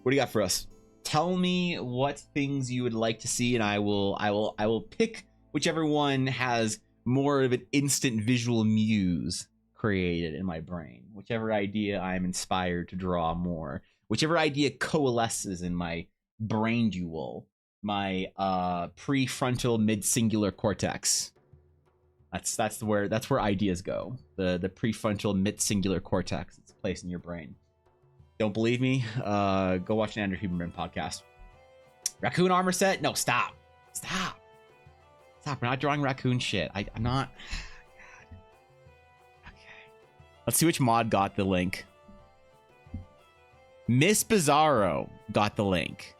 What do you got for us? Tell me what things you would like to see, and I will pick whichever one has more of an instant visual muse created in my brain. Whichever idea I'm inspired to draw more. Whichever idea coalesces in my brain dual, my prefrontal mid-singular cortex. That's where ideas go. The prefrontal mid-singular cortex. It's placed in your brain. Don't believe me? Go watch an Andrew Huberman podcast. Raccoon armor set? No, stop. We're not drawing raccoon shit. I'm not. God. Okay. Let's see which mod got the link. Miss Bizarro got the link.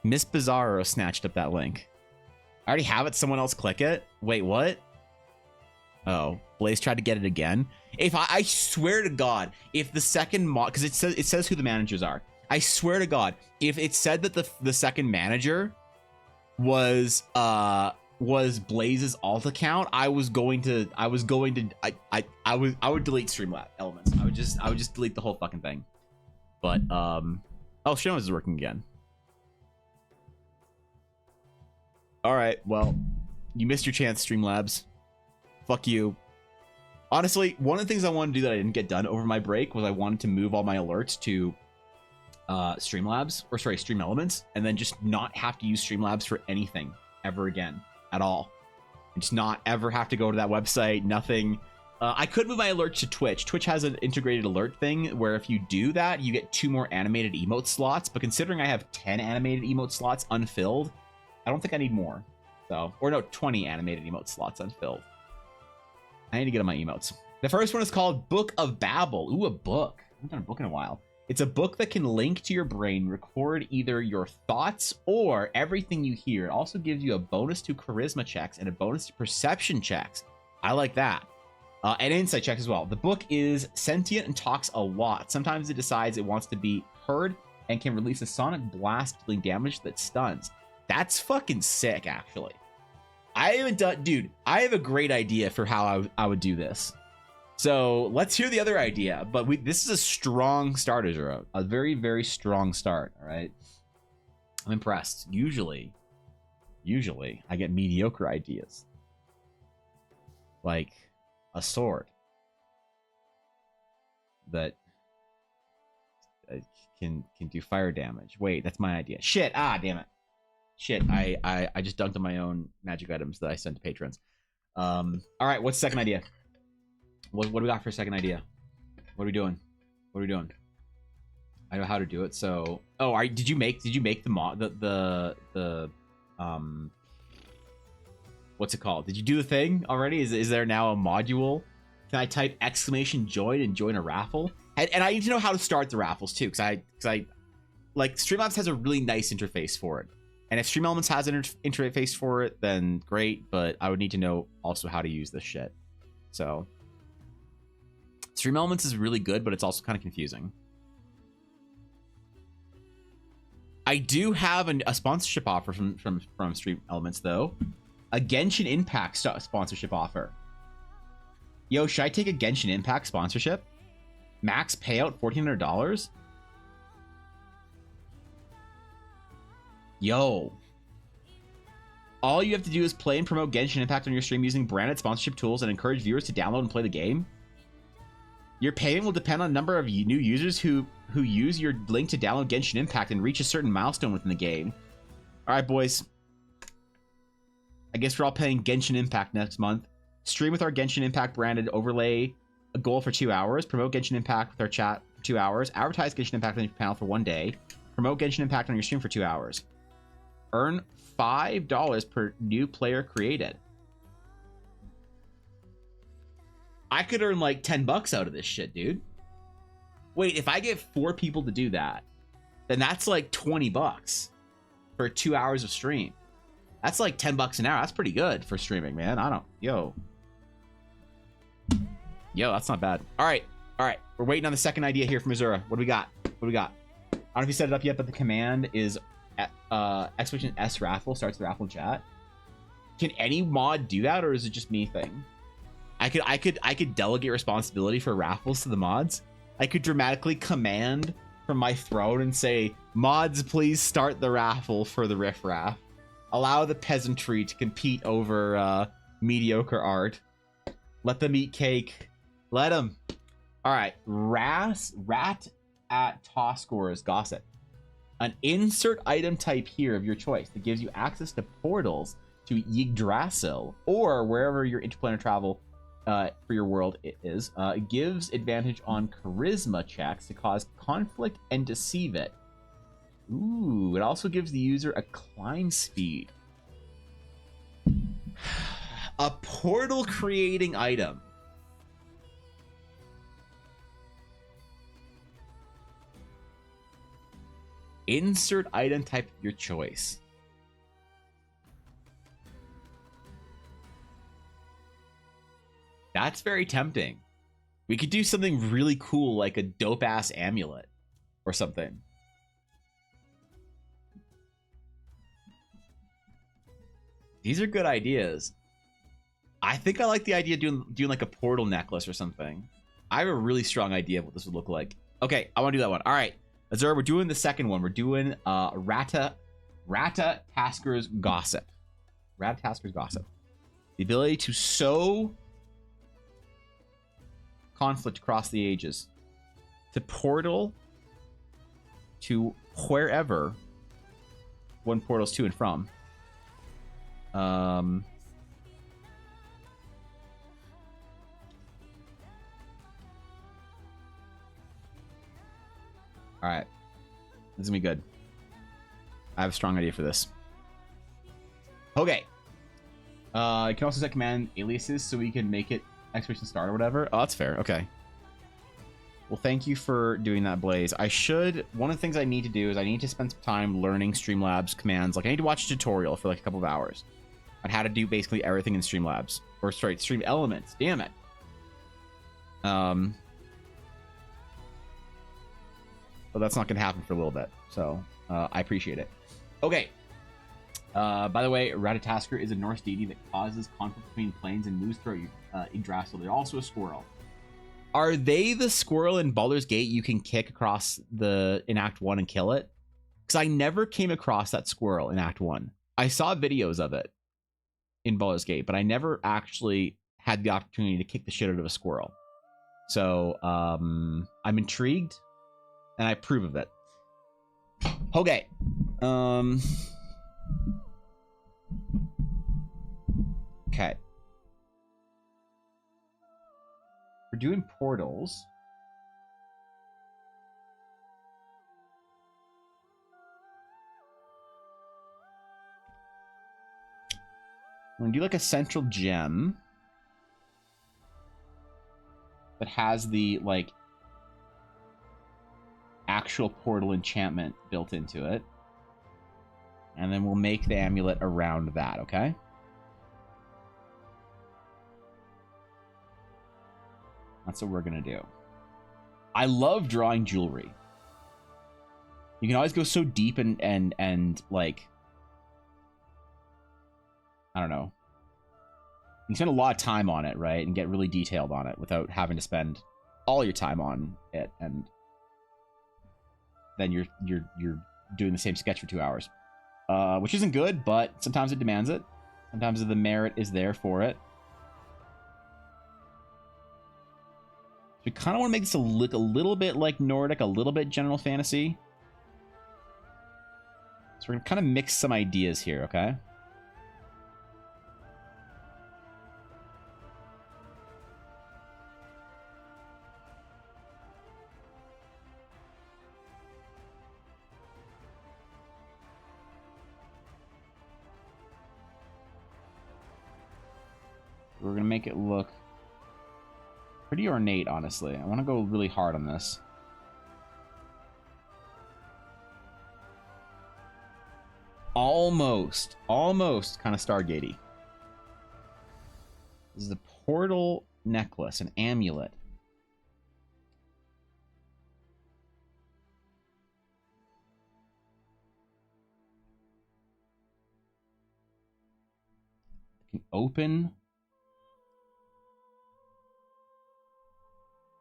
Miss Bizarro snatched up that link. I already have it. Someone else click it. Wait, what? Oh, Blaze tried to get it again. If I swear to God, if the second mod, because it says who the managers are. I swear to God, if it said that the second manager was Blaze's alt account, I would delete Streamlabs Elements. I would just delete the whole fucking thing. But oh, Streamlabs is working again. All right, well, you missed your chance, Streamlabs. Fuck you. Honestly, one of the things I wanted to do that I didn't get done over my break was I wanted to move all my alerts to Stream Elements, and then just not have to use Streamlabs for anything ever again at all. And just not ever have to go to that website, nothing. I could move my alerts to Twitch. Twitch has an integrated alert thing where if you do that, you get 2 more animated emote slots. But considering I have 10 animated emote slots unfilled, I don't think I need more. So, or no, 20 animated emote slots unfilled. I need to get on my emotes. The first one is called Book of Babel. Ooh, a book. I haven't done a book in a while. It's a book that can link to your brain, record either your thoughts or everything you hear. It also gives you a bonus to charisma checks and a bonus to perception checks. I like that. And insight checks as well. The book is sentient and talks a lot. Sometimes it decides it wants to be heard and can release a sonic blast dealing damage that stuns. That's fucking sick, actually. I haven't done... Dude, I have a great idea for how I would do this. So let's hear the other idea. But this is a strong start, Azura. A very, very strong start, all right? I'm impressed. Usually, I get mediocre ideas. Like a sword that can do fire damage. Wait, that's my idea. Shit, damn it. Shit, I just dunked on my own magic items that I sent to patrons. All right, what's the second idea? What do we got for a second idea? What are we doing? I know how to do it. So, did you make the mod the what's it called? Did you do the thing already? Is there now a module? Can I type ~join and join a raffle? And I need to know how to start the raffles too, because I like Streamlabs has a really nice interface for it. And if Stream Elements has an interface for it, then great. But I would need to know also how to use this shit. So Stream Elements is really good, but it's also kind of confusing. I do have a sponsorship offer from Stream Elements, though. A Genshin Impact sponsorship offer. Yo, should I take a Genshin Impact sponsorship? Max payout $1,400? Yo. All you have to do is play and promote Genshin Impact on your stream using branded sponsorship tools and encourage viewers to download and play the game. Your payment will depend on the number of new users who use your link to download Genshin Impact and reach a certain milestone within the game. All right, boys. I guess we're all playing Genshin Impact next month. Stream with our Genshin Impact branded overlay, a goal for 2 hours. Promote Genshin Impact with our chat for 2 hours. Advertise Genshin Impact on your panel for 1 day. Promote Genshin Impact on your stream for 2 hours. Earn $5 per new player created. I could earn like $10 out of this shit, dude. Wait, if I get 4 people to do that, then that's like $20 for 2 hours of stream. That's like $10 an hour. That's pretty good for streaming, man. Yo, that's not bad. All right. We're waiting on the second idea here from Azura. What do we got? I don't know if you set it up yet, but the command is exclamation S raffle starts the raffle in chat. Can any mod do that, or is it just me thing? I could delegate responsibility for raffles to the mods. I could dramatically command from my throne and say, mods, please start the raffle for the riffraff. Allow the peasantry to compete over mediocre art. Let them eat cake. Let them. All right. Rat at toss scores gossip. An insert item type here of your choice that gives you access to portals to Yggdrasil or wherever your interplanar travel for your world is. It gives advantage on charisma checks to cause conflict and deceive it. Ooh, it also gives the user a climb speed. A portal creating item. Insert item type of your choice. That's very tempting. We could do something really cool like a dope ass amulet or something. These are good ideas. I think I like the idea of doing like a portal necklace or something. I have a really strong idea of what this would look like. Okay, I want to do that one. All right, Azura, we're doing the second one. We're doing Rata Tasker's Gossip. Rata Tasker's Gossip. The ability to sow conflict across the ages. To portal to wherever one portals to and from. All right, this is gonna be good. I have a strong idea for this. Okay. You can also set command aliases so we can make it expedition start or whatever. Oh, that's fair. Okay. Well, thank you for doing that, Blaze. One of the things I need to do is I need to spend some time learning Streamlabs commands. Like, I need to watch a tutorial for like a couple of hours on how to do basically everything in Streamlabs. Or, sorry, Stream Elements. Damn it. But that's not going to happen for a little bit. So, I appreciate it. Okay. By the way, Ratatasker is a Norse deity that causes conflict between planes and moves through Yggdrasil. They're also a squirrel. Are they the squirrel in Baldur's Gate you can kick across in Act 1 and kill it? Because I never came across that squirrel in Act 1. I saw videos of it in Baldur's Gate, but I never actually had the opportunity to kick the shit out of a squirrel. So, I'm intrigued, and I approve of it. Okay. Okay. We're doing portals. We're gonna do like a central gem that has the like actual portal enchantment built into it. And then we'll make the amulet around that, okay? That's what we're gonna do. I love drawing jewelry. You can always go so deep and like, I don't know. You can spend a lot of time on it, right? And get really detailed on it without having to spend all your time on it, and then you're doing the same sketch for 2 hours. Which isn't good, but sometimes it demands it. Sometimes the merit is there for it. We kind of want to make this look a little bit like Nordic, a little bit general fantasy. So we're going to kind of mix some ideas here, okay? We're going to make it look pretty ornate, honestly. I want to go really hard on this. Almost kind of Stargatey. This is the portal necklace, an amulet. You can open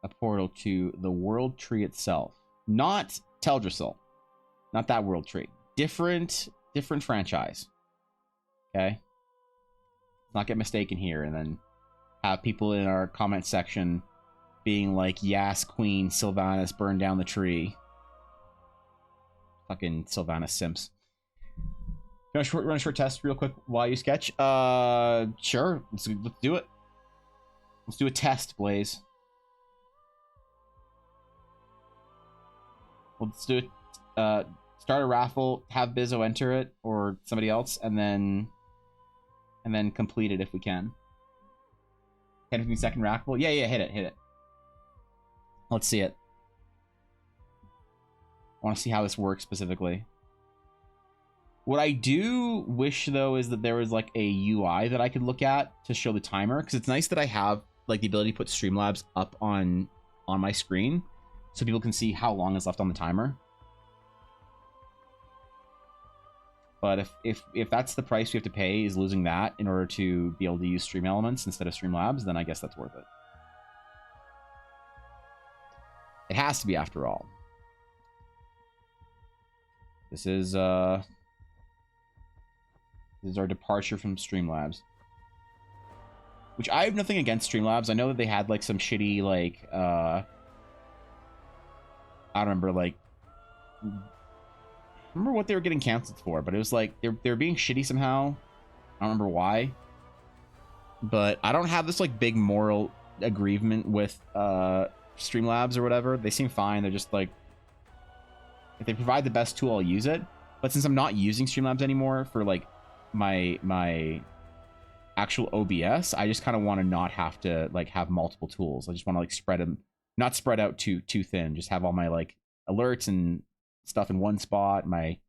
a portal to the world tree itself. Not Teldrassil. Not that world tree. Different franchise. Okay? Let's not get mistaken here and then have people in our comment section being like, "Yas, Queen, Sylvanas, burn down the tree." Fucking Sylvanas simps. You want to run a short test real quick while you sketch? Sure. Let's do it. Let's do a test, Blaze. Let's do it. Start a raffle, have Bizzo enter it, or somebody else, and then complete it if we can. 10-15-second raffle. Yeah, hit it. Let's see it. I want to see how this works specifically. What I do wish, though, is that there was like a UI that I could look at to show the timer, because it's nice that I have like the ability to put Streamlabs up on my screen so people can see how long is left on the timer. But if that's the price we have to pay, is losing that in order to be able to use Stream Elements instead of Streamlabs, then I guess that's worth it. It has to be, after all. This is our departure from Streamlabs. which I have nothing against Streamlabs. I know that they had like some shitty like I don't remember like I remember what they were getting canceled for, but it was like they're being shitty somehow. I don't remember why. But I don't have this like big moral aggrievement with Streamlabs or whatever. They seem fine. They're just like, if they provide the best tool, I'll use it. But since I'm not using Streamlabs anymore for like my actual OBS, I just kind of want to not have to like have multiple tools. I just want to like spread them, not spread out too thin. Just have all my like alerts and stuff in one spot, my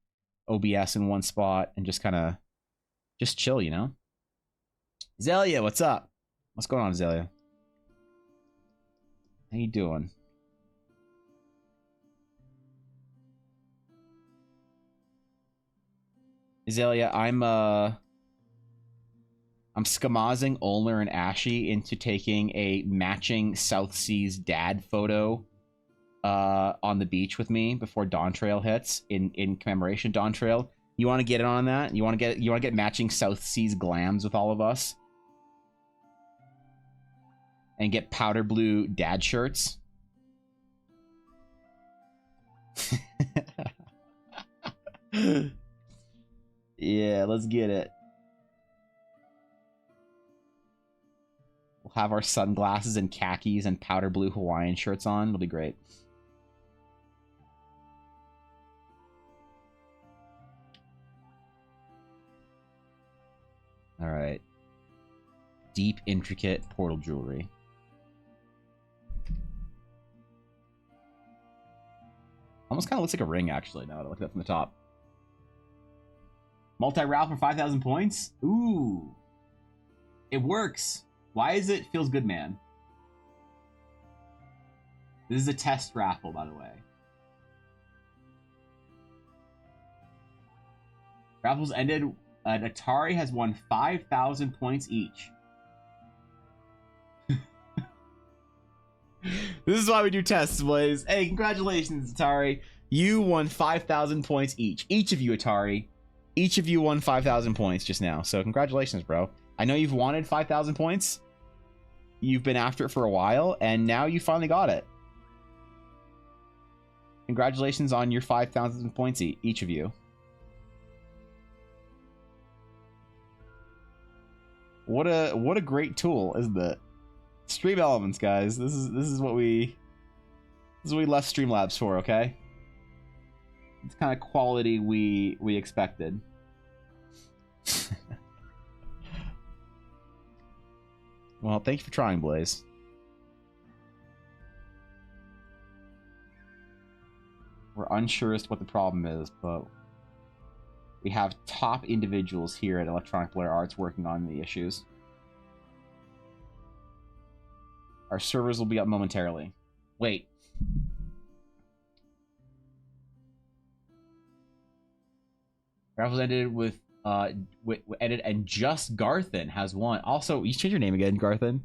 OBS in one spot, and just kind of just chill, you know? Zelia, what's up? What's going on, Zelia? How you doing? Zelia, I'm skamazing Olner and Ashy into taking a matching South Seas dad photo on the beach with me before Dawn Trail hits in commemoration Dawn Trail. You want to get in on that? You want to get matching South Seas glams with all of us? And get powder blue dad shirts? Yeah, let's get it. We'll have our sunglasses and khakis and powder blue Hawaiian shirts on. It'll be great. All right. Deep, intricate portal jewelry. Almost kind of looks like a ring, actually, now that I look at it from the top. Multi-route for 5,000 points? Ooh. It works. Why is it feels good, man? This is a test raffle, by the way. Raffles ended. Atari has won 5,000 points each. This is why we do tests, boys. Hey, congratulations, Atari. You won 5,000 points each. Each of you, Atari. Each of you won 5,000 points just now. So congratulations, bro. I know you've wanted 5,000 points. You've been after it for a while, and now you finally got it. Congratulations on your 5,000 points each of you. What a great tool, isn't it? Stream Elements, guys. This is what we left Streamlabs for, okay? It's kind of quality we expected. Well, thank you for trying, Blaze. We're unsure as to what the problem is, but we have top individuals here at Electronic Blur Arts working on the issues. Our servers will be up momentarily. Wait. Raffles ended with edit, and just Garthen has won. Also, you change your name again, Garthen.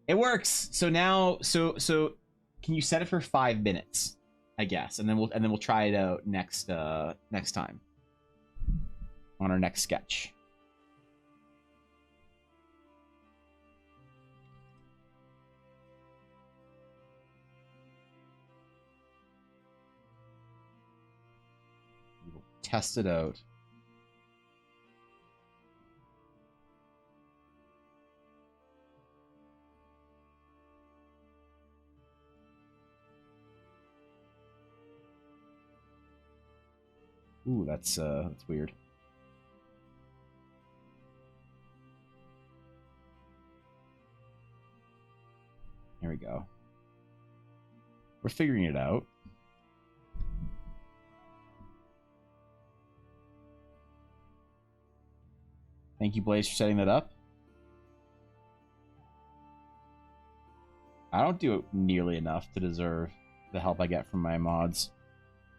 It works. So now, so can you set it for 5 minutes? I guess, and then we'll try it out next time on our next sketch. We'll test it out. Ooh, that's weird. Here we go. We're figuring it out. Thank you, Blaze, for setting that up. I don't do it nearly enough to deserve the help I get from my mods.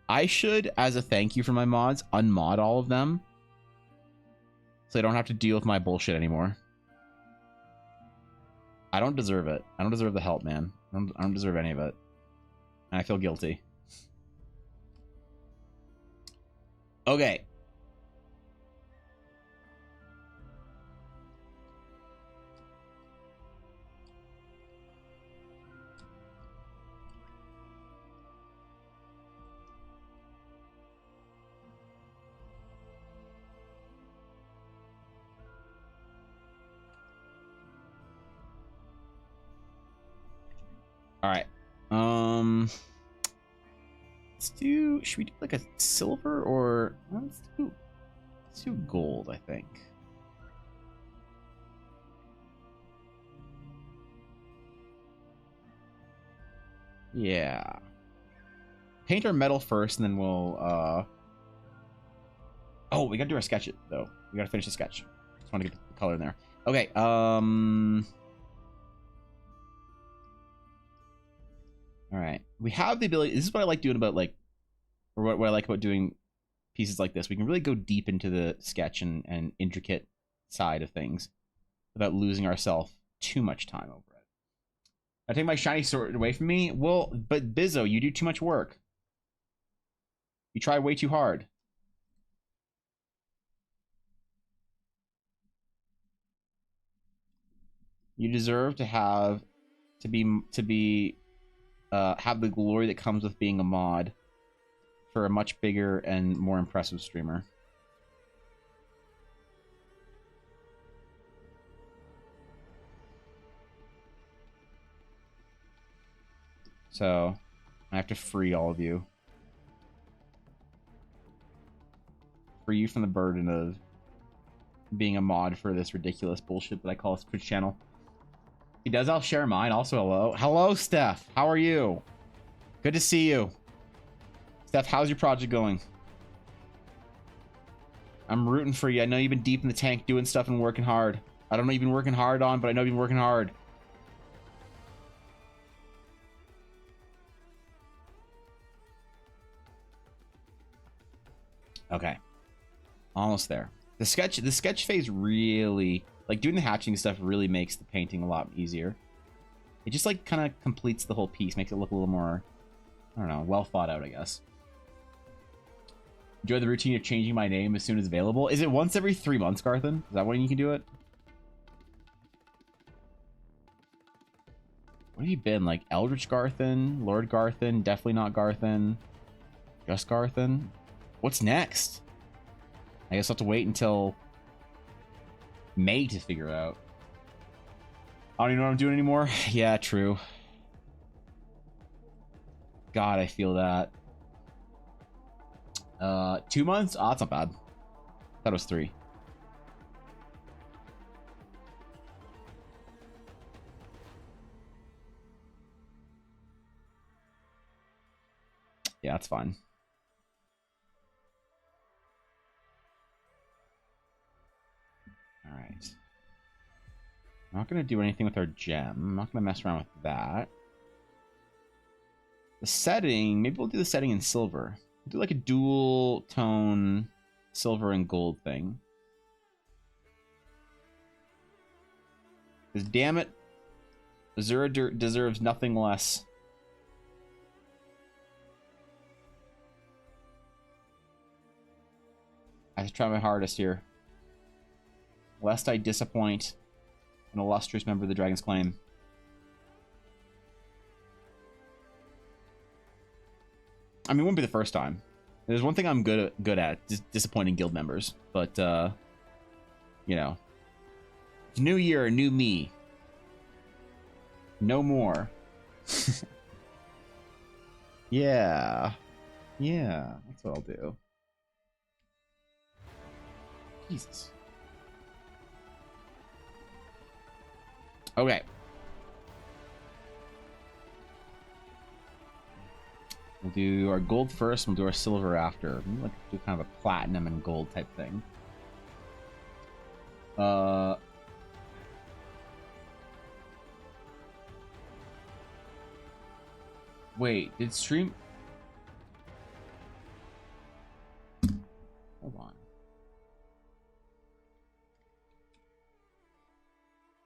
I should, as a thank you for my mods, unmod all of them so I don't have to deal with my bullshit anymore. I don't deserve it. I don't deserve the help, man. I don't deserve any of it. And I feel guilty. Okay. All right. Let's do. Should we do like a silver or let's do gold? I think. Yeah. Paint our metal first, and then we'll. Oh, we gotta do our sketch though. We gotta finish the sketch. Just want to get the color in there. Okay. All right. We have the ability. This is what I like doing about like, or what I like about doing pieces like this. We can really go deep into the sketch and intricate side of things without losing ourselves too much time over it. I take my shiny sword away from me. Well, but Bizzo, you do too much work. You try way too hard. You deserve to have have the glory that comes with being a mod for a much bigger and more impressive streamer. So, I have to free all of you. Free you from the burden of being a mod for this ridiculous bullshit that I call a Twitch channel. He does, I'll share mine. Also, hello. Hello, Steph. How are you? Good to see you. Steph, how's your project going? I'm rooting for you. I know you've been deep in the tank doing stuff and working hard. I don't know what you've been working hard on, but I know you've been working hard. Okay. Almost there. The sketch phase really, like doing the hatching stuff really makes the painting a lot easier. It just like kind of completes the whole piece, makes it look a little more, I don't know, well thought out, I guess. Enjoy the routine of changing my name as soon as available. Is it once every 3 months, Garthen? Is that when you can do it? What have you been? Like Eldritch Garthen? Lord Garthen? Definitely not Garthen. Just Garthen? What's next? I guess I'll have to wait until May to figure it out. I don't even know what I'm doing anymore. Yeah, true. God, I feel that. 2 months? Oh, that's not bad. I thought it was 3. Yeah, that's fine. All right. I'm not going to do anything with our gem. I'm not going to mess around with that. The setting, maybe we'll do the setting in silver. We'll do like a dual tone silver and gold thing. Because damn it, Azura deserves nothing less. I have to try my hardest here, lest I disappoint an illustrious member of the Dragon's Claim. I mean, it wouldn't be the first time. There's one thing I'm good at, disappointing guild members. But, you know. It's new year, new me. No more. Yeah. Yeah, that's what I'll do. Jesus. Okay. We'll do our gold first, we'll do our silver after. We'll like do kind of a platinum and gold type thing. Wait, did stream... Hold on.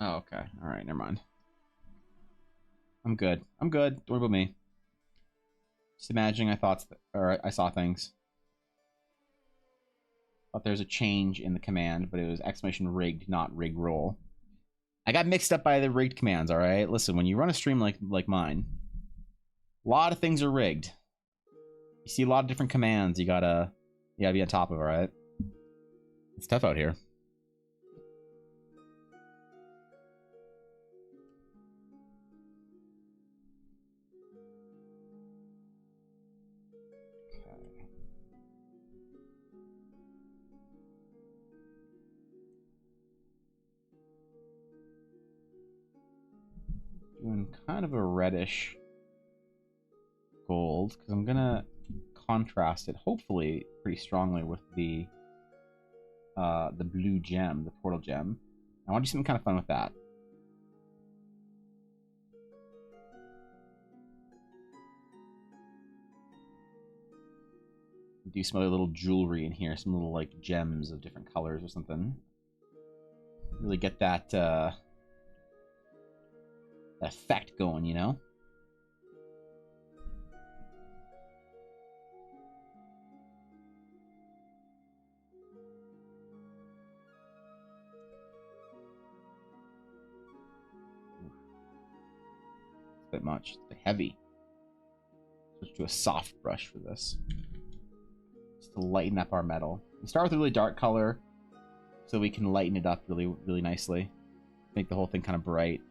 Oh, okay. Alright, never mind. I'm good. I'm good. Don't worry about me. Just imagining I saw things. Thought there was a change in the command, but it was exclamation rigged, not rig roll. I got mixed up by the rigged commands, alright? Listen, when you run a stream like mine, a lot of things are rigged. You see a lot of different commands you gotta be on top of, alright? It's tough out here. kind of a reddish gold because I'm gonna contrast it hopefully pretty strongly with the blue gem, the portal gem. I want to do something kind of fun with that. Do some other little jewelry in here, some little like gems of different colors or something. Really get that effect going, you know? It's a bit much. It's a bit heavy. Let's do a soft brush for this. Just to lighten up our metal. We start with a really dark color so we can lighten it up really, really nicely. Make the whole thing kind of bright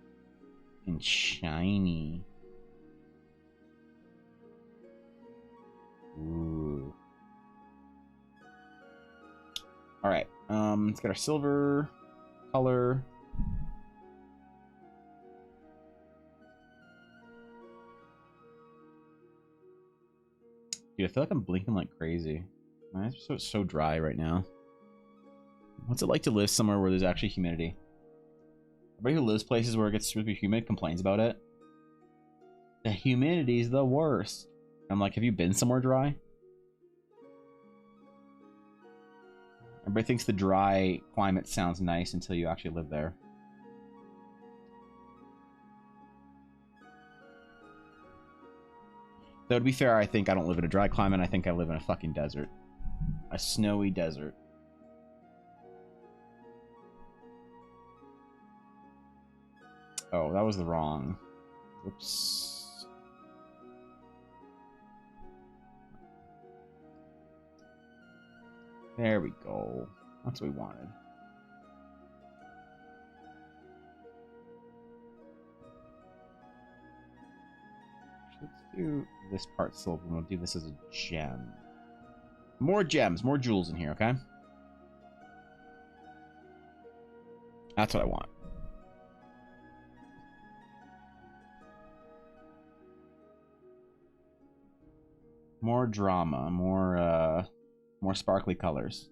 and shiny. Ooh. Alright, let's get our silver color. Dude, I feel like I'm blinking like crazy. My eyes are so dry right now. What's it like to live somewhere where there's actually humidity? Everybody who lives places where it gets super humid complains about it. The humidity's the worst. I'm like, have you been somewhere dry? Everybody thinks the dry climate sounds nice until you actually live there. Though to be fair, I think I don't live in a dry climate. I think I live in a fucking desert. A snowy desert. Oh, that was the wrong. Oops. There we go. That's what we wanted. Let's do this part silver, and we'll do this as a gem. More gems, more jewels in here, okay? That's what I want. More drama, more sparkly colors.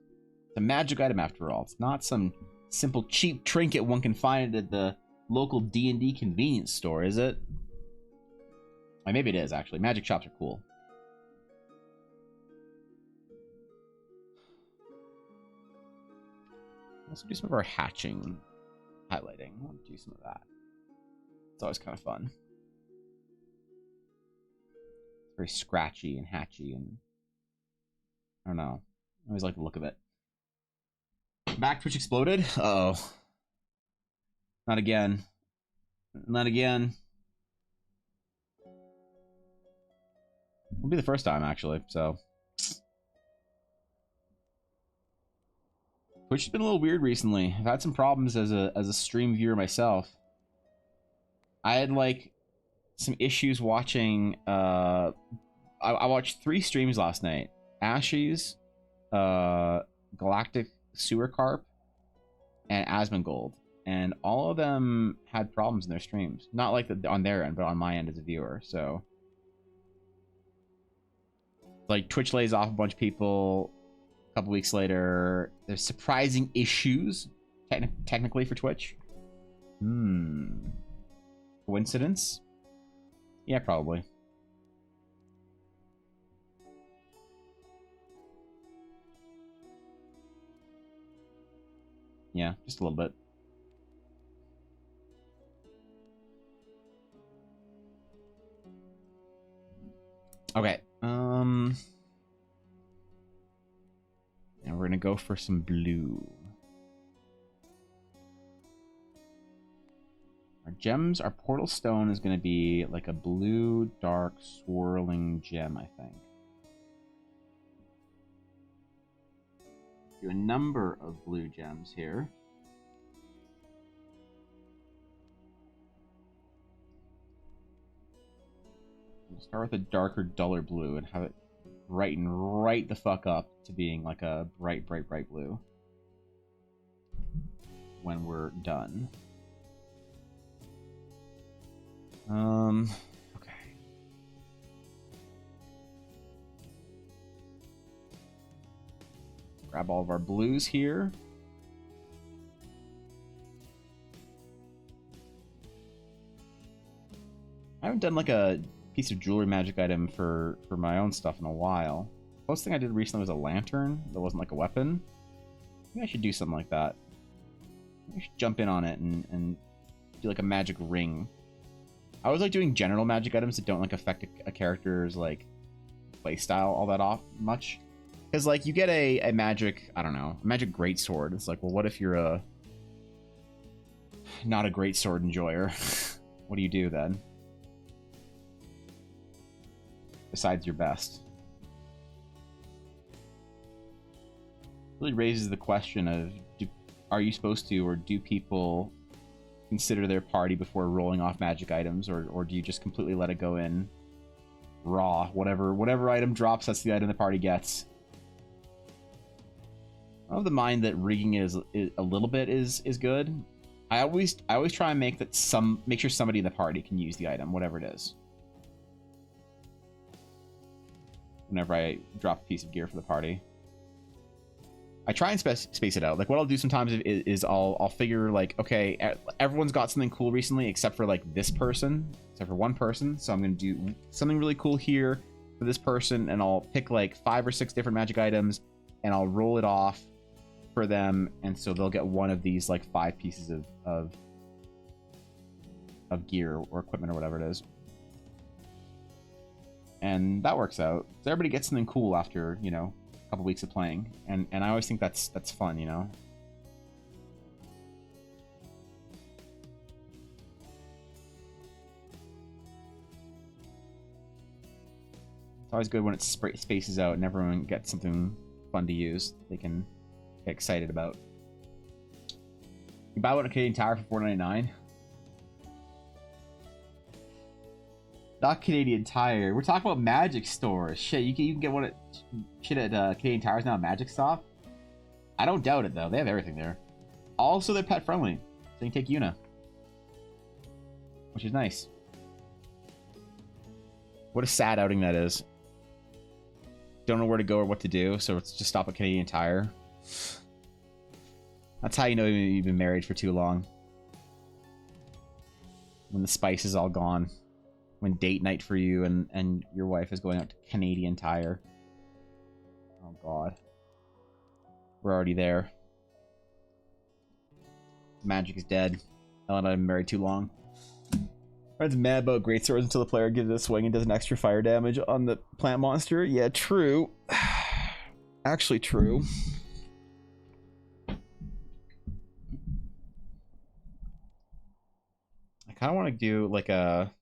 It's a magic item after all. It's not some simple cheap trinket one can find at the local D&D convenience store, is it? Or maybe it is, actually. Magic shops are cool. Let's do some of our hatching highlighting. We'll do some of that. It's always kind of fun. It's very scratchy and hatchy, and I don't know. I always like the look of it. Back Twitch exploded? Uh-oh. Not again. Not again. It'll be the first time, actually, so. Twitch has been a little weird recently. I've had some problems as a stream viewer myself. I had, like, some issues watching, I watched 3 streams last night. Ashes, Galactic Sewer Carp, and Asmongold. And all of them had problems in their streams. Not like on their end, but on my end as a viewer, so. Like, Twitch lays off a bunch of people. A couple weeks later, there's surprising issues, technically, for Twitch. Coincidence? Yeah, probably. Yeah, just a little bit. Okay. And we're gonna go for some blue. Our gems, our portal stone is gonna be like a blue, dark, swirling gem, I think. Do a number of blue gems here. We'll start with a darker, duller blue and have it brighten right the fuck up to being like a bright, bright, bright blue when we're done. Okay. Grab all of our blues here. I haven't done like a piece of jewelry magic item for my own stuff in a while. Most thing I did recently was a lantern that wasn't like a weapon. Maybe I should do something like that. Maybe I should jump in on it and do like a magic ring. I always like doing general magic items that don't like affect a character's like playstyle all that much. Because like you get a magic, I don't know, a magic greatsword. It's like, well, what if you're not a greatsword enjoyer? What do you do then? Besides your best. Really raises the question of, are you supposed to, or do people consider their party before rolling off magic items, or do you just completely let it go in raw? Whatever item drops, that's the item the party gets. I have the mind that rigging is a little bit is good. I always try and make sure somebody in the party can use the item, whatever it is. Whenever I drop a piece of gear for the party, I try and space it out. Like what I'll do sometimes is I'll figure like, okay, everyone's got something cool recently except for like this person, except for one person. So I'm gonna do something really cool here for this person, and I'll pick like 5 or 6 different magic items, and I'll roll it off for them, and so they'll get one of these like 5 pieces of gear or equipment or whatever it is. And that works out. So everybody gets something cool after, you know, a couple weeks of playing. And I always think that's fun, you know? It's always good when it spaces out and everyone gets something fun to use they can get excited about. You buy one at Canadian Tire for $4.99. Not Canadian Tire. We're talking about magic stores. Shit, you can get one at Canadian Tire's now a magic stop. I don't doubt it though. They have everything there. Also, they're pet friendly, so you can take Yuna, which is nice. What a sad outing that is. Don't know where to go or what to do, so let's just stop at Canadian Tire. That's how you know you've been married for too long. When the spice is all gone. When date night for you and your wife is going out to Canadian Tire. Oh god. We're already there. Magic is dead. Ellen and I have been married too long. Friends mad about great swords until the player gives it a swing and does an extra fire damage on the plant monster. Yeah, true. Actually true. I kind of want to do like a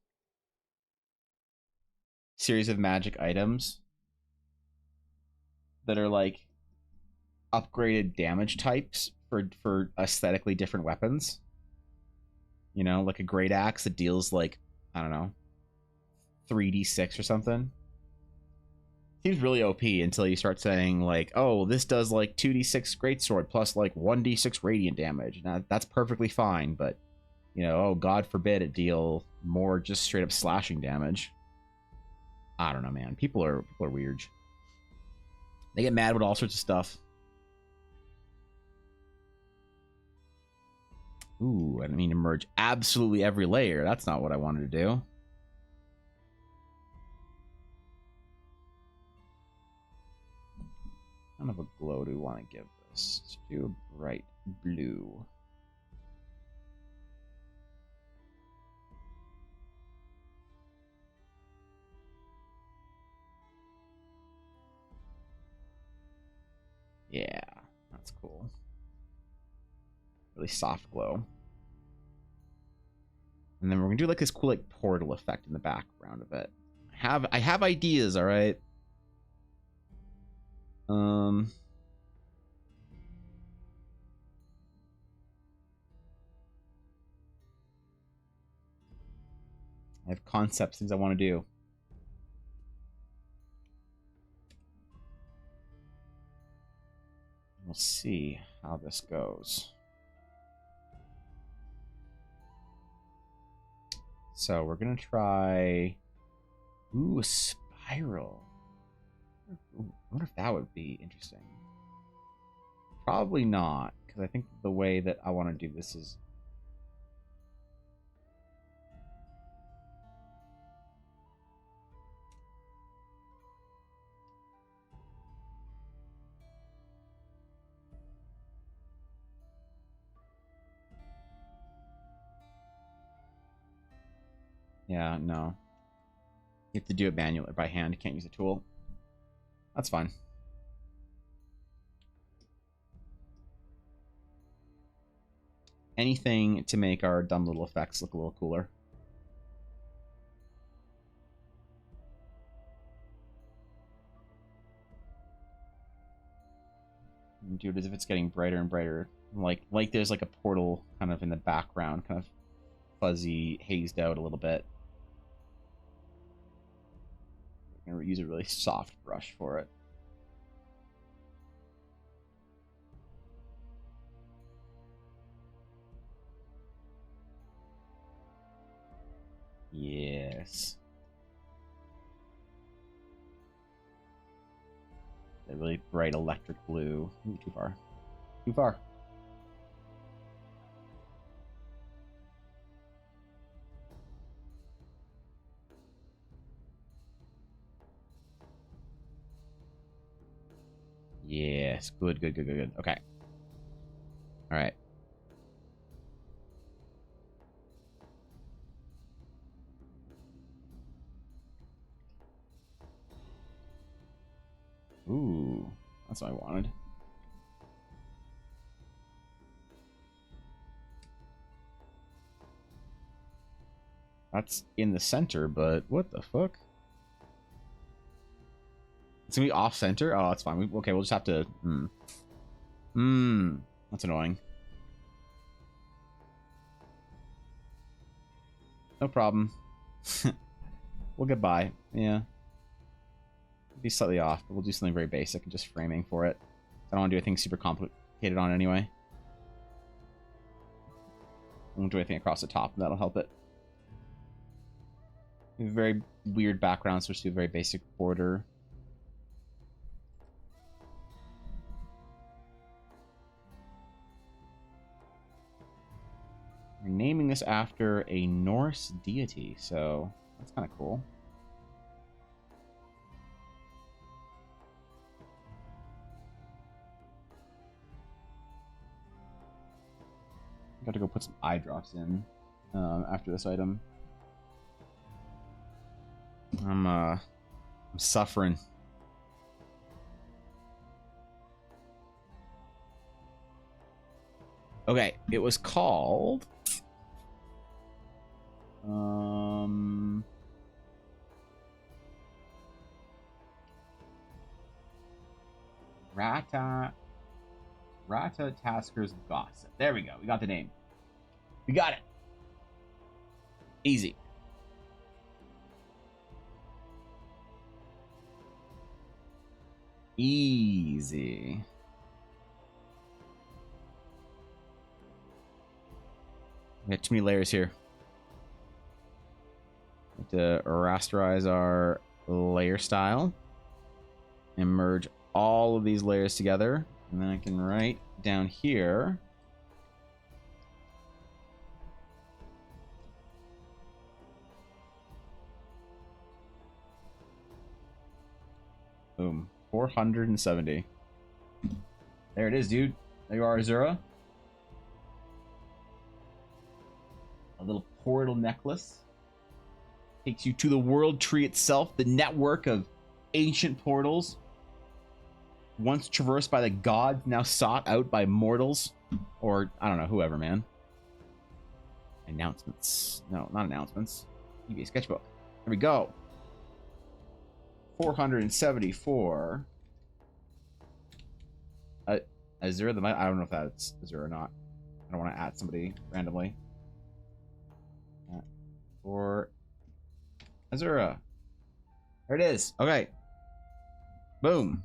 series of magic items that are like upgraded damage types for aesthetically different weapons. You know, like a great axe that deals like, I don't know, 3d6 or something. Seems really OP until you start saying like, oh, this does like 2d6 greatsword plus like 1d6 radiant damage. Now that's perfectly fine, but you know, oh god forbid it deal more just straight up slashing damage. I don't know, man. People are weird. They get mad with all sorts of stuff. Ooh, I didn't mean to merge absolutely every layer. That's not what I wanted to do. What kind of a glow do we want to give this? Let's do a bright blue. Yeah, that's cool. Really soft glow. And then we're gonna do like this cool like portal effect in the background of it. I have ideas, all right. I have concepts, things I want to do. We'll see how this goes. So we're gonna try. Ooh, a spiral. Ooh, I wonder if that would be interesting. Probably not, because I think the way that I want to do this is. Yeah, no. You have to do it manually by hand. You can't use a tool. That's fine. Anything to make our dumb little effects look a little cooler. And do it as if it's getting brighter and brighter. Like there's like a portal kind of in the background, kind of fuzzy, hazed out a little bit. I'm gonna use a really soft brush for it. Yes. A really bright electric blue. Ooh, too far. Too far. Yes. Good, good, good, good, good. Okay. All right. Ooh, that's what I wanted. That's in the center, but what the fuck? It's gonna be off center? Oh, that's fine. Okay, we'll just have to. That's annoying. No problem. We'll get by. Yeah. Be slightly off, but we'll do something very basic and just framing for it. I don't want to do anything super complicated on it anyway. I won't do anything across the top, and that'll help it. We have a very weird background, so we'll just do a very basic border. We're naming this after a Norse deity, so that's kind of cool. Got to go put some eye drops in after this item. I'm suffering. Okay, it was called Rata Tasker's Gossip. There we go. We got the name. We got it. Easy. Easy. We got too many layers here. We have to rasterize our layer style and merge all of these layers together. And then I can write down here. Boom. 470. There it is, dude. There you are, Azura. A little portal necklace. Takes you to the world tree itself, the network of ancient portals. Once traversed by the gods, now sought out by mortals. Or, I don't know, whoever, man. Announcements. No, not announcements. EBA sketchbook. There we go. 474. Azura, I don't know if that's Azura or not. I don't want to add somebody randomly. For Azura. There it is. Okay. Boom.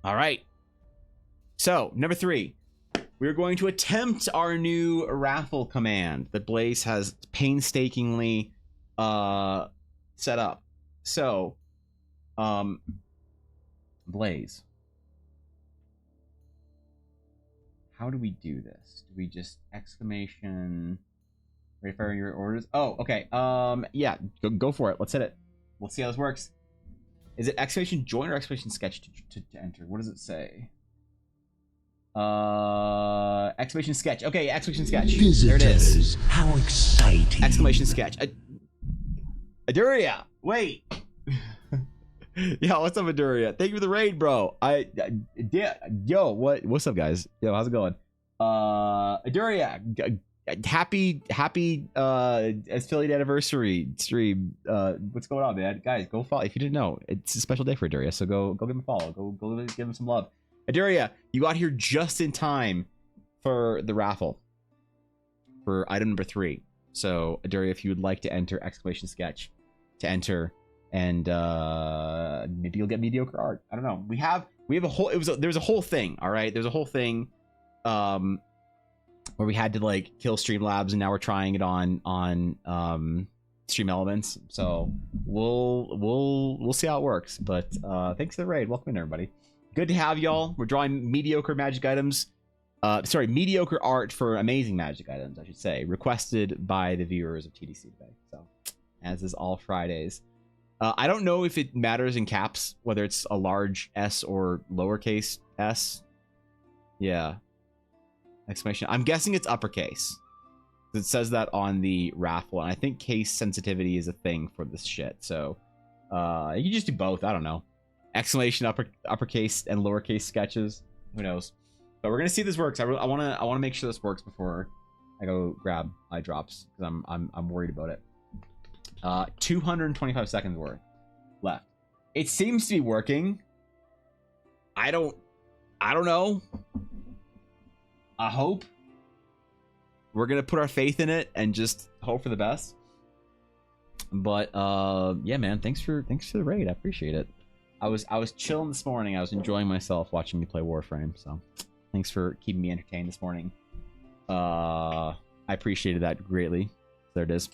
All right. So, number 3. we're going to attempt our new raffle command that Blaze has painstakingly set up. So, Blaze, how do we do this? Do we just exclamation refer your orders? Oh, okay. Yeah, go for it. Let's hit it. Let's see how this works. Is it exclamation join or exclamation sketch to enter? What does it say? Exclamation sketch. Okay, exclamation sketch. Visitors, there it is. How exciting! Exclamation sketch. Aduria, wait. Yo, what's up, Aduria? Thank you for the raid, bro. Yo, what's up, guys? Yo, how's it going? Aduria, happy affiliate anniversary stream. What's going on, man? Guys, go follow. If you didn't know, it's a special day for Aduria, so go give him a follow. Go give him some love. Aduria, you got here just in time for the raffle for item number 3. So, Aduria, if you would like to enter exclamation sketch to enter, and maybe you'll get mediocre art. I don't know. We have a whole. There's a whole thing. All right, there's a whole thing, where we had to like kill Streamlabs, and now we're trying it on Stream Elements. So we'll see how it works. But thanks for the raid. Welcome in, everybody. Good to have y'all. We're drawing mediocre magic items. Mediocre art for amazing magic items, I should say, requested by the viewers of TDC today. So, as is all Fridays. I don't know if it matters in caps, whether it's a large S or lowercase s. Yeah. Exclamation. I'm guessing it's uppercase. It says that on the raffle, and I think case sensitivity is a thing for this shit. So, you can just do both. I don't know. Exclamation uppercase and lowercase sketches. Who knows? But we're gonna see if this works. I want to make sure this works before I go grab eye drops, because I'm worried about it. 225 seconds worth left. It seems to be working. I don't know. I hope. We're gonna put our faith in it and just hope for the best. But yeah, man, thanks for the raid. I appreciate it. I was chilling this morning. I was enjoying myself watching me play Warframe. So thanks for keeping me entertained this morning. I appreciated that greatly. There it is.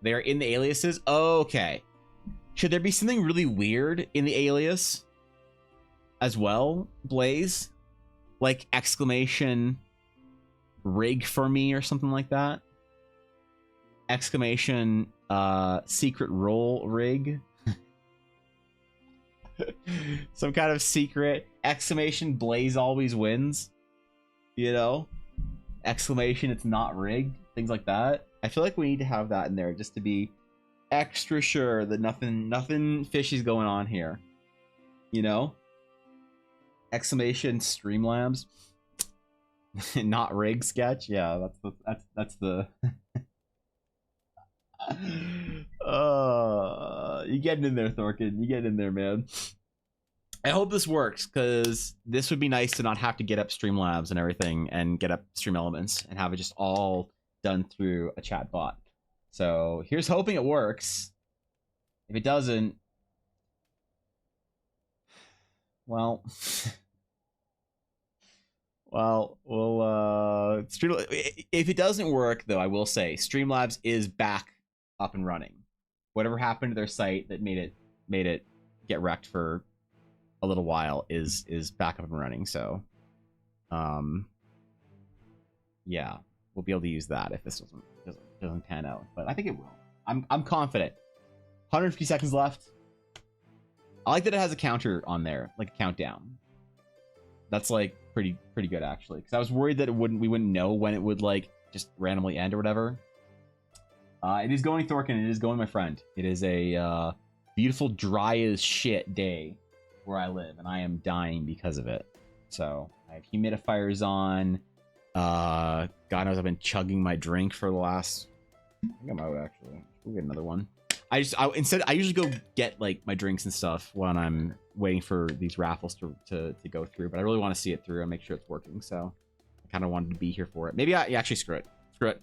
They're in the aliases. Okay. Should there be something really weird in the alias as well, Blaze? Like exclamation rig for me or something like that? Exclamation secret role rig? Some kind of secret exclamation Blaze always wins, you know? Exclamation it's not rigged, things like that. I feel like we need to have that in there just to be extra sure that nothing fishy's going on here, you know? Exclamation Streamlabs not rig sketch. Yeah, that's the you getting in there, Thorkin. You getting in there, man. I hope this works, because this would be nice to not have to get up Streamlabs and everything and get up Stream Elements and have it just all done through a chat bot. So here's hoping it works. If it doesn't, well, we'll if it doesn't work, though, I will say Streamlabs is back up and running. Whatever happened to their site that made it get wrecked for a little while is back up and running. So yeah, we'll be able to use that if this doesn't pan out, but I think it will. I'm confident. 150 seconds left. I like that it has a counter on there, like a countdown. That's like pretty good, actually, because I was worried that we wouldn't know when it would like just randomly end or whatever. It is going, Thorkin. It is going, my friend. It is a beautiful, dry as shit day where I live, and I am dying because of it. So I have humidifiers on. God knows I've been chugging my drink for the last. I think I'm out, actually. We'll get another one. I usually go get like my drinks and stuff when I'm waiting for these raffles to go through, but I really want to see it through and make sure it's working. So I kind of wanted to be here for it. Maybe actually screw it.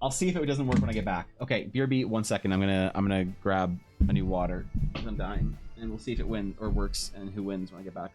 I'll see if it doesn't work when I get back. Okay, BRB, 1 second. I'm gonna grab a new water because I'm dying, and we'll see if it works and who wins when I get back.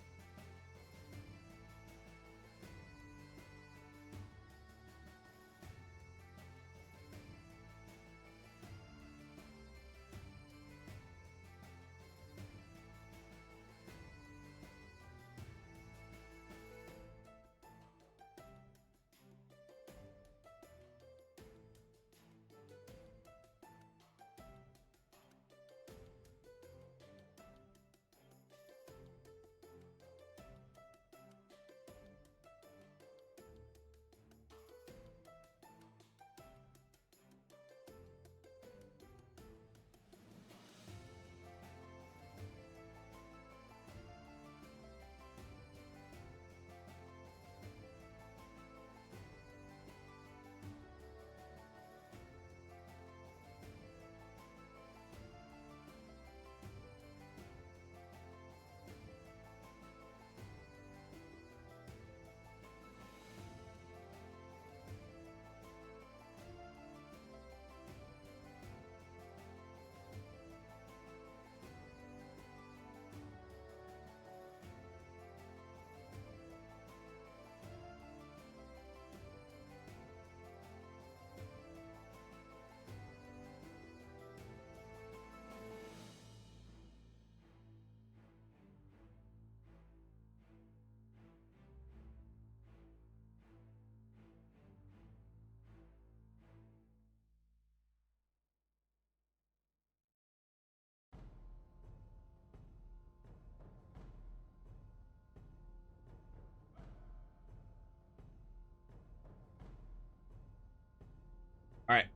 All right.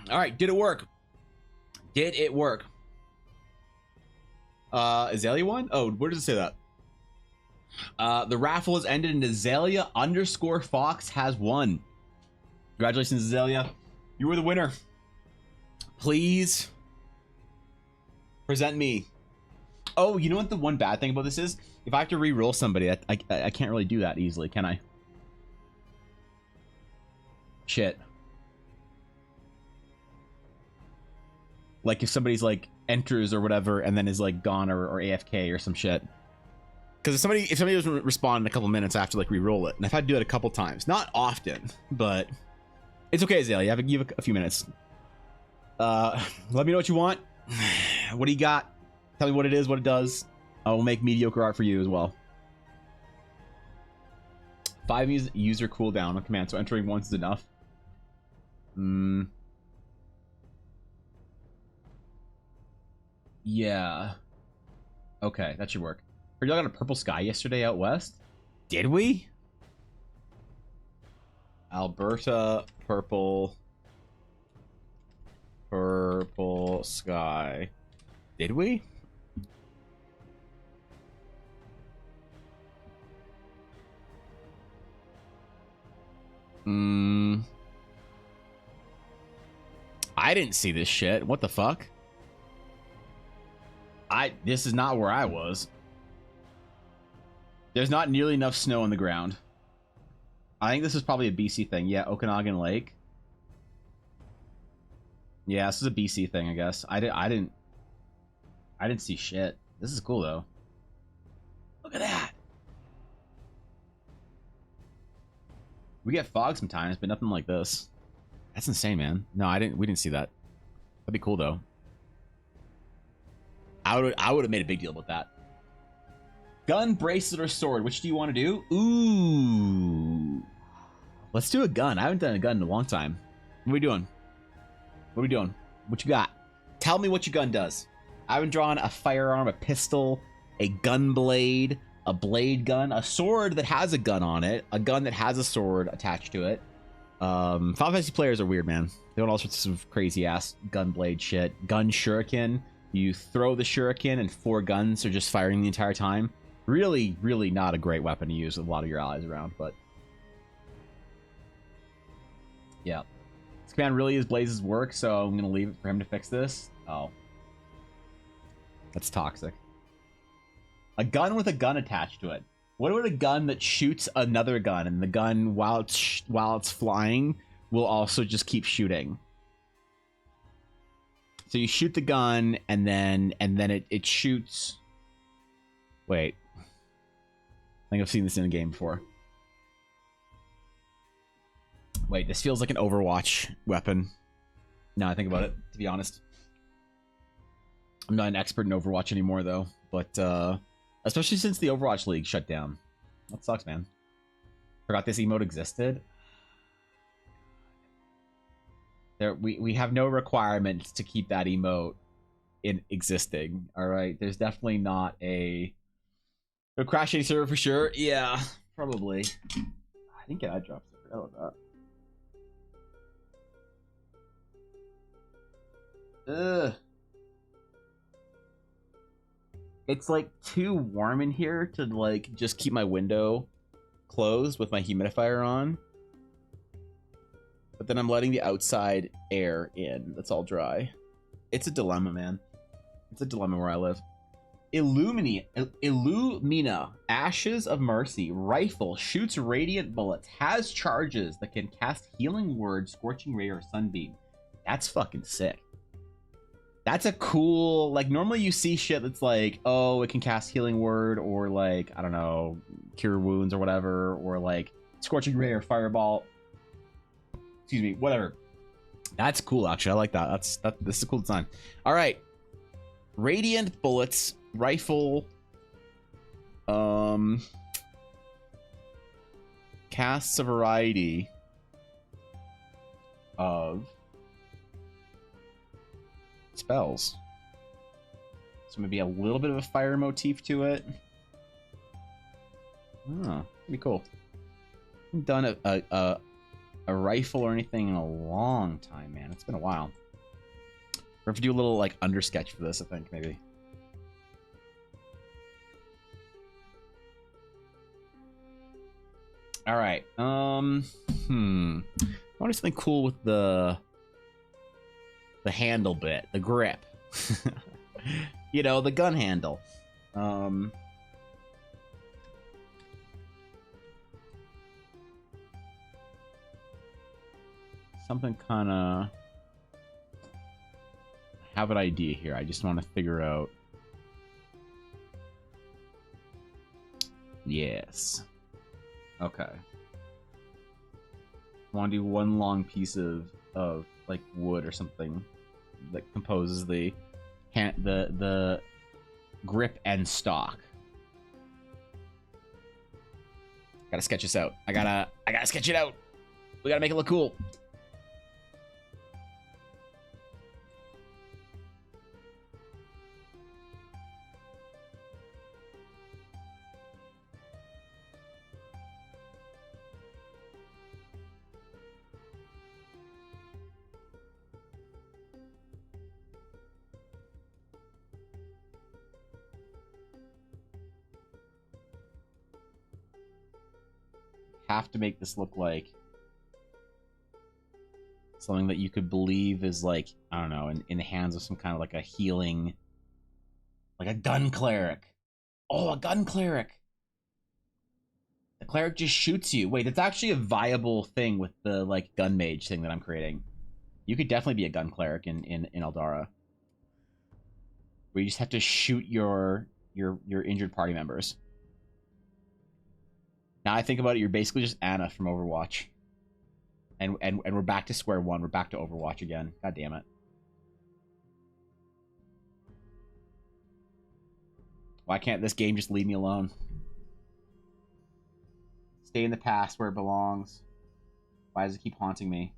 All right. Did it work? Did it work? Azalea won? Oh, where does it say that? The raffle has ended and Azalea_Fox has won. Congratulations, Azalea. You were the winner. Please present me. Oh, you know what the one bad thing about this is? If I have to re-roll somebody, I can't really do that easily, can I? Shit. Like if somebody's like enters or whatever and then is like gone or AFK or some shit. Because if somebody doesn't respond in a couple minutes, I have to like re-roll it. And I've had to do it a couple times. Not often, but it's okay, Azalea. You have a few minutes. Let me know what you want. What do you got? Tell me what it is, what it does. I will make mediocre art for you as well. 5 user cooldown on command, so entering once is enough. Yeah. Okay, that should work. Heard y'all got a purple sky yesterday out west? Did we? Alberta, purple sky. Did we? I didn't see this shit. What the fuck? This is not where I was. There's not nearly enough snow on the ground. I think this is probably a BC thing. Yeah, Okanagan Lake. Yeah, this is a BC thing, I guess. I didn't see shit. This is cool though. Look at that. We get fog sometimes, but nothing like this. That's insane, man. No, we didn't see that. That'd be cool though. I would have made a big deal about that. Gun, bracelet, or sword? Which do you want to do? Ooh. Let's do a gun. I haven't done a gun in a long time. What are we doing? What are we doing? What you got? Tell me what your gun does. I haven't drawn a firearm, a pistol, a gun blade, a blade gun, a sword that has a gun on it, a gun that has a sword attached to it. Final Fantasy players are weird, man. They want all sorts of crazy ass gun blade shit. Gun shuriken. You throw the shuriken and 4 guns are just firing the entire time. Really, really not a great weapon to use with a lot of your allies around, but yeah. This command really is Blaze's work, so I'm gonna leave it for him to fix this. Oh. That's toxic. A gun with a gun attached to it. What about a gun that shoots another gun, and the gun, while it's flying, will also just keep shooting? So you shoot the gun, and then it shoots. Wait, I think I've seen this in a game before. Wait, this feels like an Overwatch weapon. Now I think about it, to be honest. I'm not an expert in Overwatch anymore, though. But especially since the Overwatch League shut down. That sucks, man. Forgot this emote existed. We have no requirements to keep that emote in existing. All right, there's definitely not a crashing server for sure. Yeah, probably. I didn't get eye drops. I forgot about that. Ugh. It's like too warm in here to like just keep my window closed with my humidifier on. But then I'm letting the outside air in. That's all dry. It's a dilemma, man. It's a dilemma where I live. Illumina, Ashes of Mercy, rifle, shoots radiant bullets, has charges that can cast Healing Word, Scorching Ray, or Sunbeam. That's fucking sick. That's a cool, like, normally you see shit that's like, oh, it can cast Healing Word, or like, I don't know, Cure Wounds or whatever, or like Scorching Ray or Fireball. Excuse me, whatever. That's cool, actually. I like that. This is a cool design. All right. Radiant bullets, rifle. Casts a variety of spells. So maybe a little bit of a fire motif to it. Oh, pretty cool. I've done a rifle or anything in a long time, man. It's been a while. We have to do a little like under sketch for this, I think, maybe. All right. I want to do something cool with the handle bit, the grip. You know, the gun handle. Something kind of... I have an idea here. I just want to figure out... Yes. Okay. I want to do one long piece of like wood or something that composes the grip and stock. Gotta sketch this out. I gotta sketch it out. We gotta make it look cool. Have to make this look like something that you could believe is like, I don't know, in the hands of some kind of like a healing, like a gun cleric. Oh, a gun cleric. The cleric just shoots you. Wait, that's actually a viable thing with the like gun mage thing that I'm creating. You could definitely be a gun cleric in Eldara, where you just have to shoot your injured party members. Now I think about it, you're basically just Anna from Overwatch. And we're back to square one. We're back to Overwatch again. God damn it. Why can't this game just leave me alone? Stay in the past where it belongs. Why does it keep haunting me?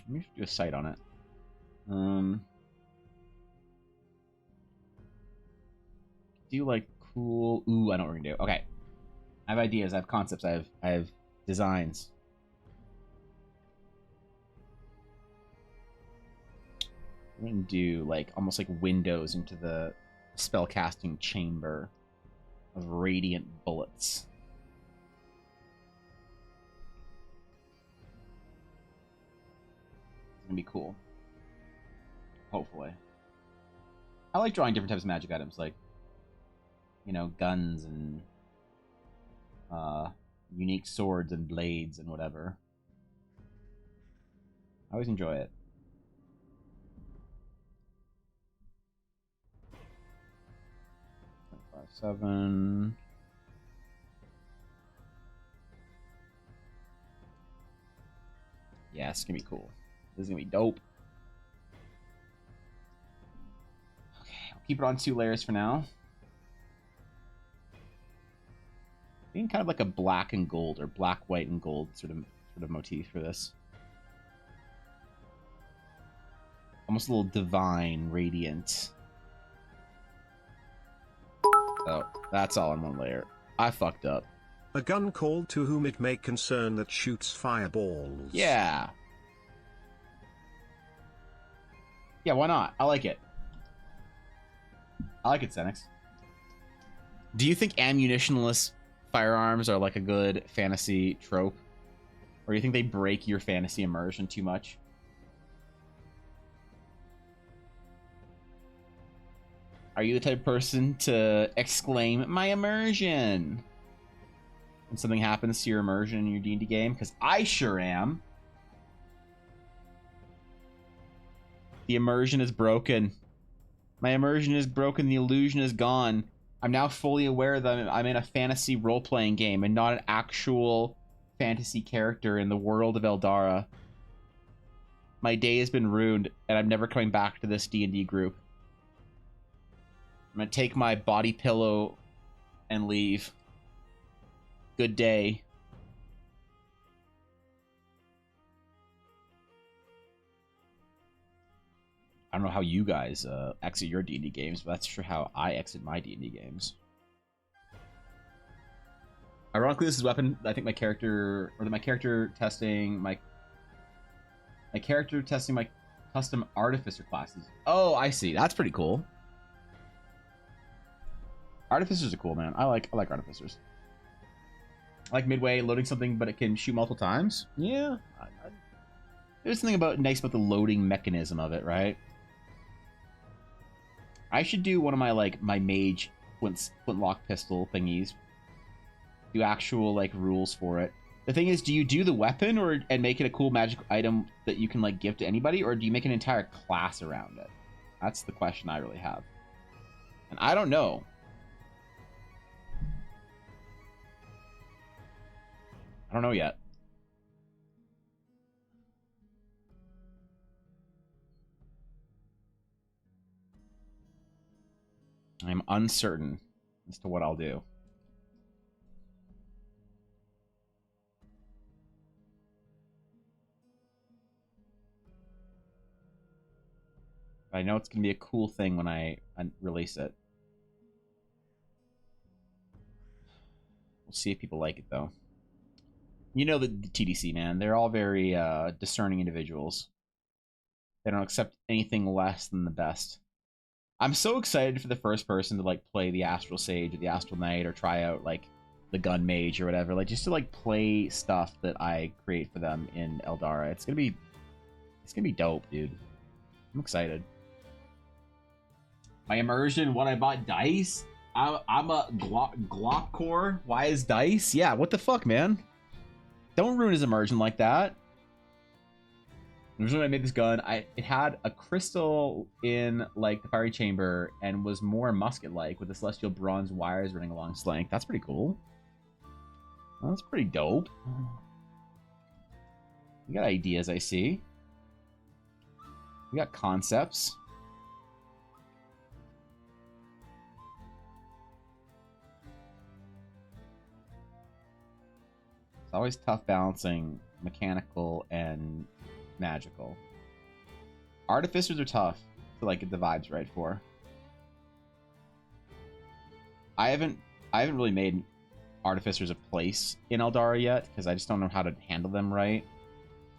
Let me do a sight on it. Do like cool. Ooh, I know what we're gonna do. Okay, I have ideas. I have concepts. I have designs. We're gonna do like almost like windows into the spellcasting chamber of radiant bullets. It's gonna be cool. Hopefully. I like drawing different types of magic items, like, you know, guns and unique swords and blades and whatever. I always enjoy it. Five, 7. Yeah, it's gonna be cool. This is gonna be dope. Okay, I'll keep it on 2 layers for now. Being kind of like a black and gold or black, white, and gold sort of motif for this. Almost a little divine, radiant. Oh, that's all in 1 layer. I fucked up. A gun called to whom it may concern that shoots fireballs. Yeah. Yeah, why not? I like it. I like it, Xenix. Do you think ammunitionless firearms are like a good fantasy trope? Or do you think they break your fantasy immersion too much? Are you the type of person to exclaim, "My immersion!" when something happens to your immersion in your D&D game? Because I sure am. The immersion is broken. My immersion is broken. The illusion is gone. I'm now fully aware that I'm in a fantasy role-playing game and not an actual fantasy character in the world of Eldara. My day has been ruined, and I'm never coming back to this D&D group. I'm gonna take my body pillow and leave. Good day. I don't know how you guys exit your D&D games, but that's for how I exit my D&D games. Ironically, this is weapon. I think my character testing my custom artificer classes. Oh, I see. That's pretty cool. Artificers are cool, man. I like artificers. I like midway loading something, but it can shoot multiple times. Yeah, there's something nice about the loading mechanism of it, right? I should do one of my mage flintlock pistol thingies. Do actual rules for it. The thing is, do you do the weapon and make it a cool magic item that you can give to anybody, or do you make an entire class around it? That's the question I really have. And I don't know. I don't know yet. I'm uncertain as to what I'll do. But I know it's going to be a cool thing when I release it. We'll see if people like it, though. You know the TDC, man. They're all very discerning individuals. They don't accept anything less than the best. I'm so excited for the first person to play the Astral Sage or the Astral Knight, or try out the Gun Mage or whatever. Just to play stuff that I create for them in Eldara. It's gonna be dope, dude. I'm excited. My immersion, what I bought dice. I'm a Glock core. Why is dice? Yeah, what the fuck, man? Don't ruin his immersion like that. Originally, when I made this gun, it had a crystal in the firing chamber and was more musket-like with the celestial bronze wires running along its length. That's pretty cool. Well, that's pretty dope. You got ideas, I see. You got concepts. It's always tough balancing mechanical and magical. Artificers are tough to get the vibes right for. I haven't really made artificers a place in Eldara yet, because I just don't know how to handle them right.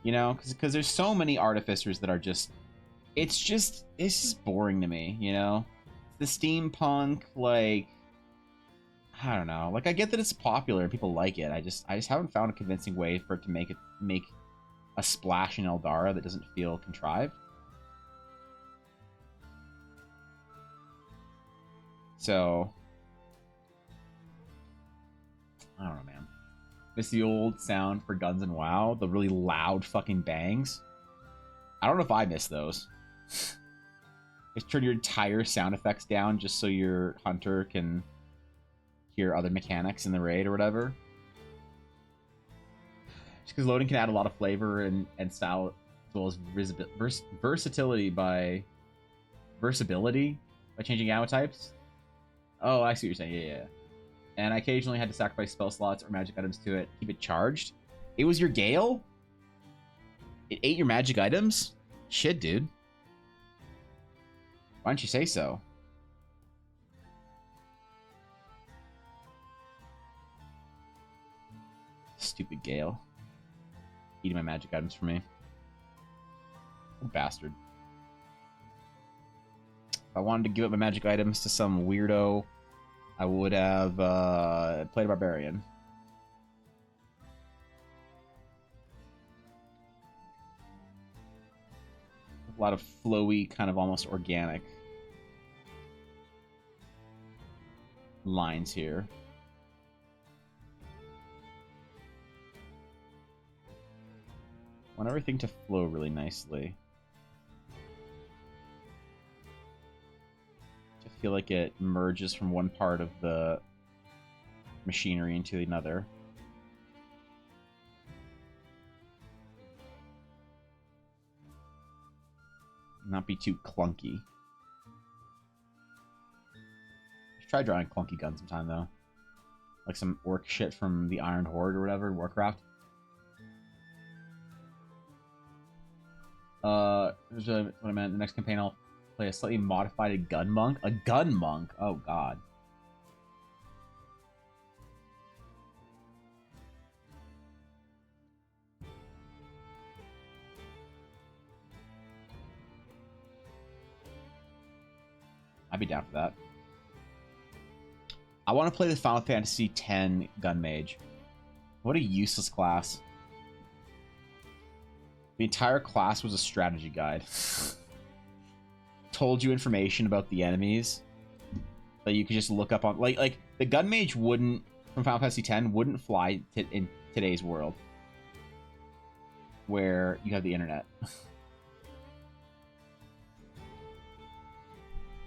You know, because there's so many artificers that are just it's just boring to me, you know? The steampunk, I don't know. I get that it's popular and people like it. I just haven't found a convincing way for it to make a splash in Eldara that doesn't feel contrived. So I don't know, man. Miss the old sound for guns and WoW, the really loud fucking bangs. I don't know if I miss those. Just turn your entire sound effects down just so your hunter can hear other mechanics in the raid or whatever. Just because loading can add a lot of flavor and style, as well as versatility by changing ammo types. Oh, I see what you're saying. Yeah. And I occasionally had to sacrifice spell slots or magic items to it, keep it charged. It was your Gale? It ate your magic items? Shit, dude. Why don't you say so? Stupid Gale. Eating my magic items for me. What a bastard. If I wanted to give up my magic items to some weirdo, I would have played a barbarian. A lot of flowy, kind of almost organic lines here. I want everything to flow really nicely. I feel like it merges from one part of the machinery into another. Not be too clunky. Should try drawing clunky guns sometime though. Like some orc shit from the Iron Horde or whatever, Warcraft. Here's what I meant. The next campaign I'll Play a slightly modified gun monk. A gun monk. Oh god. I'd be down for that. I want to play the Final Fantasy X gun mage. What a useless class. The entire class was a strategy guide. Told you information about the enemies that you could just look up on. Like the gun mage wouldn't, from Final Fantasy X, wouldn't fly in today's world where you have the internet.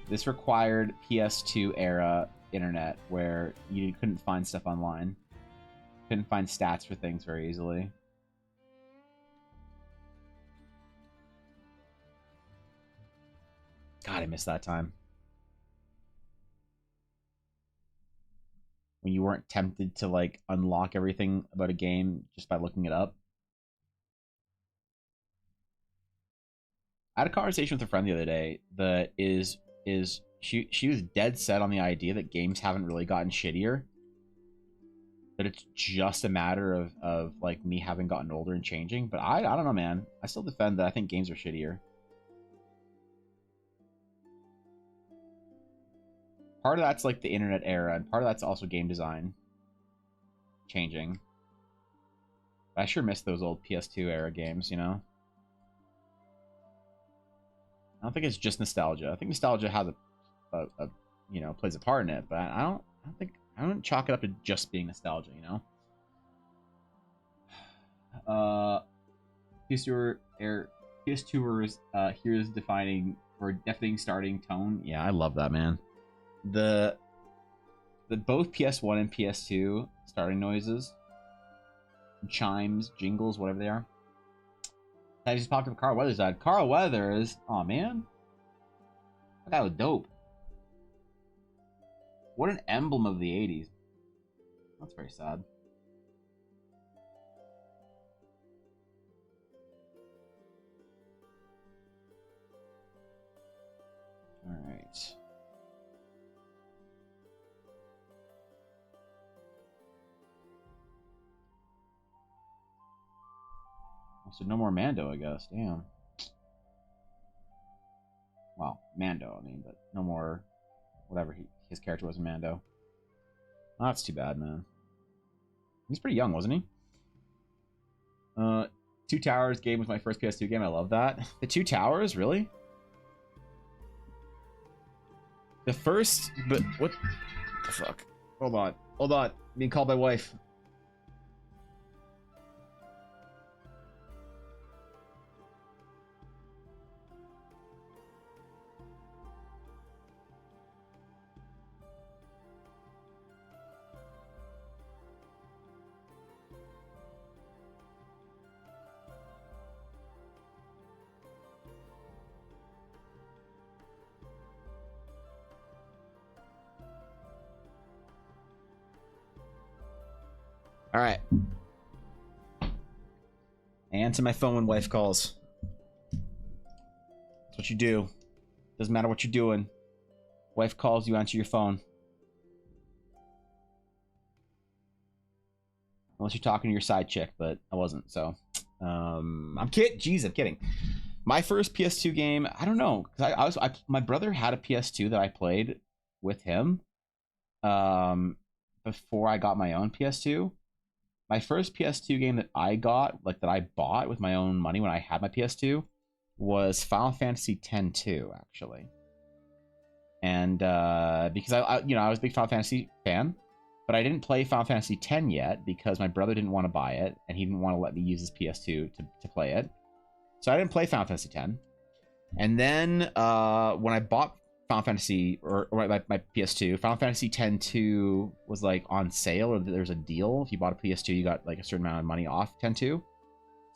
This required PS2 era internet where you couldn't find stuff online. Couldn't find stats for things very easily. God, I miss that time. When you weren't tempted to like unlock everything about a game just by looking it up. I had a conversation with a friend the other day that she was dead set on the idea that games haven't really gotten shittier. That it's just a matter of like me having gotten older and changing. But I don't know, man. I still defend that I think games are shittier. Part of that's like the internet era, and part of that's also game design changing. But I sure miss those old PS2 era games, you know? I don't think it's just nostalgia. I think nostalgia has a you know, plays a part in it, but I don't chalk it up to just being nostalgia, you know? PS2ers here's defining or deafening starting tone. Yeah, I love that, man. The both PS1 and PS2 starting noises, chimes, jingles, whatever they are. I just popped up Carl Weathers' ad. Carl Weathers, oh man, that guy was dope. What an emblem of the 80s. That's very sad. All right. So no more Mando, I guess. Damn. Well, Mando, I mean, but no more whatever his character was in Mando. Oh, that's too bad, man. He's pretty young, wasn't he? Two Towers game was my first PS2 game. I love that. The Two Towers, really? The first, but what the fuck? Hold on. Hold on. Being called by wife. All right. Answer my phone when wife calls. That's what you do. Doesn't matter what you're doing. Wife calls, you answer your phone. Unless you're talking to your side chick, but I wasn't, so. I'm kidding. Jeez, I'm kidding. My first PS2 game, I don't know. Cause my brother had a PS2 that I played with him before I got my own PS2. My first PS2 game that I got, like that I bought with my own money when I had my PS2, was Final Fantasy X-2, actually. And because I was a big Final Fantasy fan, but I didn't play Final Fantasy X yet because my brother didn't want to buy it and he didn't want to let me use his PS2 to play it. So I didn't play Final Fantasy X. And then when I bought Final Fantasy or my PS2, Final Fantasy X-2 was like on sale, or there's a deal. If you bought a PS2, you got like a certain amount of money off X-2. So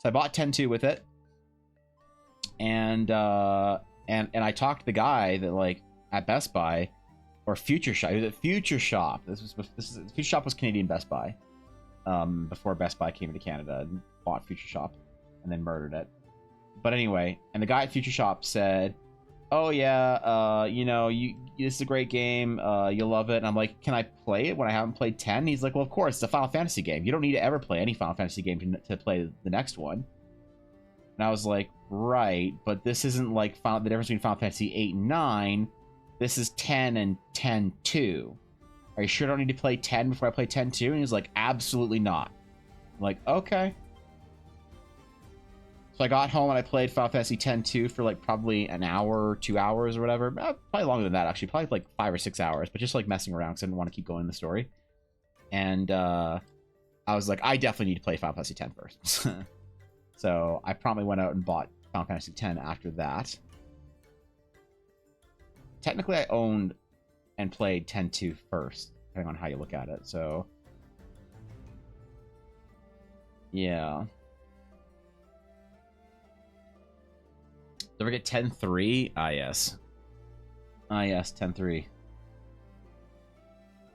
I bought X-2 with it, and I talked to the guy that like at Best Buy or Future Shop. He was at Future Shop. Future Shop was Canadian Best Buy before Best Buy came into Canada and bought Future Shop and then murdered it. But anyway, and the guy at Future Shop said, oh yeah, this is a great game, you'll love it. And I'm like, can I play it when I haven't played 10? He's like, well, of course, it's a Final Fantasy game. You don't need to ever play any Final Fantasy game to play the next one. And I was like, right, but this isn't like the difference between Final Fantasy 8 and 9. This is 10 and 10-2. Are you sure I don't need to play 10 before I play 10-2? And he's like, absolutely not. I'm like, okay. So I got home and I played Final Fantasy X-2 for like probably an hour or 2 hours or whatever. Probably longer than that, actually. Probably like 5 or 6 hours, but just like messing around because I didn't want to keep going in the story. And I was like, I definitely need to play Final Fantasy X first. So I promptly went out and bought Final Fantasy X after that. Technically, I owned and played 10-2 first, depending on how you look at it. So, yeah. Don't forget 10-3. Ah, yes. Ah, yes, 10-3.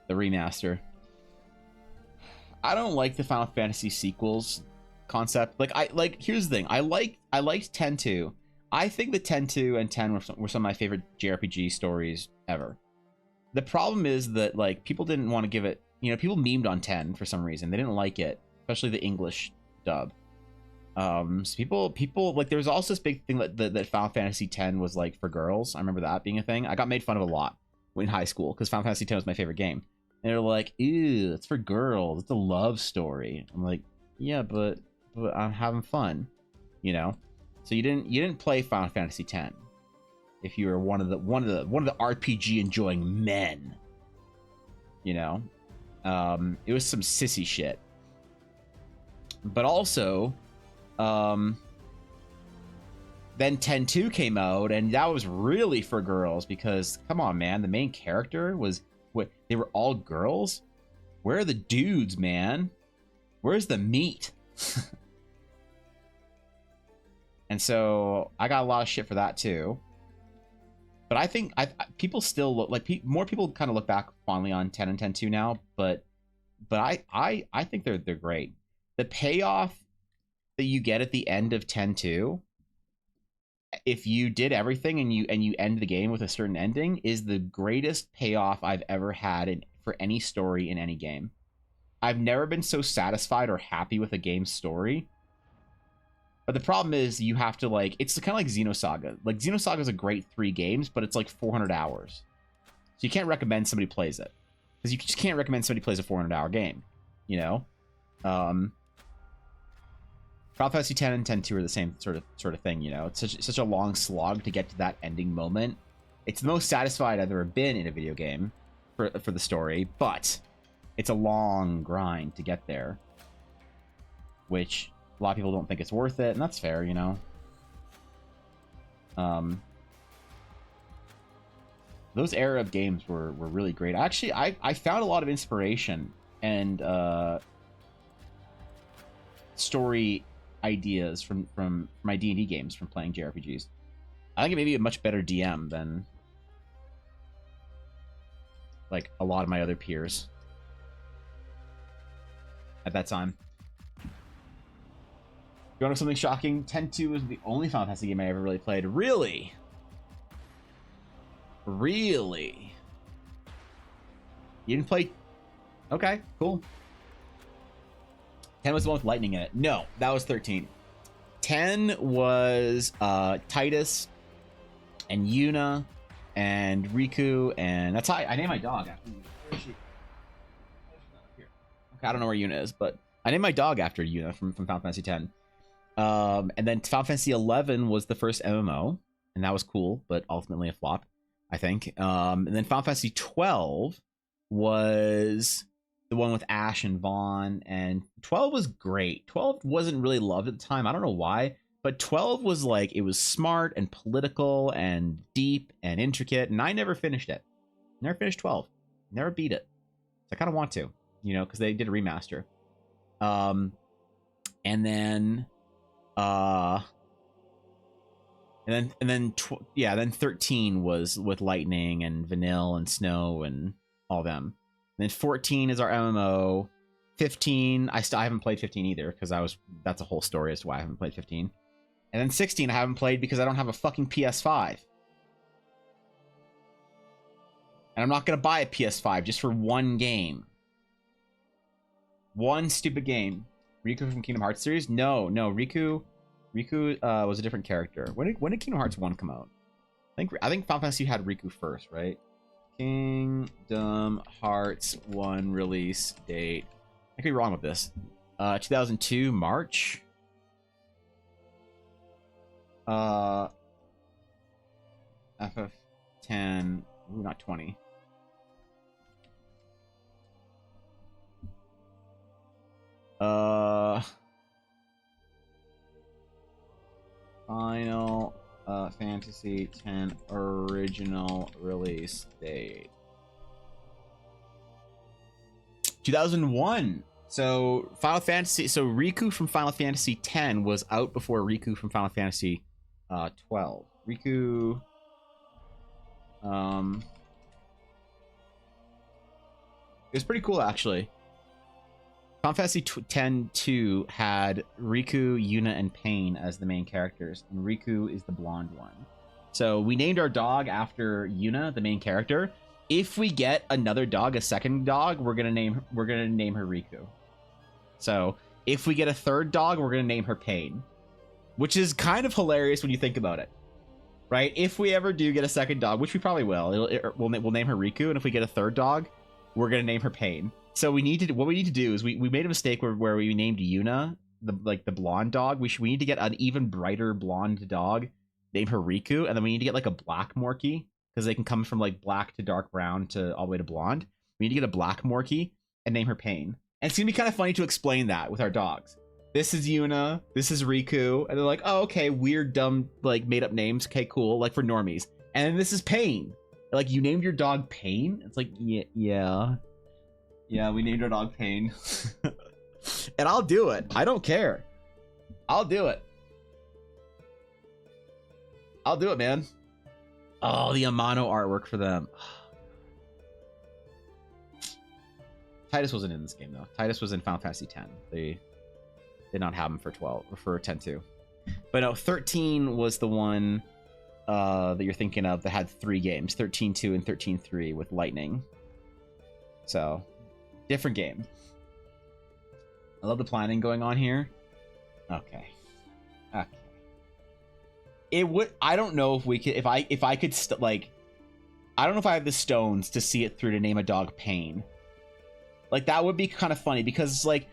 The remaster. I don't like the Final Fantasy sequels concept. Here's the thing. I liked 10-2. I think that 10-2 and 10 were some of my favorite JRPG stories ever. The problem is that like people didn't want to give it, people memed on 10 for some reason. They didn't like it, especially the English dub. So people like there was also this big thing that Final Fantasy X was like for girls. I remember that being a thing. I got made fun of a lot in high school because Final Fantasy X was my favorite game. And they're like, ew, it's for girls. It's a love story. I'm like, yeah, but I'm having fun, So you didn't play Final Fantasy X if you were one of the RPG enjoying men. It was some sissy shit. But also, then 10-2 came out, and that was really for girls because come on, man, the main character was they were all girls. Where are the dudes, man? Where's the meat? And so I got a lot of shit for that too. But I think people still look like more people kind of look back fondly on 10 and 10-2 now. But I think they're great. The payoff that you get at the end of 10-2, if you did everything and you end the game with a certain ending, is the greatest payoff I've ever had for any story in any game. I've never been so satisfied or happy with a game's story. But the problem is you have to it's kind of like Xenosaga. Like Xenosaga is a great 3 games, but it's like 400 hours. So you can't recommend somebody plays it. Because you just can't recommend somebody plays a 400-hour game. Final Fantasy X and 10-2 are the same sort of thing, It's such a long slog to get to that ending moment. It's the most satisfied I've ever been in a video game for the story, but it's a long grind to get there. Which a lot of people don't think it's worth it, and that's fair, Those era of games were really great. Actually, I found a lot of inspiration and story ideas from my D&D games from playing JRPGs. I think it may be a much better DM than like a lot of my other peers at that time. You want to know something shocking? 10-2 was the only Final Fantasy game I ever really played. Really? Really? You didn't play? Okay, cool. 10 was the one with lightning in it. No, that was 13. 10 was Titus and Yuna and Riku, and that's how I named my dog after. Where is she? Okay, I don't know where Yuna is, but I named my dog after Yuna from Final Fantasy X. And then Final Fantasy 11 was the first MMO, and that was cool, but ultimately a flop, I think. And then Final Fantasy 12 was the one with Ash and Vaughn, and 12 was great. 12 wasn't really loved at the time. I don't know why, but 12 was like, it was smart and political and deep and intricate, and I never finished it. Never finished 12. Never beat it. So I kind of want to, because they did a remaster. And then 13 was with Lightning and Vanille and Snow and all them. And then 14 is our MMO. 15, I haven't played 15 either because that's a whole story as to why I haven't played 15. And then 16 I haven't played because I don't have a fucking PS5. And I'm not going to buy a PS5 just for one game. One stupid game. Riku from Kingdom Hearts series? No. Riku was a different character. When did Kingdom Hearts 1 come out? I think Final Fantasy had Riku first, right? Kingdom Hearts 1 release date. I could be wrong with this. 2002 March. FF10. Ooh, not 20. Final Fantasy 10 original release date 2001. So Riku from Final Fantasy 10 was out before Riku from Final Fantasy 12. Riku it was pretty cool actually. Final Fantasy 10-2 had Riku, Yuna, and Pain as the main characters, and Riku is the blonde one. So we named our dog after Yuna, the main character. If we get another dog, a second dog, we're gonna name her Riku. So if we get a third dog, we're gonna name her Pain, which is kind of hilarious when you think about it, right? If we ever do get a second dog, which we probably will, we'll name her Riku, and if we get a third dog, we're gonna name her Pain. So what we need to do is we made a mistake where we named Yuna the blonde dog. We need to get an even brighter blonde dog, name her Riku, and then we need to get like a black Morkie because they can come from like black to dark brown to all the way to blonde. We need to get a black Morkie and name her Pain. And it's gonna be kind of funny to explain that with our dogs. This is Yuna, this is Riku, and they're like, oh okay, weird, dumb, like made up names. Okay, cool, like for normies. And then this is Pain. Like, you named your dog Pain? It's like, yeah. Yeah, we named our dog Pain. And I'll do it. I don't care. I'll do it. I'll do it, man. Oh, the Amano artwork for them. Titus wasn't in this game, though. Titus was in Final Fantasy X. They did not have him for 12 or for 10-2. But no, 13 was the one that you're thinking of that had 3 games. 13-2 and 13-3 with Lightning. So... different game. I love the planning going on here. Okay. It would. I don't know if we could. If I could like. I don't know if I have the stones to see it through to name a dog Pain. Like that would be kind of funny because like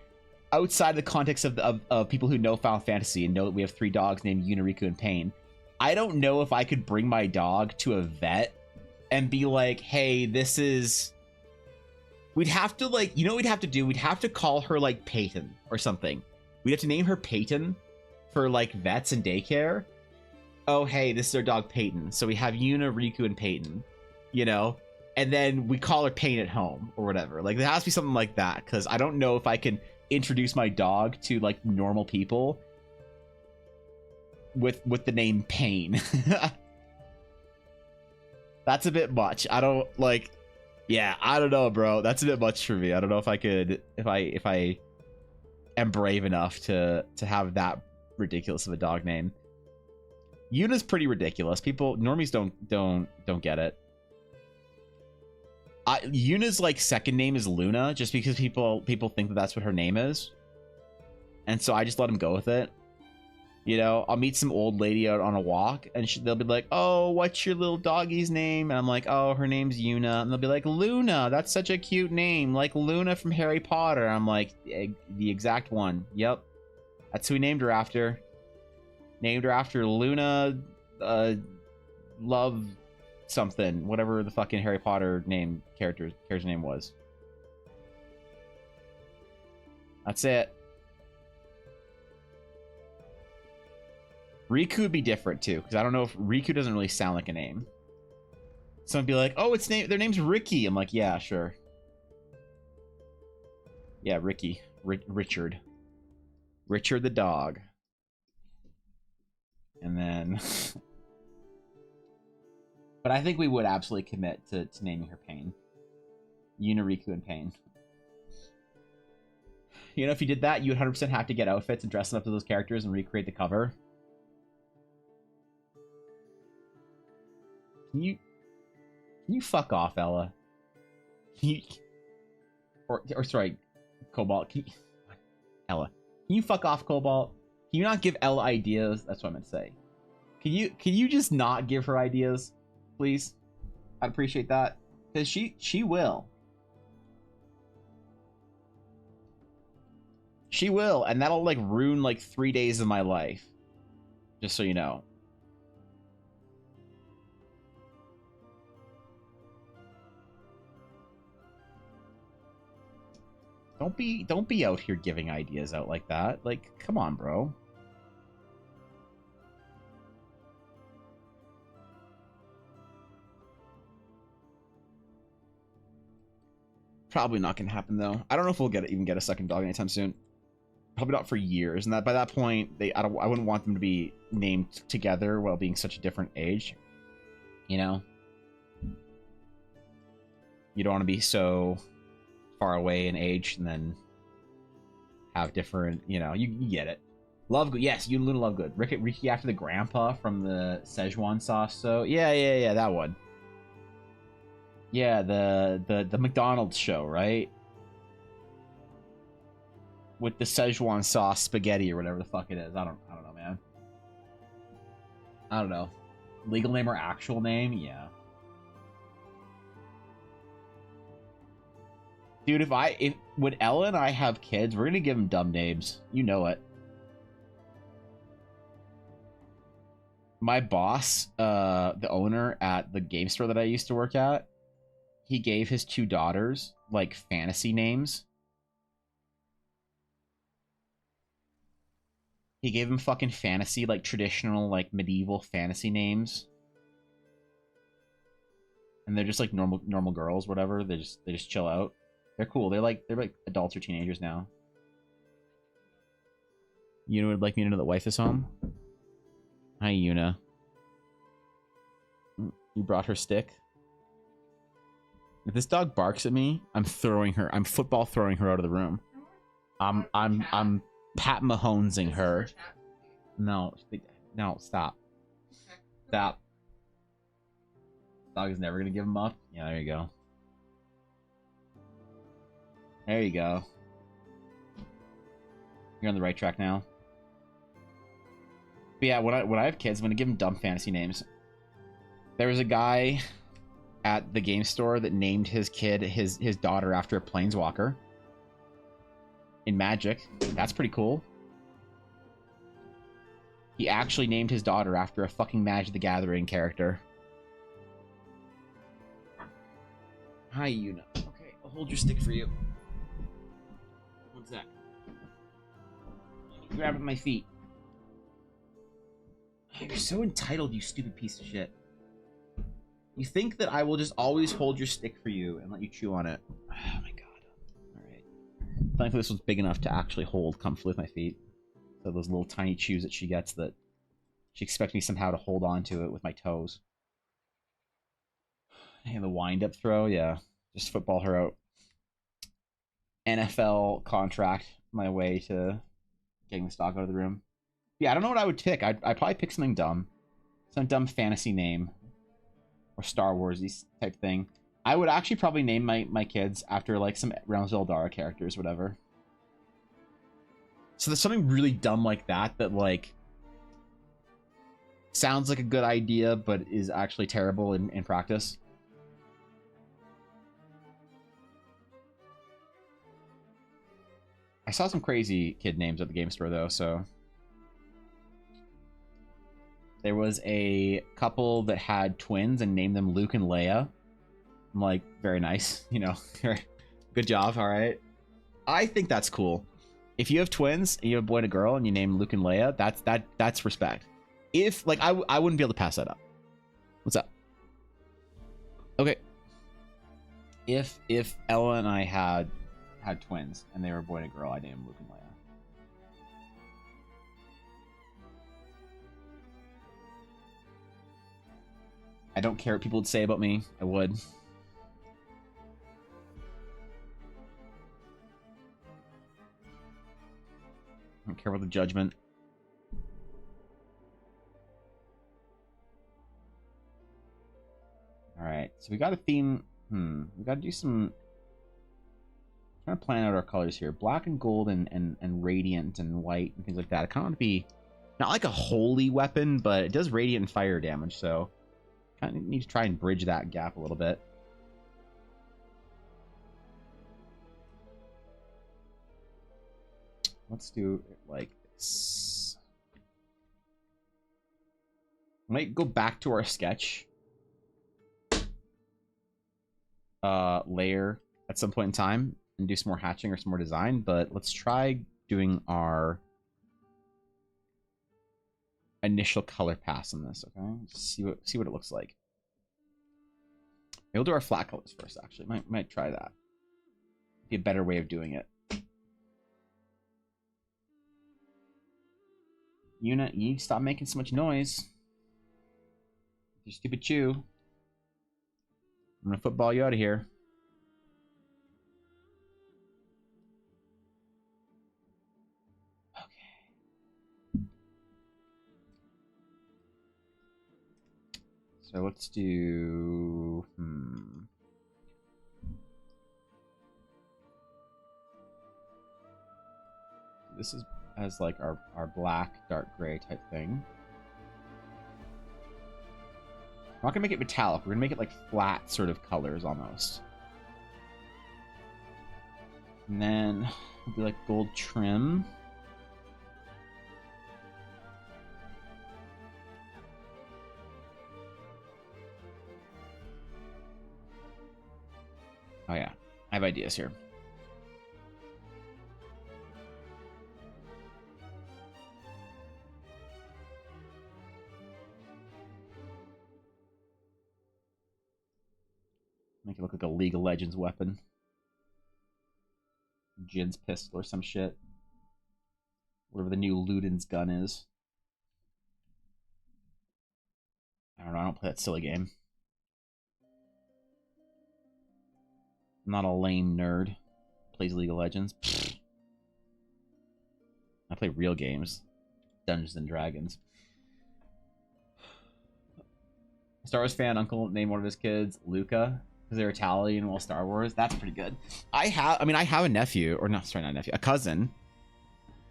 outside the context of people who know Final Fantasy and know that we have 3 dogs named Yuna, Riku, and Pain. I don't know if I could bring my dog to a vet and be like, hey, this is. We'd have to, like, you know what we'd have to do? We'd have to call her, like, Peyton or something. We'd have to name her Peyton for, like, vets and daycare. Oh, hey, this is our dog Peyton. So we have Yuna, Riku, and Peyton, you know? And then we call her Pain at home or whatever. Like, there has to be something like that because I don't know if I can introduce my dog to, like, normal people with the name Pain. That's a bit much. I don't, like... Yeah, I don't know, bro. That's a bit much for me. I don't know if I could, if I am brave enough to have that ridiculous of a dog name. Yuna's pretty ridiculous. Normies don't get it. Yuna's like second name is Luna, just because people think that that's what her name is, and so I just let them go with it. You know, I'll meet some old lady out on a walk, and they'll be like, "Oh, what's your little doggy's name?" And I'm like, "Oh, her name's Yuna." And they'll be like, "Luna, that's such a cute name, like Luna from Harry Potter." I'm like, "The exact one. Yep, that's who we named her after. Named her after Luna, Love, something, whatever the fucking Harry Potter name character's name was. That's it." Riku would be different too, because I don't know if Riku doesn't really sound like a name. Someone would be like, "Oh, their name's Ricky." I'm like, "Yeah, sure. Yeah, Ricky, Richard the dog." And then, but I think we would absolutely commit to naming her Pain, Yuna, Riku, and Pain. You know, if you did that, you would 100% have to get outfits and dress them up to those characters and recreate the cover. Can you fuck off, Ella? Can you, or sorry, Cobalt. Ella, can you fuck off, Cobalt? Can you not give Ella ideas? That's what I meant to say. Can you just not give her ideas, please? I'd appreciate that, because she will. She will, and that'll like ruin like 3 days of my life. Just so you know. Don't be out here giving ideas out like that. Like, come on, bro. Probably not gonna happen though. I don't know if we'll even get a second dog anytime soon. Probably not for years. And that by that point, I wouldn't want them to be named together while being such a different age. You know? You don't want to be so far away in age and then have different, you know, you get it. Lovegood, yes, you Luna Lovegood. Ricky after the grandpa from the Szechuan sauce. So yeah, that one. Yeah, the McDonald's show, right? With the Szechuan sauce spaghetti or whatever the fuck it is. I don't know, man. I don't know. Legal name or actual name? Yeah. Dude, if when Ella and I have kids, we're gonna give them dumb names. You know it. My boss, the owner at the game store that I used to work at, he gave his 2 daughters like fantasy names. He gave them fucking fantasy, like traditional, like medieval fantasy names. And they're just like normal girls, whatever. They just chill out. They're cool. They're like adults or teenagers now. Yuna would like me to know that wife is home. Hi, Yuna. You brought her stick. If this dog barks at me, I'm football throwing her out of the room. I'm Pat Mahonesing her. No, stop. Stop. Dog is never gonna give him up. Yeah, there you go. There you go. You're on the right track now. But yeah, when I have kids, I'm gonna give them dumb fantasy names. There was a guy at the game store that named his kid his daughter after a planeswalker in Magic. That's pretty cool. He actually named his daughter after a fucking Magic the Gathering character. Hi, Yuna. Okay, I'll hold your stick for you. One sec. Grab at my feet. You're so entitled, you stupid piece of shit. You think that I will just always hold your stick for you and let you chew on it. Oh my god. Alright. Thankfully this one's big enough to actually hold comfortably with my feet. So those little tiny chews that she gets that she expects me somehow to hold on to it with my toes. And the wind-up throw, yeah. Just football her out. NFL contract my way to getting the stock out of the room. Yeah, I don't know what I would pick. I'd probably pick something dumb. Some dumb fantasy name. Or Star Wars-y type thing. I would actually probably name my kids after like some Realms of Eldara characters, whatever. So there's something really dumb like that like sounds like a good idea but is actually terrible in practice. I saw some crazy kid names at the game store though, so there was a couple that had twins and named them Luke and Leia. I'm like, very nice, you know. Good job, all right. I think that's cool. If you have twins and you have a boy and a girl and you name Luke and Leia, that's respect. If like I wouldn't be able to pass that up. What's up? Okay. If Ella and I had twins and they were a boy and a girl, I'd name them Luke and Leia. I don't care what people would say about me. I would. I don't care about the judgment. Alright, so we got a theme. We gotta do some Kind of plan out our colors here. Black and gold and radiant and white and things like that. I kind of want to be not like a holy weapon, but it does radiant and fire damage, so kind of need to try and bridge that gap a little bit. Let's do it like this. Might go back to our sketch layer at some point in time and do some more hatching or some more design, but let's try doing our initial color pass on this. Okay, just see what it looks like. Maybe we'll do our flat colors first. Actually, might try that. Be a better way of doing it. Unit, you need to stop making so much noise. You stupid chew. I'm gonna football you out of here. Okay. So let's do... This is as like our black, dark gray type thing. We're not gonna make it metallic. We're gonna make it like flat sort of colors almost. And then we'll do like gold trim. Oh yeah, I have ideas here. Make it look like a League of Legends weapon. Jin's pistol or some shit. Whatever the new Luden's gun is. I don't know, I don't play that silly game. I'm not a lame nerd. Plays League of Legends. Pfft. I play real games. Dungeons and Dragons. Star Wars fan uncle named one of his kids Luca. Because they're Italian, well, Star Wars. That's pretty good. I have a nephew, or not, sorry, not a nephew, a cousin.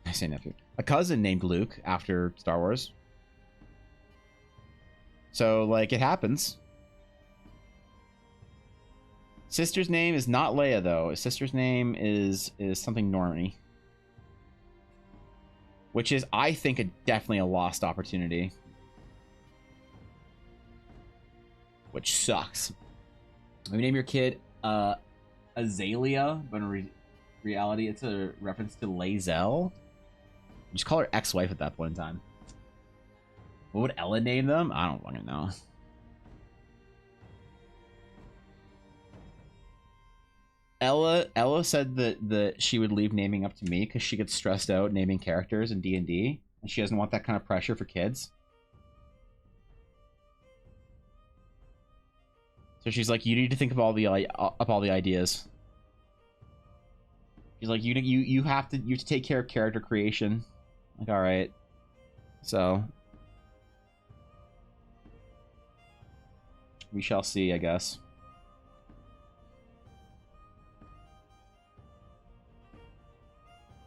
I say nephew. A cousin named Luke after Star Wars. So, like, it happens. Sister's name is not Leia, though. His sister's name is something Normie. Which is, I think, definitely a lost opportunity. Which sucks. Maybe name your kid Azalea, but in reality it's a reference to Lae'zel. Just call her ex-wife at that point in time. What would Ella name them? I don't fucking know. Ella said that she would leave naming up to me because she gets stressed out naming characters in D&D, and she doesn't want that kind of pressure for kids. So she's like, you need to think of all the ideas. She's like, you have to take care of character creation. Like, all right. So we shall see, I guess.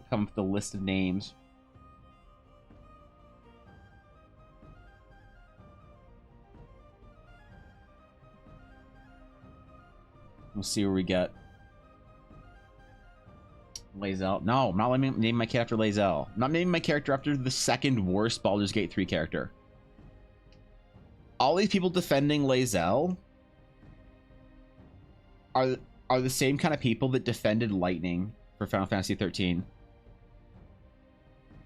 Come up with a list of names. We'll see where we get. Lae'zel. No, I'm not naming my kid after Lae'zel. I'm not naming my character after the second worst Baldur's Gate 3 character. All these people defending Lae'zel are the same kind of people that defended Lightning for Final Fantasy 13.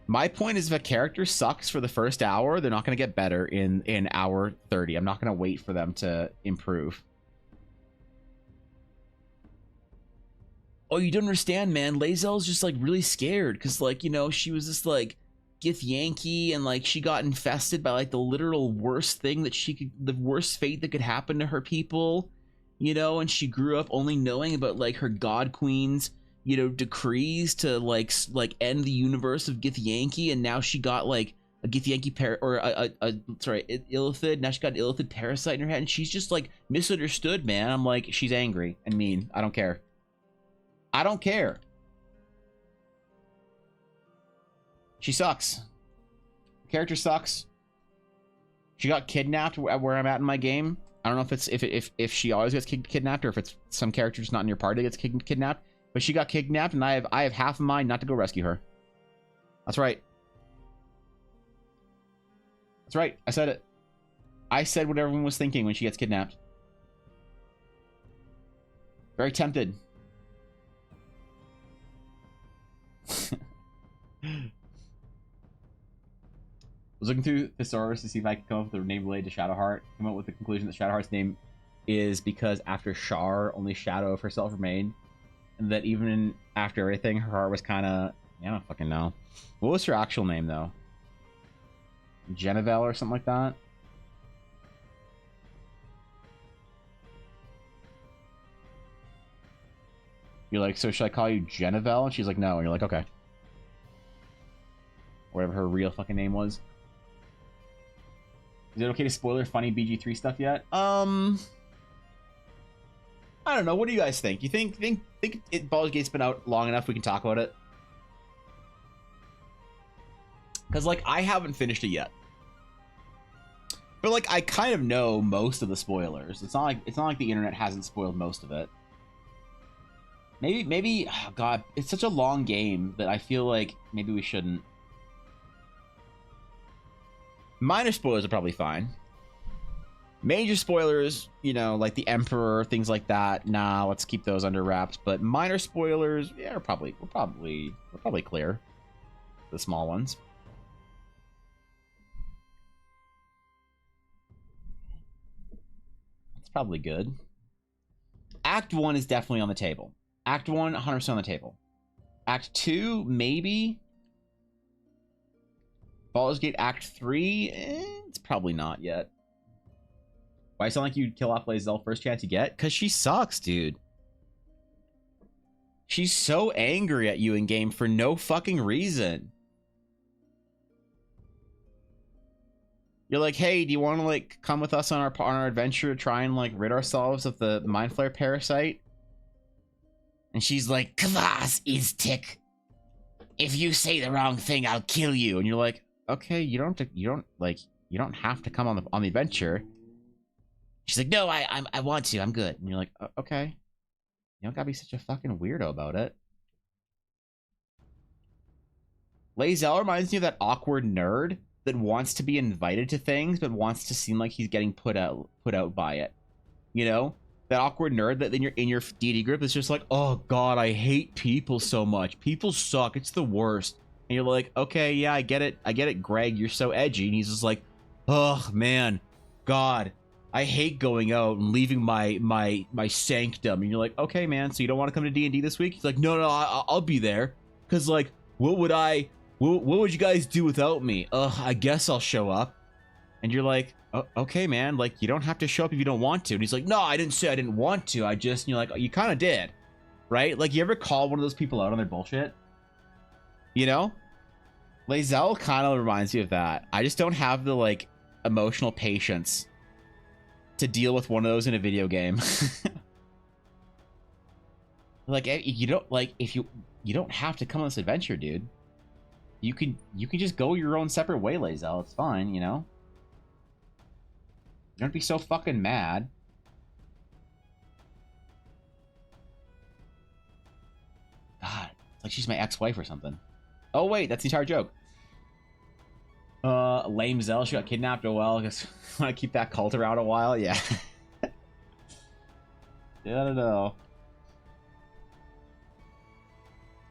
My point is, if a character sucks for the first hour, they're not going to get better in hour 30. I'm not going to wait for them to improve. Oh, you don't understand, man. Lae'zel's just like really scared because, like, you know, she was this like Githyanki and like she got infested by like the literal worst thing that she could, the worst fate that could happen to her people, you know, and she grew up only knowing about like her god queen's, you know, decrees to like end the universe of Githyanki, and now she got like a Githyanki Illithid. Now she got an Illithid parasite in her head, and she's just like misunderstood, man. I'm like, she's angry and mean. I don't care. I don't care. She sucks. Character sucks. She got kidnapped where I'm at in my game. I don't know if it's if she always gets kidnapped or if it's some character just not in your party that gets kidnapped. But she got kidnapped, and I have half a mind not to go rescue her. That's right. That's right. I said it. I said what everyone was thinking when she gets kidnapped. Very tempted. Was looking through thesaurus to see if I could come up with a name related to Shadowheart. Came up with the conclusion that Shadowheart's name is because after Shar, only shadow of herself remained. And that even after everything, her heart was kind of... I don't fucking know. What was her actual name, though? Genevieve or something like that? You're like, so should I call you Genevieve? And she's like, no. And you're like, okay. Whatever her real fucking name was. Is it okay to spoiler funny BG3 stuff yet? I don't know. What do you guys think? You think Baldur's Gate's been out long enough we can talk about it? Because, like, I haven't finished it yet. But, like, I kind of know most of the spoilers. It's not like the internet hasn't spoiled most of it. Maybe, oh God, it's such a long game that I feel like maybe we shouldn't. Minor spoilers are probably fine. Major spoilers, you know, like the Emperor, things like that. Nah, let's keep those under wraps. But minor spoilers, yeah, we're probably clear. The small ones. It's probably good. Act 1 is definitely on the table. Act 1, 100% on the table. Act 2, maybe. Baldur's Gate Act 3, it's probably not yet. Why sound like you'd kill off Lae'zel first chance you get? Because she sucks, dude. She's so angry at you in game for no fucking reason. You're like, hey, do you want to like come with us on our adventure to try and like rid ourselves of the Mind Flayer parasite? And she's like, Kvass is tick. If you say the wrong thing, I'll kill you. And you're like, okay, you don't have to come on the adventure. She's like, no, I want to. I'm good. And you're like, okay. You don't gotta be such a fucking weirdo about it. Lae'zel reminds me of that awkward nerd that wants to be invited to things, but wants to seem like he's getting put out by it. You know? That awkward nerd that in your DD group is just like, oh God, I hate people so much. People suck. It's the worst. And you're like, okay, yeah, I get it, Greg. You're so edgy. And he's just like, oh man, God, I hate going out and leaving my sanctum. And you're like, okay, man, so you don't want to come to D&D this week? He's like, no, I'll be there. Cause like, what would you guys do without me? I guess I'll show up. And you're like, oh, okay, man, like you don't have to show up if you don't want to. And he's like, no, I didn't say I didn't want to. And you're like, oh, you kind of did, right? Like, you ever call one of those people out on their bullshit? You know? Lae'zel kind of reminds me of that. I just don't have the like emotional patience to deal with one of those in a video game. Like, you don't like if you don't have to come on this adventure, dude. You can just go your own separate way, Lae'zel. It's fine, you know. You don't be so fucking mad. God, it's like she's my ex-wife or something. Oh wait, that's the entire joke. Lame Zell, she got kidnapped. Oh well, I guess want to keep that cult around a while. Yeah. Yeah, I don't know.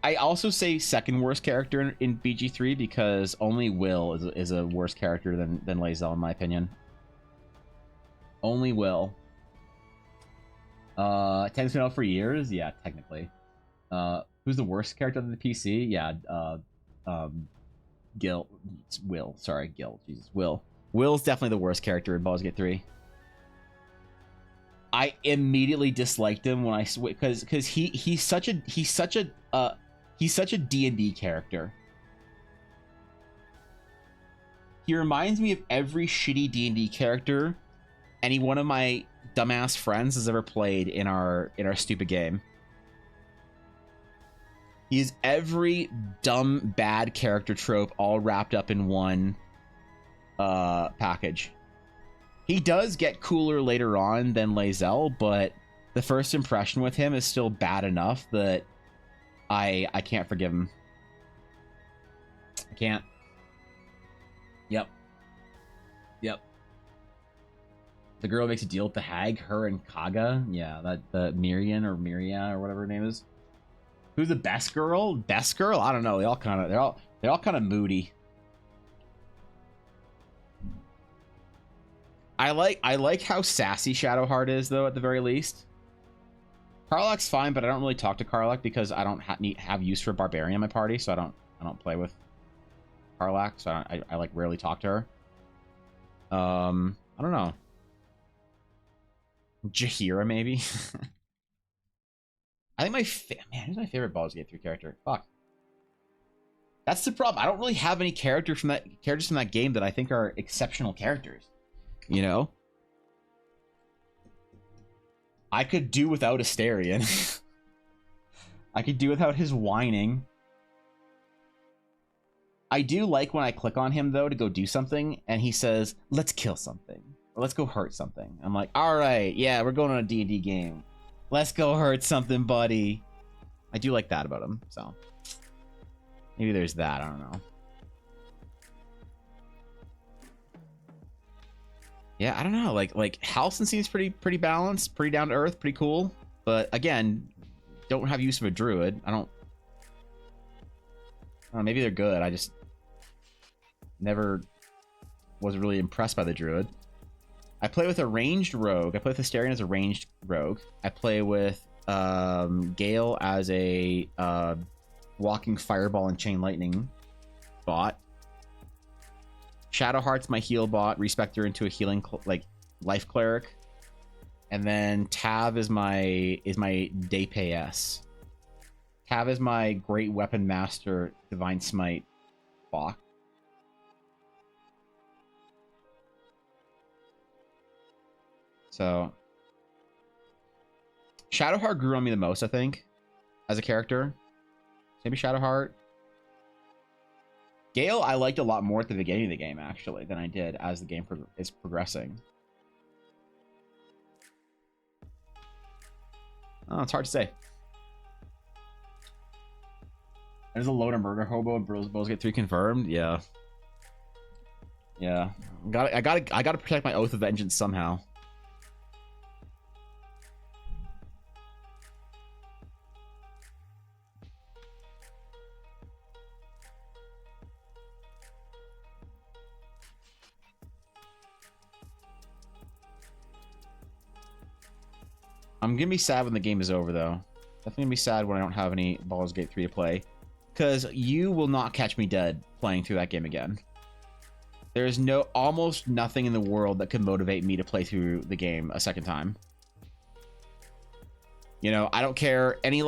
I also say second worst character in BG3 because only Will is a worse character than Lae'zel in my opinion. Only Will. Ten's been out for years. Yeah, technically. Who's the worst character on the PC? Yeah, Gil. It's Will. Sorry, Gil. Jesus, Will. Will's definitely the worst character in Baldur's Gate 3. I immediately disliked him when I because he's such a D&D character. He reminds me of every shitty D&D character any one of my dumbass friends has ever played in our stupid game. He's every dumb, bad character trope all wrapped up in one package. He does get cooler later on than Lae'zel, but the first impression with him is still bad enough that I can't forgive him. I can't. Yep. The girl makes a deal with the hag, her and Kaga. Yeah, that the Mirian or Miria or whatever her name is. Who's the best girl? Best girl? I don't know. They're all kind of moody. I like how sassy Shadowheart is though, at the very least. Karlach's fine, but I don't really talk to Karlach because I don't have use for Barbarian in my party, so I don't play with Karlach, so I like rarely talk to her. I don't know. Jaheira maybe. I think who's my favorite Baldur's Gate 3 character? Fuck. That's the problem. I don't really have any characters from that game that I think are exceptional characters. You know? I could do without Asterion. I could do without his whining. I do like when I click on him, though, to go do something, and he says, let's kill something. Or let's go hurt something. I'm like, alright, yeah, we're going on a D&D game. Let's go hurt something, buddy. I do like that about him, so. Maybe there's that, I don't know. Yeah, I don't know. Like Halcyon seems pretty balanced, pretty down to earth, pretty cool. But again, don't have use of a druid. I don't know, maybe they're good. I just never was really impressed by the druid. I play with a ranged rogue. I play with Asterion as a ranged rogue. I play with Gale as a walking fireball and chain lightning bot. Shadowheart's my heal bot. Respect her into a healing life cleric, and then Tav is my DPS. Tav is my great weapon master, divine smite bot. So Shadowheart grew on me the most, I think, as a character. Maybe Shadowheart. Gale, I liked a lot more at the beginning of the game, actually, than I did as the game is progressing. Oh, it's hard to say. There's a load of murder hobo and Bros get 3 confirmed. Yeah. Yeah. I gotta protect my oath of vengeance somehow. I'm gonna be sad when the game is over, though. Definitely gonna be sad when I don't have any Baldur's Gate 3 to play. Because you will not catch me dead playing through that game again. There's almost nothing in the world that could motivate me to play through the game a second time. You know, I don't care any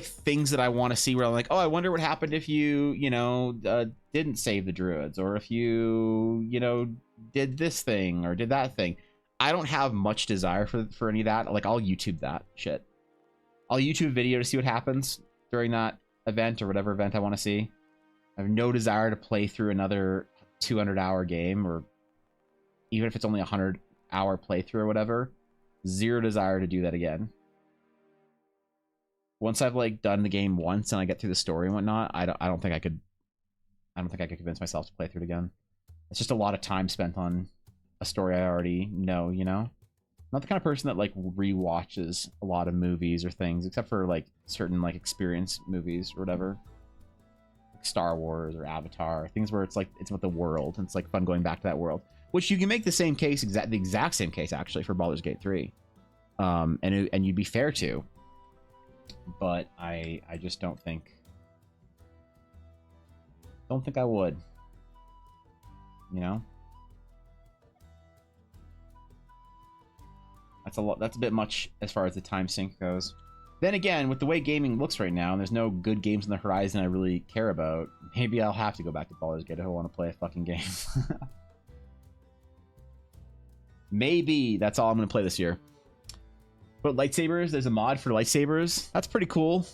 things that I want to see where I'm like, oh, I wonder what happened if you didn't save the druids, or if you did this thing or did that thing. I don't have much desire for any of that. Like, I'll YouTube that shit. I'll YouTube a video to see what happens during that event or whatever event I want to see. I have no desire to play through another 200-hour game, or even if it's only a 100-hour playthrough or whatever. Zero desire to do that again. Once I've done the game once and I get through the story and whatnot, I don't think I could convince myself to play through it again. It's just a lot of time spent on a story I already know, you know? Not the kind of person that rewatches a lot of movies or things, except for certain experience movies or whatever. Like Star Wars or Avatar, things where it's about the world and it's fun going back to that world. Which you can make the same case, the exact same case actually, for Baldur's Gate 3. And you'd be fair to. But I just don't think I would. You know? That's a bit much as far as the time sink goes. Then again, with the way gaming looks right now, and there's no good games on the horizon I really care about, maybe I'll have to go back to Baldur's Gate if I want to play a fucking game. Maybe that's all I'm going to play this year. But lightsabers, there's a mod for lightsabers. That's pretty cool.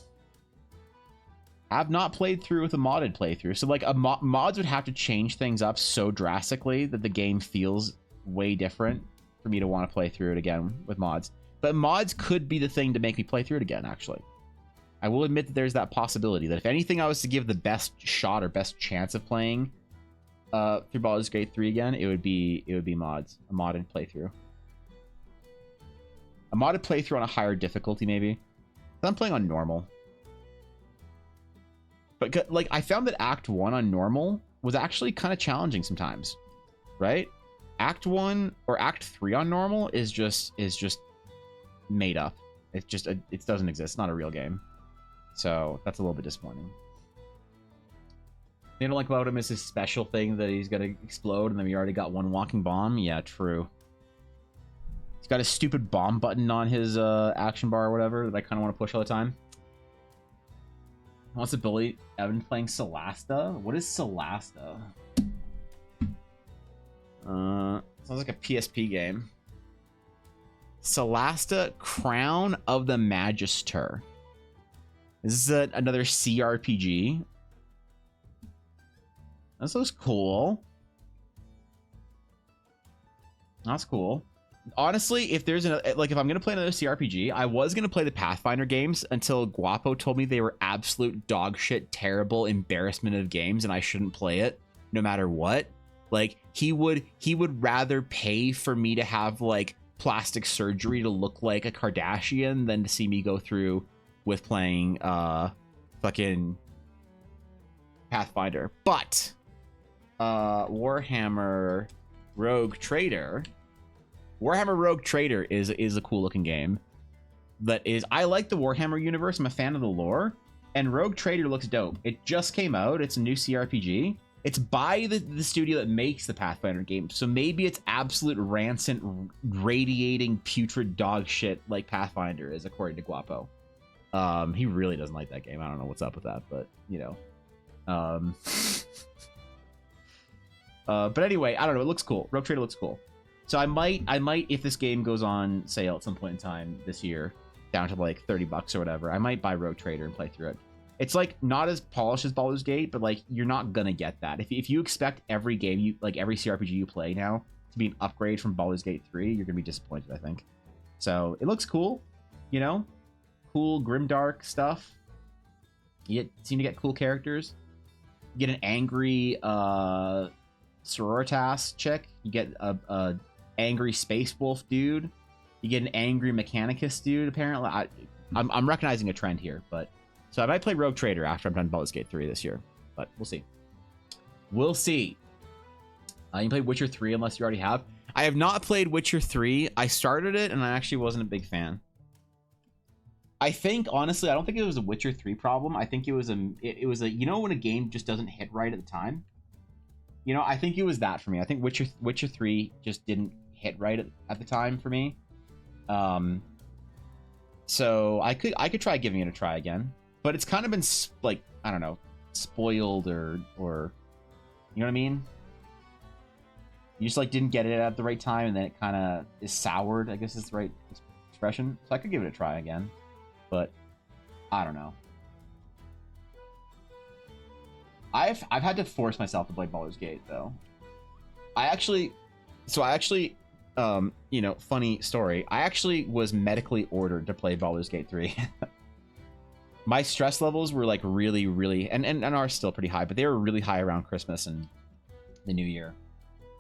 have not played through with a modded playthrough. So like mods would have to change things up so drastically that the game feels way different for me to want to play through it again with mods. But mods could be the thing to make me play through it again, actually. I will admit that there's that possibility that if anything I was to give the best shot or best chance of playing through Baldur's Gate 3 again, it would be mods, a modded playthrough. A modded playthrough on a higher difficulty, maybe. I'm playing on normal. But like I found that Act 1 on normal was actually kind of challenging sometimes, right? Act 1 or Act 3 on normal is just made up. It's just it doesn't exist. It's not a real game. So that's a little bit disappointing. They don't like about him is his special thing that he's gonna explode, and then we already got one walking bomb. Yeah, true. He's got a stupid bomb button on his action bar or whatever that I kind of want to push all the time. Wants to bully Evan playing Solasta. What is Solasta? Sounds like a PSP game. Solasta, Crown of the Magister. This is another CRPG. This looks cool. That's cool. Honestly, if there's another, like, if I'm gonna play another CRPG, I was gonna play the Pathfinder games until Guapo told me they were absolute dog shit, terrible embarrassment of games, and I shouldn't play it no matter what. Like, he would rather pay for me to have like plastic surgery to look like a Kardashian than to see me go through with playing fucking Pathfinder. But Warhammer Rogue Trader. Warhammer Rogue Trader is a cool looking game. I like the Warhammer universe. I'm a fan of the lore, and Rogue Trader looks dope. It just came out. It's a new CRPG. It's by the studio that makes the Pathfinder game, so maybe it's absolute rancid, radiating putrid dog shit like Pathfinder is, according to Guapo. He really doesn't like that game. I don't know what's up with that, but you know. But anyway, I don't know. It looks cool. Rogue Trader looks cool. So I might, if this game goes on sale at some point in time this year, down to like $30 or whatever, I might buy Rogue Trader and play through it. It's like not as polished as Baldur's Gate, but like you're not gonna get that. If you expect every game you like, every CRPG you play now to be an upgrade from Baldur's Gate 3, you're gonna be disappointed, I think. So it looks cool, you know, cool grimdark stuff. You seem to get cool characters. You get an angry sororitas chick. You get a angry space wolf dude. You get an angry mechanicus dude. Apparently, I'm recognizing a trend here, but so I might play Rogue Trader after I'm done Baldur's Gate 3 this year, but we'll see. We'll see. You can play Witcher 3 unless you already have. I have not played Witcher 3. I started it and I actually wasn't a big fan. I think honestly, I don't think it was a Witcher 3 problem. I think it was a you know when a game just doesn't hit right at the time. You know, I think it was that for me. I think Witcher 3 just didn't hit right at the time for me. So I could try giving it a try again, but it's kind of been like, I don't know, spoiled or you know what I mean? You just like didn't get it at the right time, and then it kind of is soured, I guess is the right expression. So I could give it a try again, but I don't know. I've had to force myself to play Baldur's Gate though. I actually, you know, funny story. I actually was medically ordered to play Baldur's Gate 3. My stress levels were like really, and are still pretty high, but they were really high around Christmas and the New Year.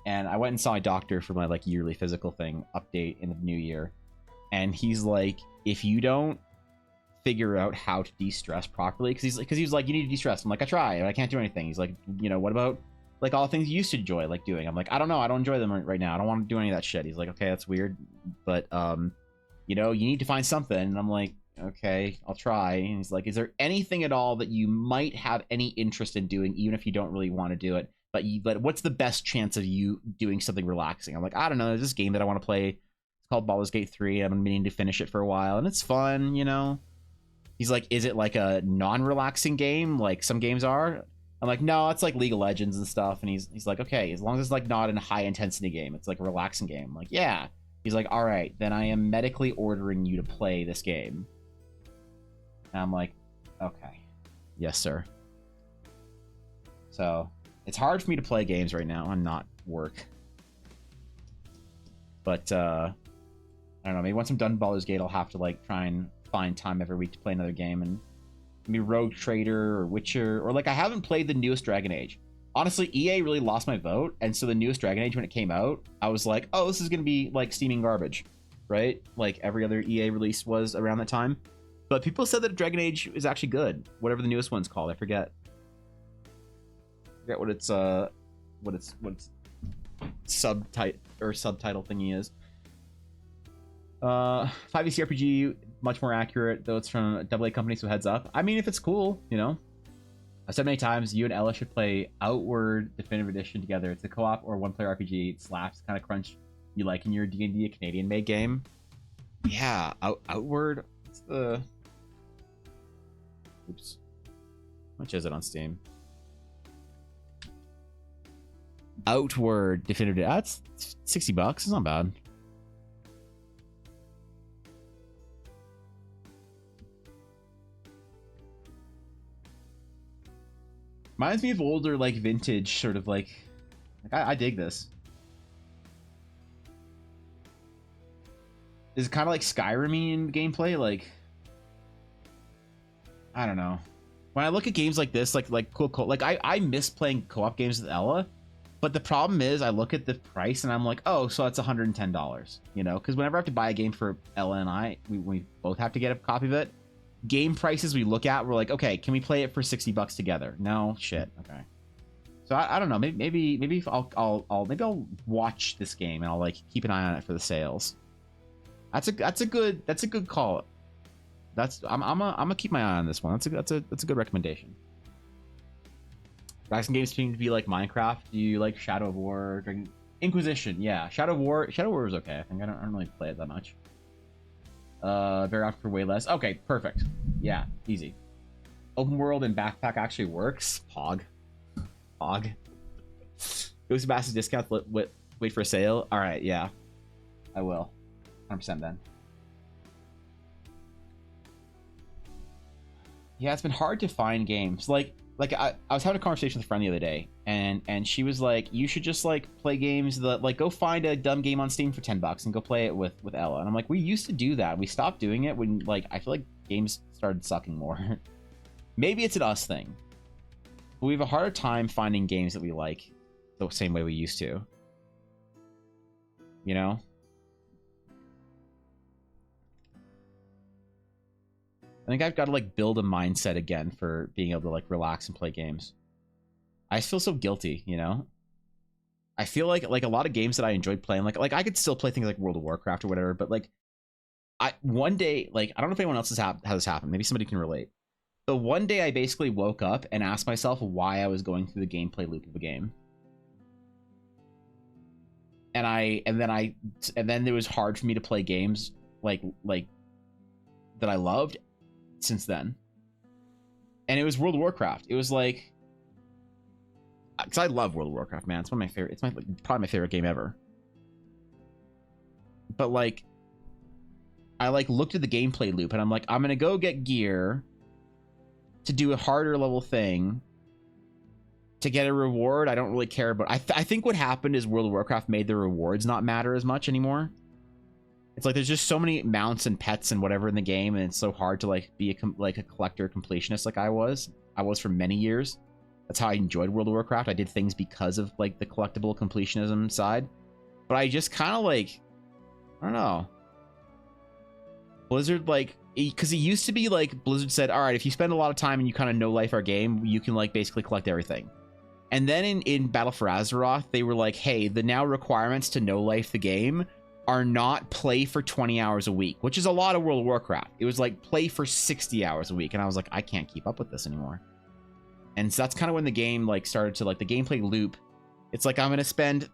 And I went and saw a doctor for my like yearly physical thing update in the New Year. And he's like, if you don't figure out how to de-stress properly, because he was like, you need to de-stress. I'm like, I try, and I can't do anything. He's like, you know, what about like all the things you used to enjoy like doing? I'm like, I don't know, I don't enjoy them right now. I don't want to do any of that shit. He's like, okay, that's weird, but you know, you need to find something. And I'm like, okay, I'll try. And he's like, is there anything at all that you might have any interest in doing, even if you don't really want to do it, but what's the best chance of you doing something relaxing? I'm like, I don't know, there's this game that I want to play. It's called Baldur's Gate 3. I've been meaning to finish it for a while, and it's fun, you know. He's like, is it like a non-relaxing game like some games are? I'm like, no, it's like League of Legends and stuff. And he's like, okay, as long as it's like not in a high intensity game, it's like a relaxing game. I'm like, yeah. He's like, all right, then I am medically ordering you to play this game. And I'm like, okay. Yes, sir. So it's hard for me to play games right now and not work. But I don't know, maybe once I'm done Baldur's Gate, I'll have to like try and find time every week to play another game, and maybe Rogue Trader or Witcher, or like I haven't played the newest Dragon Age. Honestly, EA really lost my vote, and so the newest Dragon Age, when it came out, I was like, oh, this is gonna be like steaming garbage, right? Like every other EA release was around that time. But people said that Dragon Age is actually good. Whatever the newest one's called, I forget what its subtitle thingy is. 5e RPG, much more accurate, though it's from a AA company, so heads up. I mean, if it's cool, you know. I've said many times, you and Ella should play Outward Definitive Edition together. It's a co-op or one-player RPG. It slaps, kind of crunch you like in your D&D, a Canadian-made game. Yeah, Outward. What's the... Oops. How much is it on Steam? Outward Definitive... That's $60. It's not bad. Reminds me of older, like, vintage, sort of, like I dig this. Is it kind of like Skyrim-y in gameplay? Like, I don't know. When I look at games like this, like cool, like I miss playing co-op games with Ella, but the problem is I look at the price and I'm like, oh, so that's $110, you know? Because whenever I have to buy a game for Ella and I, we both have to get a copy of it. Game prices we look at, we're like, okay, can we play it for $60 together? No, shit. Okay. So I don't know. Maybe I'll watch this game and I'll like keep an eye on it for the sales. That's a good call. I'm gonna keep my eye on this one. That's a good recommendation. Guys, some games seem to be like Minecraft. Do you like Shadow of War, Dragon Inquisition? Yeah, Shadow of War is okay. I think I don't really play it that much. Very often for way less. Okay, perfect. Yeah, easy. Open world and backpack actually works. Pog. Goes to Bass's discount. Wait for a sale. All right, yeah, I will. 100% then. Yeah, it's been hard to find games. Like I was having a conversation with a friend the other day, and she was like, you should just like play games that like go find a dumb game on Steam for $10 and go play it with Ella. And I'm like, we used to do that. We stopped doing it when like I feel like games started sucking more. Maybe it's an us thing. But we have a harder time finding games that we like the same way we used to. You know? I think I've got to like build a mindset again for being able to like relax and play games. I feel so guilty, you know? I feel like a lot of games that I enjoyed playing, like I could still play things like World of Warcraft or whatever, but like one day, like I don't know if anyone else has this happen. Maybe somebody can relate. But one day I basically woke up and asked myself why I was going through the gameplay loop of a game. And then it was hard for me to play games like that I loved since then. And it was World of Warcraft. It was like, because I love World of Warcraft, man. It's one of my favorite. It's probably my favorite game ever. But like, I like looked at the gameplay loop and I'm like, I'm gonna go get gear to do a harder level thing to get a reward I don't really care about. I think what happened is World of Warcraft made the rewards not matter as much anymore. It's like there's just so many mounts and pets and whatever in the game, and it's so hard to like be a collector completionist like I was for many years. That's how I enjoyed World of Warcraft. I did things because of like the collectible completionism side. But I just kind of like, I don't know. Blizzard, like, because it used to be like Blizzard said, all right, if you spend a lot of time and you kind of know life our game, you can like basically collect everything. And then in Battle for Azeroth, they were like, hey, the now requirements to know life the game are not play for 20 hours a week, which is a lot of World of Warcraft. It was like play for 60 hours a week. And I was like, I can't keep up with this anymore. And so that's kind of when the game like started to like the gameplay loop. It's like I'm going to spend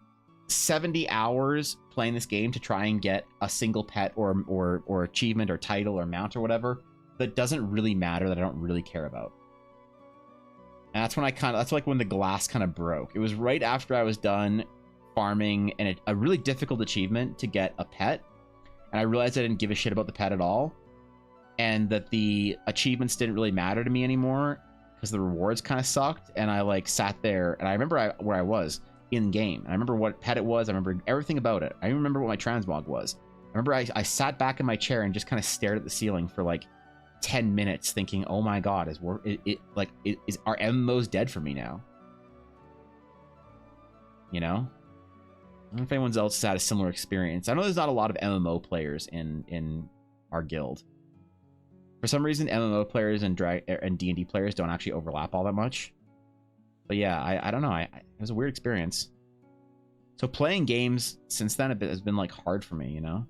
70 hours playing this game to try and get a single pet or achievement or title or mount or whatever that doesn't really matter, that I don't really care about. And that's when that's like when the glass kind of broke. It was right after I was done farming and a really difficult achievement to get a pet, and I realized I didn't give a shit about the pet at all, and that the achievements didn't really matter to me anymore because the rewards kind of sucked, and I like sat there, and I remember where I was in game. I remember what pet it was. I remember everything about it. I even remember what my transmog was. I remember I sat back in my chair and just kind of stared at the ceiling for like 10 minutes, thinking, "Oh my God, is are MMOs dead for me now?" You know. I don't know if anyone else has had a similar experience. I know there's not a lot of MMO players in our guild. For some reason, MMO players and D&D players don't actually overlap all that much. But yeah, I don't know. It was a weird experience. So playing games since then has been like hard for me, you know?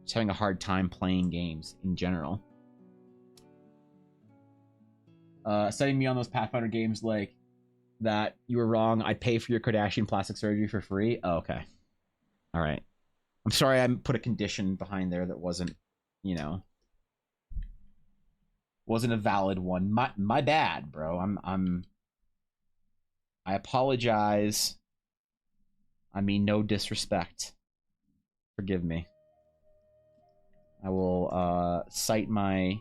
Just having a hard time playing games in general. Setting me on those Pathfinder games like that, you were wrong. I'd pay for your Kardashian plastic surgery for free. Oh, okay. All right. I'm sorry I put a condition behind there that wasn't, you know, wasn't a valid one. My bad, bro. I apologize. I mean no disrespect. Forgive me. I will cite my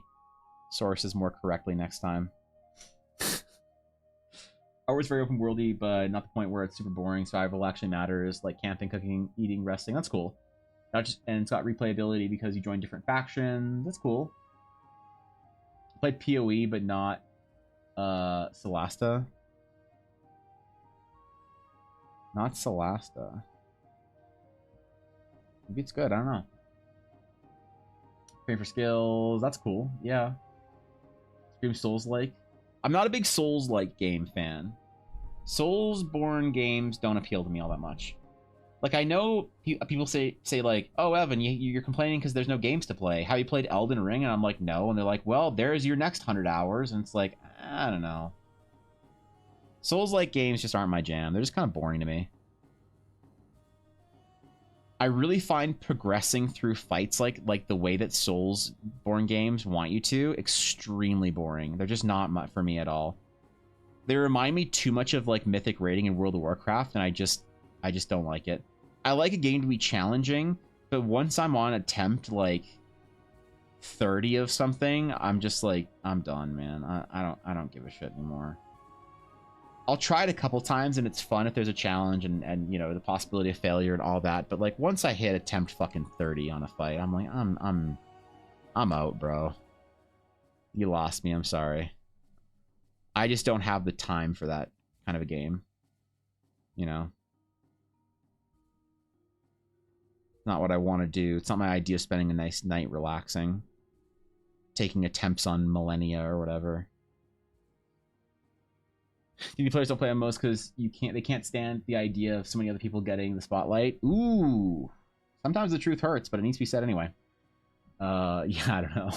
sources more correctly next time. Always very open worldy, but not the point where it's super boring. Survival actually matters, like camping, cooking, eating, resting. That's cool. Not just, and it's got replayability because you join different factions. That's cool. I played PoE, but not Solasta. Not Solasta. Maybe it's good. I don't know. Pay for skills. That's cool. Yeah. Scream Souls-like. I'm not a big Souls-like game fan. Souls-born games don't appeal to me all that much. Like, I know people say like, "Oh, Evan, you're complaining because there's no games to play. Have you played Elden Ring?" And I'm like, "No." And they're like, "Well, there's your next 100 hours." And it's like, I don't know. Souls-like games just aren't my jam. They're just kind of boring to me. I really find progressing through fights like the way that Souls-born games want you to extremely boring. They're just not for me at all. They remind me too much of like Mythic Raiding in World of Warcraft, and I just don't like it. I like a game to be challenging, but once I'm on attempt like 30 of something, I'm just like, I'm done, man. I don't give a shit anymore. I'll try it a couple times and it's fun if there's a challenge and you know, the possibility of failure and all that, but like once I hit attempt fucking 30 on a fight, I'm like, I'm out, bro. You lost me. I'm sorry. I just don't have the time for that kind of a game. You know? Not what I want to do. It's not my idea of spending a nice night relaxing. Taking attempts on millennia or whatever. D&D players don't play MMOs because they can't stand the idea of so many other people getting the spotlight. Ooh. Sometimes the truth hurts, but it needs to be said anyway. Yeah, I don't know.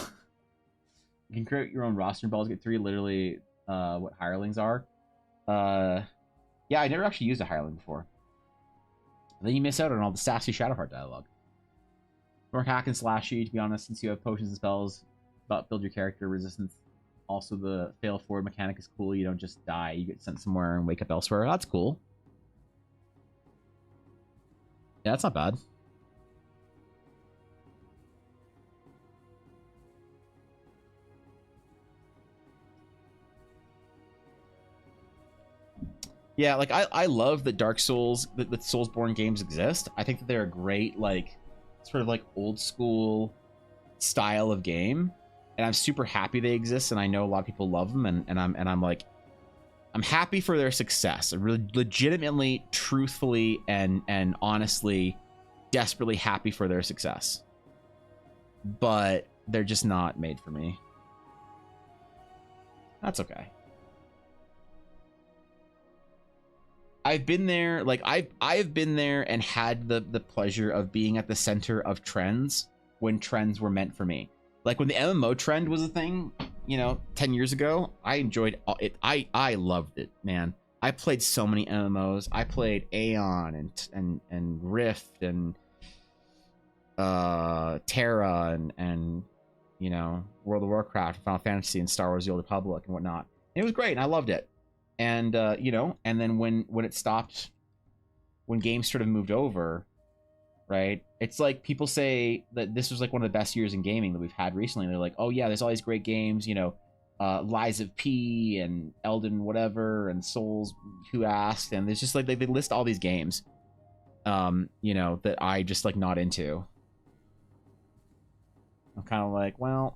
You can create your own roster in Baldur's Gate 3, literally what hirelings are. Yeah, I never actually used a hireling before. And then you miss out on all the sassy Shadowheart dialogue. More hack and slashy, to be honest, since you have potions and spells, but build your character resistance. Also, the fail forward mechanic is cool. You don't just die. You get sent somewhere and wake up elsewhere. That's cool. Yeah, that's not bad. Yeah, like I love that Dark Souls, that Soulsborne games exist. I think that they're a great, like, sort of like old school style of game. And I'm super happy they exist, and I know a lot of people love them, and I'm like, I'm happy for their success. I'm really legitimately, truthfully, and honestly, desperately happy for their success. But they're just not made for me. That's okay. I've been there, like I've been there and had the pleasure of being at the center of trends when trends were meant for me. Like when the MMO trend was a thing, you know, 10 years ago, I enjoyed it. I loved it, man. I played so many MMOs. I played Aeon and Rift and Terra and you know, World of Warcraft, Final Fantasy, and Star Wars: The Old Republic and whatnot. And it was great, and I loved it. And you know, and then when it stopped, when games sort of moved over, right? It's like people say that this was like one of the best years in gaming that we've had recently. They're like, oh yeah, there's all these great games, you know, Lies of P and Elden whatever and Souls Who Asked, and there's just like they list all these games, you know, that I just like not into. I'm kind of like, well,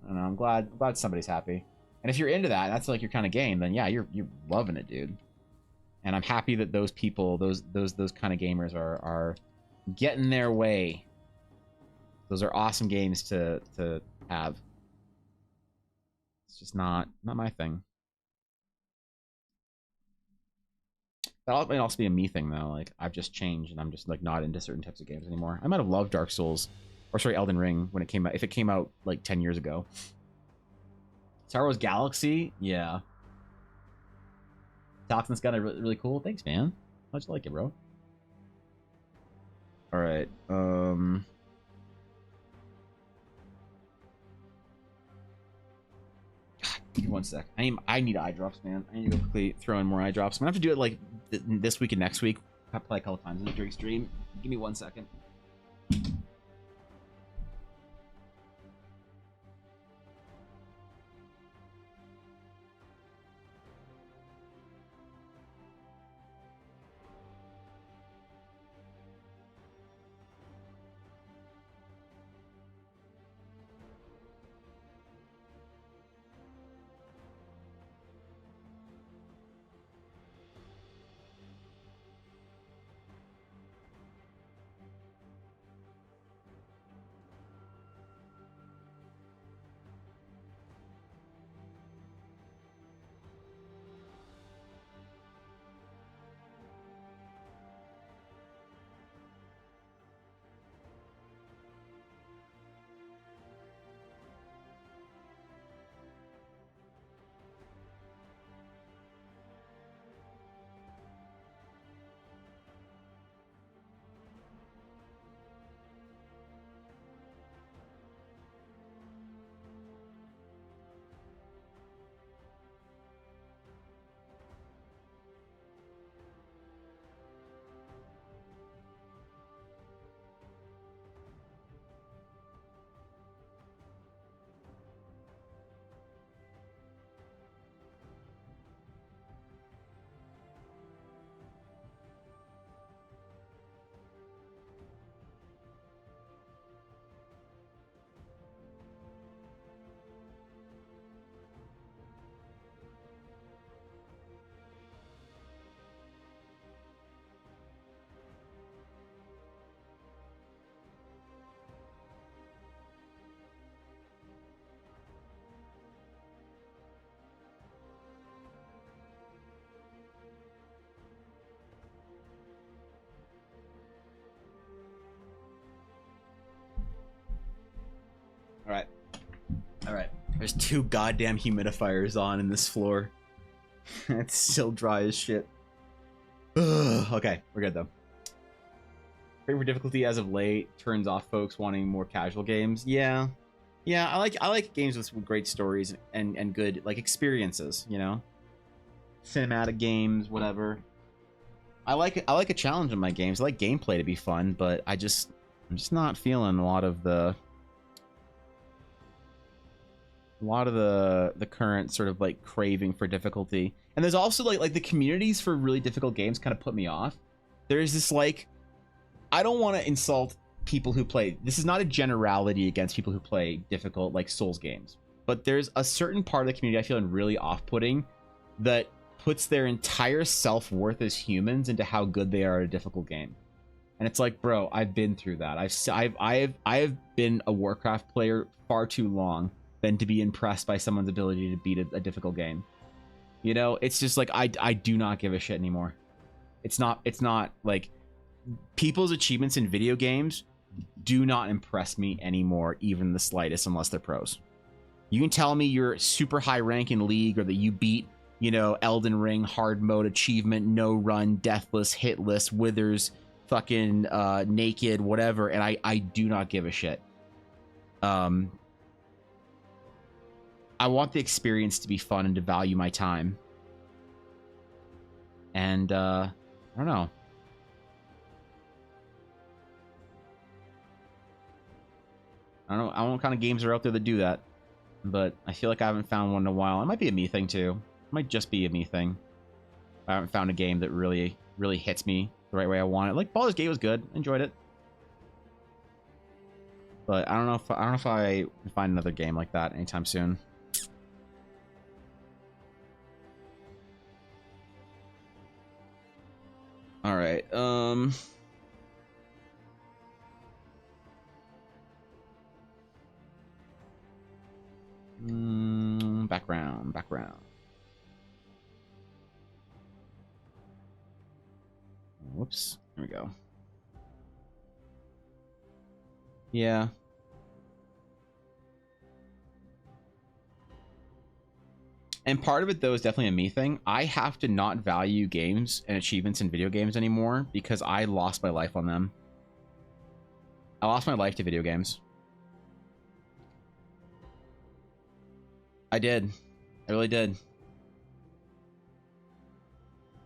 I don't know. I'm glad somebody's happy. And if you're into that, that's like your kind of game, then yeah, you're loving it, dude. And I'm happy that those people, those kind of gamers are getting their way. Those are awesome games to have. It's just not my thing. That might also be a me thing though. Like I've just changed and I'm just like not into certain types of games anymore. I might have loved Dark Souls, or sorry, Elden Ring when it came out. If it came out like 10 years ago. Star Wars Galaxy, yeah. Toxin's got a really cool. Thanks, man. How'd you like it, bro? All right. Give me 1 sec. I need eye drops, man. I need to go quickly throw in more eye drops. I'm gonna have to do it like this week and next week. I'll play a couple times during stream. Give me 1 second. All right. There's 2 goddamn humidifiers on in this floor. It's still dry as shit. Ugh. Okay, we're good though. Favorite difficulty as of late turns off folks wanting more casual games. Yeah, I like games with great stories and good like experiences. You know, cinematic games, whatever. I like a challenge in my games. I like gameplay to be fun, but I'm just not feeling a lot of the current sort of like craving for difficulty. And there's also like the communities for really difficult games kind of put me off. There's this like, I don't want to insult people who play, this is not a generality against people who play difficult like Souls games, but there's a certain part of the community I feel really off-putting that puts their entire self-worth as humans into how good they are at a difficult game. And it's like, bro, I've been through that. I have been a Warcraft player far too long than to be impressed by someone's ability to beat a difficult game. You know, it's just like I do not give a shit anymore. It's not like people's achievements in video games do not impress me anymore, even the slightest, unless they're pros. You can tell me you're super high rank in League, or that you beat, you know, Elden Ring hard mode achievement, no run, deathless, hitless, withers, fucking naked, whatever, and I do not give a shit. I want the experience to be fun and to value my time. And I don't know. I don't know what kind of games are out there that do that. but I feel like I haven't found one in a while. It might be a me thing too. It might just be a me thing. I haven't found a game that really hits me the right way I want it. Like Baldur's Gate was good, enjoyed it, but I don't know if I can find another game like that anytime soon. All right, background. Whoops, here we go. Yeah. And part of it, though, is definitely a me thing. I have to not value games and achievements in video games anymore because I lost my life on them. I lost my life to video games. I did. I really did.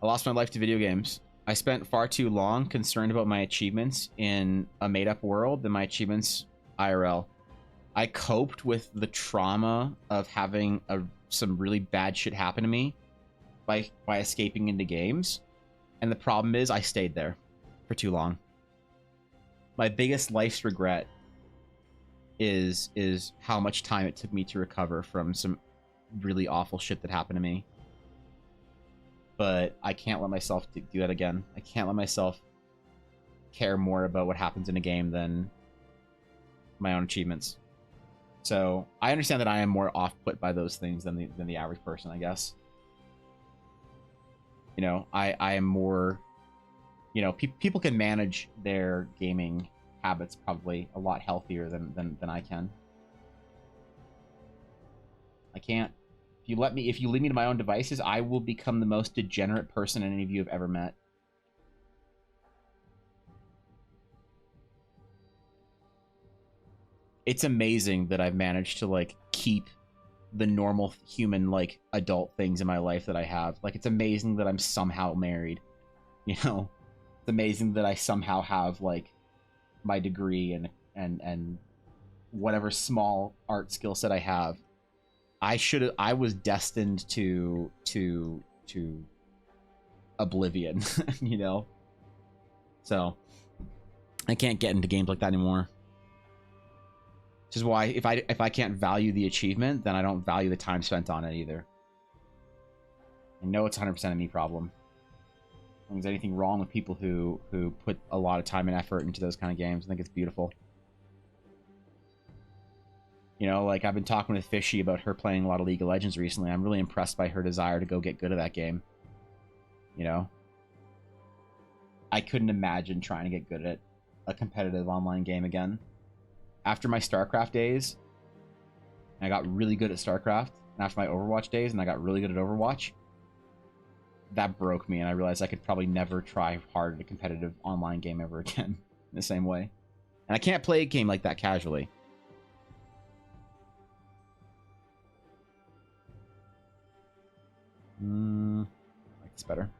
I lost my life to video games. I spent far too long concerned about my achievements in a made-up world than my achievements IRL. I coped with the trauma of having some really bad shit happen to me by escaping into games. And the problem is I stayed there for too long. My biggest life's regret is how much time it took me to recover from some really awful shit that happened to me. But I can't let myself do that again. I can't let myself care more about what happens in a game than my own achievements. So I understand that I am more off-put by those things than the average person, I guess. You know, I am more, you know, people can manage their gaming habits probably a lot healthier than I can. I can't. If you leave me to my own devices, I will become the most degenerate person any of you have ever met. It's amazing that I've managed to like keep the normal human like adult things in my life that I have. Like it's amazing that I'm somehow married. You know, it's amazing that I somehow have like my degree and whatever small art skill set I have. I was destined to oblivion, you know? So I can't get into games like that anymore. Which is why if I can't value the achievement, then I don't value the time spent on it either. I know it's 100% a me problem. I don't think there's anything wrong with people who put a lot of time and effort into those kind of games. I think it's beautiful. You know, like I've been talking with Fishy about her playing a lot of League of Legends recently. I'm really impressed by her desire to go get good at that game. You know? I couldn't imagine trying to get good at a competitive online game again. After my StarCraft days, I got really good at StarCraft. And after my Overwatch days, and I got really good at Overwatch, that broke me, and I realized I could probably never try hard at a competitive online game ever again in the same way. And I can't play a game like that casually. I like this better.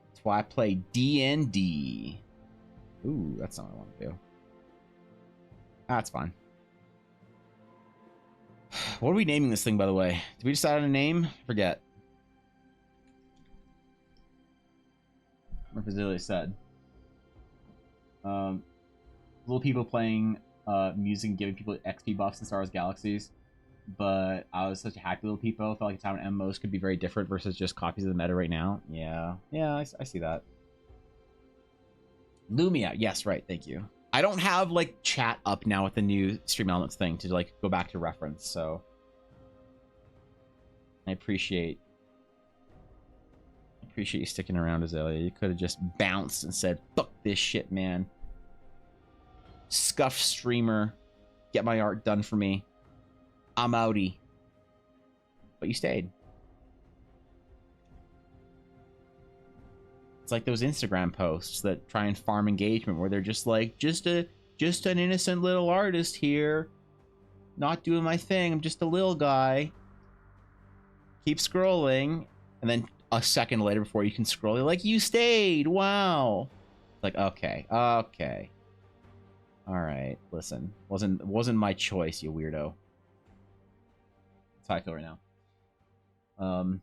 That's why I play D&D. Ooh, that's not what I want to do. That's fine. What are we naming this thing, by the way? Did we decide on a name? Forget. What Fazilia said. Little people playing music and giving people XP buffs in Star Wars Galaxies. But I was such a happy little people. I felt like a time when MMOs could be very different versus just copies of the meta right now. Yeah, I see that. Lumia, yes, right, thank you. I don't have like chat up now with the new Stream Elements thing to like go back to reference, so I appreciate you sticking around, Azalea. You could have just bounced and said, "Fuck this shit, man." Scuff streamer, get my art done for me. I'm outie. But you stayed. It's like those Instagram posts that try and farm engagement where they're just like, just an innocent little artist here. Not doing my thing. I'm just a little guy. Keep scrolling. And then a second later before you can scroll, you're like, you stayed. Wow. Like, okay. All right, listen, wasn't my choice, you weirdo. That's how I feel right now.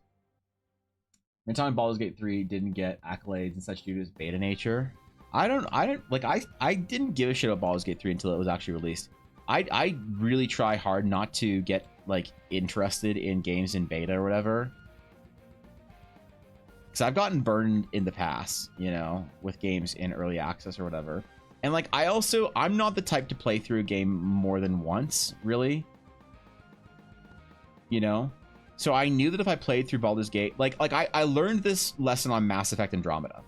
Every time Baldur's Gate 3 didn't get accolades and such due to its beta nature. I didn't give a shit about Baldur's Gate 3 until it was actually released. I really try hard not to get like interested in games in beta or whatever. Because I've gotten burned in the past, you know, with games in early access or whatever. And like I'm not the type to play through a game more than once, really. You know? So I knew that if I played through Baldur's Gate, I learned this lesson on Mass Effect Andromeda.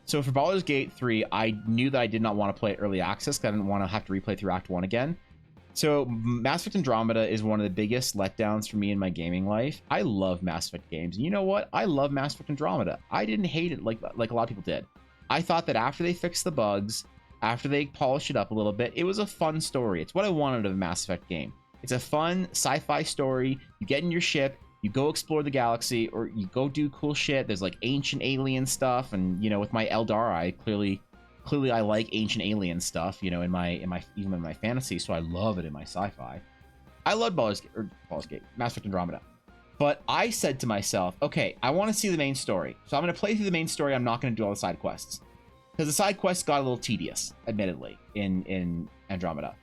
So for Baldur's Gate 3, I knew that I did not want to play early access because I didn't want to have to replay through Act 1 again. So Mass Effect Andromeda is one of the biggest letdowns for me in my gaming life. I love Mass Effect games. And you know what? I love Mass Effect Andromeda. I didn't hate it like a lot of people did. I thought that after they fixed the bugs, after they polished it up a little bit, it was a fun story. It's what I wanted of a Mass Effect game. It's a fun sci-fi story. You get in your ship, you go explore the galaxy, or you go do cool shit. There's like ancient alien stuff, and you know, with my Eldar, I clearly I like ancient alien stuff, you know, even in my fantasy, so I love it in my sci-fi. I love Baldur's Gate, Mass Effect Andromeda. But I said to myself, okay, I want to see the main story. So I'm going to play through the main story. I'm not going to do all the side quests. Because the side quests got a little tedious, admittedly, in Andromeda.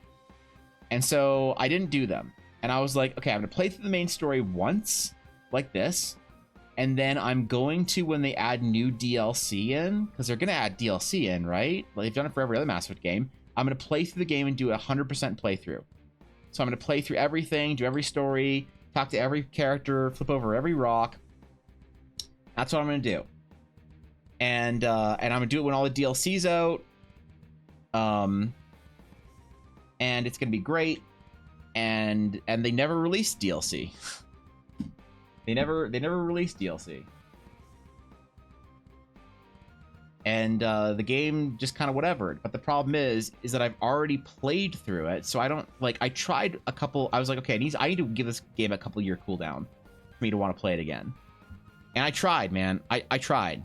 And so I didn't do them. And I was like, okay, I'm going to play through the main story once, like this. And then I'm going to, when they add new DLC in, because they're going to add DLC in, right? Like they've done it for every other Mass Effect game. I'm going to play through the game and do a 100% playthrough. So I'm going to play through everything, do every story, talk to every character, flip over every rock. That's what I'm going to do. And I'm going to do it when all the DLC's out. And it's going to be great. And they never released DLC. They never released DLC. And the game just kind of whatever. But the problem is that I've already played through it, so I don't like. I tried a couple. I was like, okay, I need to give this game a couple year cooldown for me to want to play it again. And I tried, man. I tried.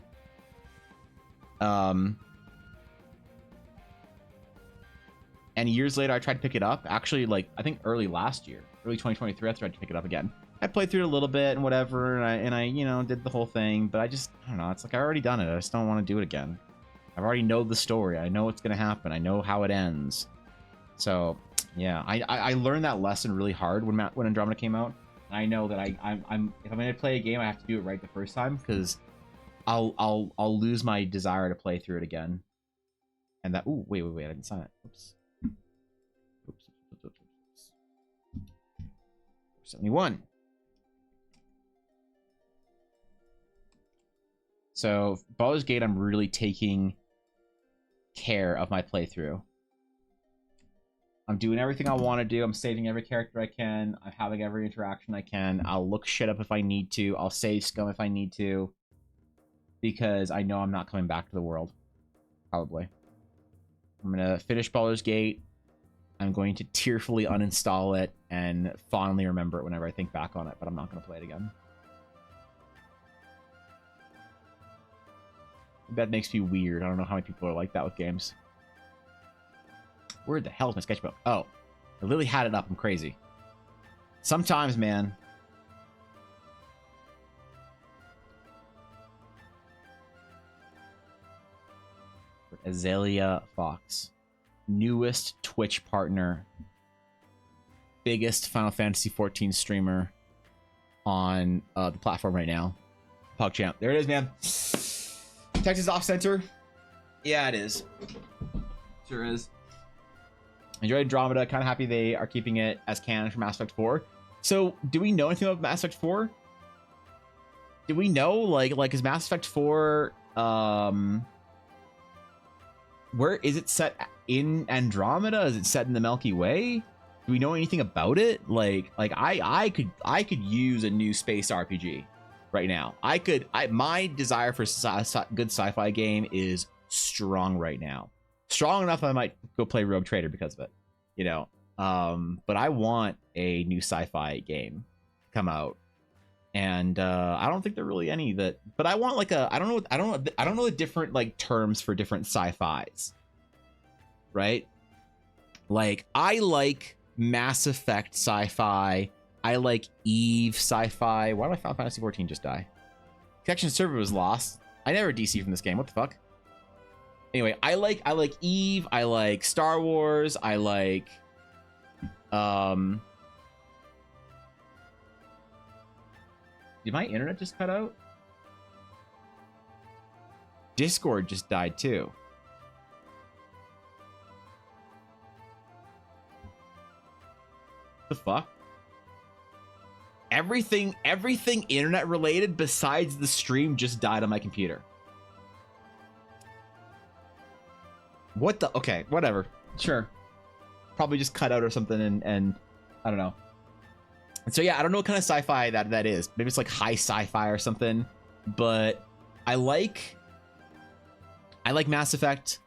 And years later, I tried to pick it up. Actually, like I think early last year, early 2023, I tried to pick it up again. I played through it a little bit and whatever, and I you know, did the whole thing, but I don't know, it's like I already done it. I just don't want to do it again. I've already know the story. I know what's going to happen. I know how it ends. So, yeah, I learned that lesson really hard when Andromeda came out. And I know that if I'm going to play a game, I have to do it right the first time, because I'll lose my desire to play through it again. And that, ooh, wait, I didn't sign it. Oops. 71. So Baldur's Gate, I'm really taking care of my playthrough. I'm doing everything I want to do. I'm saving every character I can. I'm having every interaction I can. I'll look shit up if I need to. I'll save scum if I need to. Because I know I'm not coming back to the world. Probably. I'm going to finish Baldur's Gate. I'm going to tearfully uninstall it and fondly remember it whenever I think back on it. But I'm not going to play it again. That makes me weird. I don't know how many people are like that with games. Where the hell is my sketchbook? Oh, I literally had it up. I'm crazy. Sometimes, man. Azalea Fox. Newest Twitch partner. Biggest Final Fantasy 14 streamer on the platform right now. PogChamp. There it is, man. Texas off center. Yeah, it is. Sure is. Enjoyed Andromeda. Kind of happy they are keeping it as canon for Mass Effect 4. So, do we know anything about Mass Effect 4? Do we know, like is Mass Effect 4, where is it set in Andromeda? Is it set in the Milky Way? Do we know anything about it? Like I could use a new space RPG right now. My desire for good sci-fi game is strong right now. Strong enough I might go play Rogue Trader because of it, you know. But I want a new sci-fi game to come out, and I don't think there are really any that. But I want like I don't know the different like terms for different sci-fis, right? Like, I like Mass Effect sci-fi. I like Eve sci-fi. Why did Final Fantasy 14 just die? Connection server was lost. I never DC from this game. What the fuck? Anyway, I like Eve. I like Star Wars. I like Did my internet just cut out? Discord just died too. The fuck? Everything internet related besides the stream just died on my computer. What the? Okay, whatever. Sure. Probably just cut out or something and I don't know. And so yeah, I don't know what kind of sci-fi that is. Maybe it's like high sci-fi or something. But I like Mass Effect.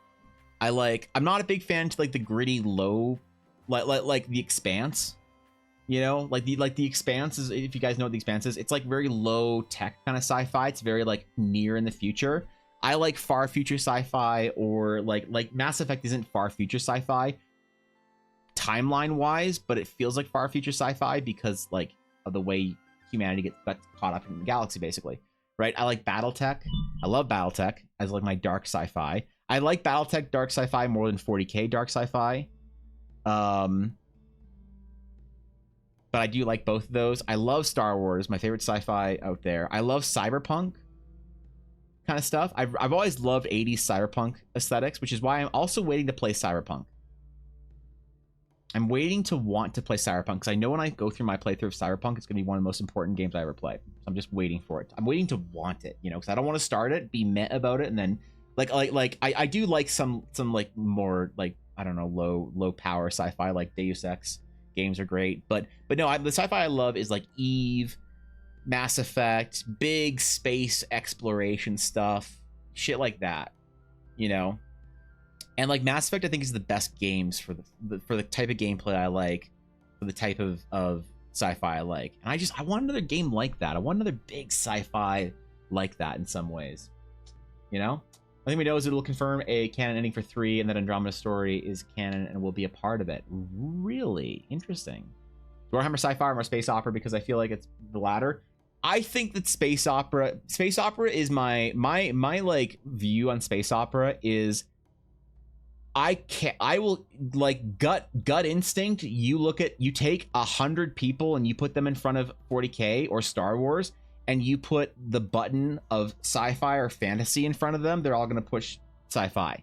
I'm not a big fan to like the gritty low like The Expanse. You know, like the Expanse is, if you guys know what The Expanse is, it's like very low tech kind of sci-fi. It's very like near in the future. I like far future sci-fi, or like Mass Effect isn't far future sci-fi timeline wise, but it feels like far future sci-fi because like of the way humanity gets caught up in the galaxy, basically, right? I like BattleTech. I love BattleTech as like my dark sci-fi. I like BattleTech dark sci-fi more than 40k dark sci-fi. But I do like both of those. I love Star Wars, my favorite sci-fi out there. I love cyberpunk kind of stuff. I've always loved 80s cyberpunk aesthetics, which is why I'm also waiting to play cyberpunk. I'm waiting to want to play cyberpunk because I know when I go through my playthrough of cyberpunk, it's going to be one of the most important games I ever play. So I'm just waiting for it. I'm waiting to want it, you know, because I don't want to start it, be met about it, and then I do like some like more like, I don't know, low power sci-fi, like Deus Ex games are great, but no, the sci-fi I love is like Eve, Mass Effect, big space exploration stuff, shit like that, you know. And like Mass Effect, I think is the best games for the type of gameplay I like, for the type of sci-fi I like. And I want another game like that. I want another big sci-fi like that in some ways, you know. I think we know is it'll confirm a canon ending for 3, and that Andromeda story is canon and will be a part of it. Really interesting. Warhammer sci-fi or more space opera, because I feel like it's the latter. I think that space opera is my like view on space opera is I will like gut instinct. You take 100 people and you put them in front of 40k or Star Wars, and you put the button of sci-fi or fantasy in front of them, they're all going to push sci-fi.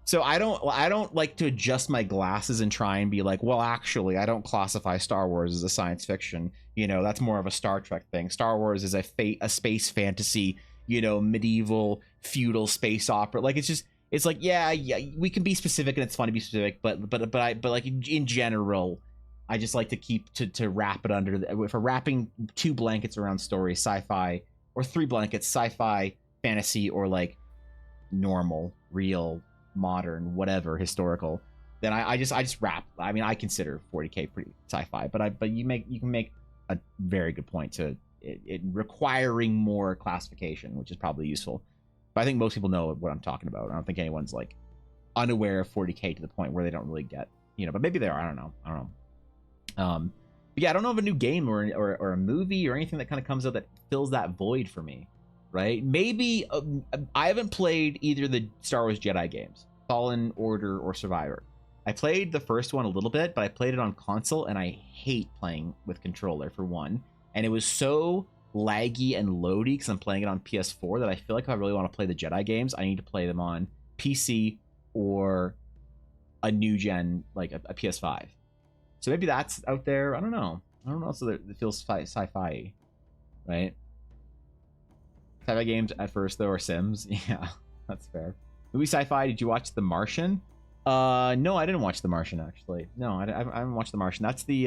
So I don't like to adjust my glasses and try and be like, well, actually, I don't classify Star Wars as a science fiction. You know, that's more of a Star Trek thing. Star Wars is a space fantasy, you know, medieval feudal space opera. Like, it's like, yeah, we can be specific and it's fun to be specific, but like in general, I just like to keep to wrap it under if we're wrapping 2 blankets around story, sci-fi, or 3 blankets, sci-fi, fantasy, or like normal, real, modern, whatever, historical, then I just wrap. I mean, I consider 40k pretty sci-fi, but you can make a very good point to it requiring more classification, which is probably useful. But I think most people know what I'm talking about. I don't think anyone's like unaware of 40k to the point where they don't really get, you know, but maybe they are. I don't know. But yeah, I don't know of a new game or a movie or anything that kind of comes out that fills that void for me, right? Maybe I haven't played either the Star Wars Jedi games, Fallen Order or Survivor. I played the first one a little bit, but I played it on console, and I hate playing with controller, for one. And it was so laggy and loady because I'm playing it on PS4 that I feel like if I really want to play the Jedi games, I need to play them on PC or a new gen, like a PS5. So maybe that's out there. I don't know. So that it feels sci-fi, right? Sci-fi games at first though are Sims. Yeah, that's fair. Movie sci-fi. Did you watch The Martian? No, I didn't watch The Martian actually. No, I haven't watched The Martian. That's the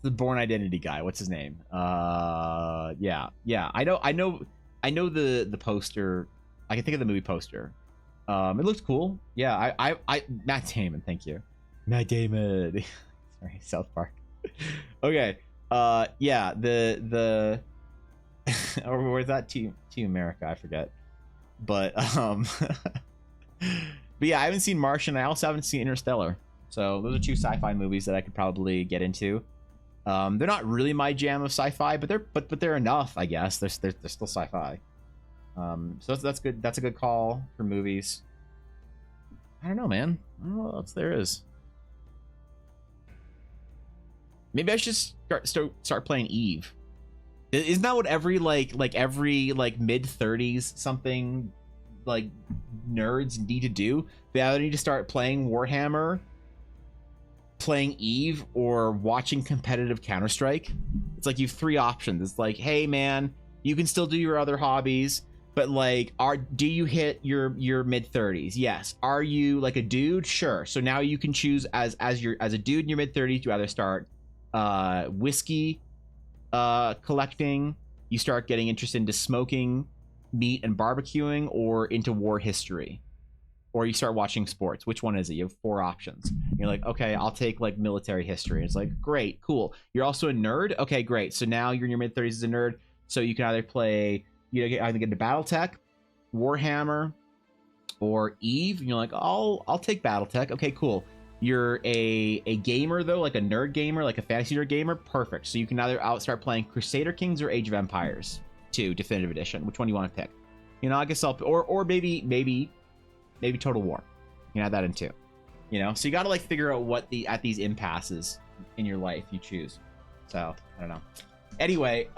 Born Identity guy. What's his name? Yeah. I know the poster. I can think of the movie poster. It looks cool. Yeah, I Matt Damon. Thank you. Matt Damon. Sorry, South Park. Okay. Yeah, the or was that Team America? I forget. But But yeah, I haven't seen Martian. I also haven't seen Interstellar. So those are two sci-fi movies that I could probably get into. They're not really my jam of sci-fi, but they're enough, I guess. They're still sci-fi. So that's good. That's a good call for movies. I don't know, man. I don't know what else there is. Maybe I should start playing Eve. Isn't that what every every mid-30s something like nerds need to do? They either need to start playing Warhammer, playing Eve, or watching competitive Counter-Strike. It's like you have three options. It's like, hey man, you can still do your other hobbies, but like, do you hit your mid-30s? Yes. Are you like a dude? Sure. So now you can choose as a dude in your mid-30s, you either start whiskey collecting, you start getting interested into smoking meat and barbecuing, or into war history, or you start watching sports. Which one is it? You have four options. You're like, okay, I'll take like military history. It's like, great, cool. You're also a nerd. Okay, great. So now you're in your mid-30s as a nerd, so you can either play, either get into BattleTech, Warhammer, or Eve. And you're like, I'll take BattleTech. Okay, cool. You're a gamer though, like a nerd gamer, like a fantasy nerd gamer. Perfect. So you can either start playing Crusader Kings or Age of Empires 2 Definitive Edition. Which one do you want to pick? I guess or maybe Total War. You can add that in too. So you got to like figure out what at these impasses in your life you choose. So I don't know. Anyway,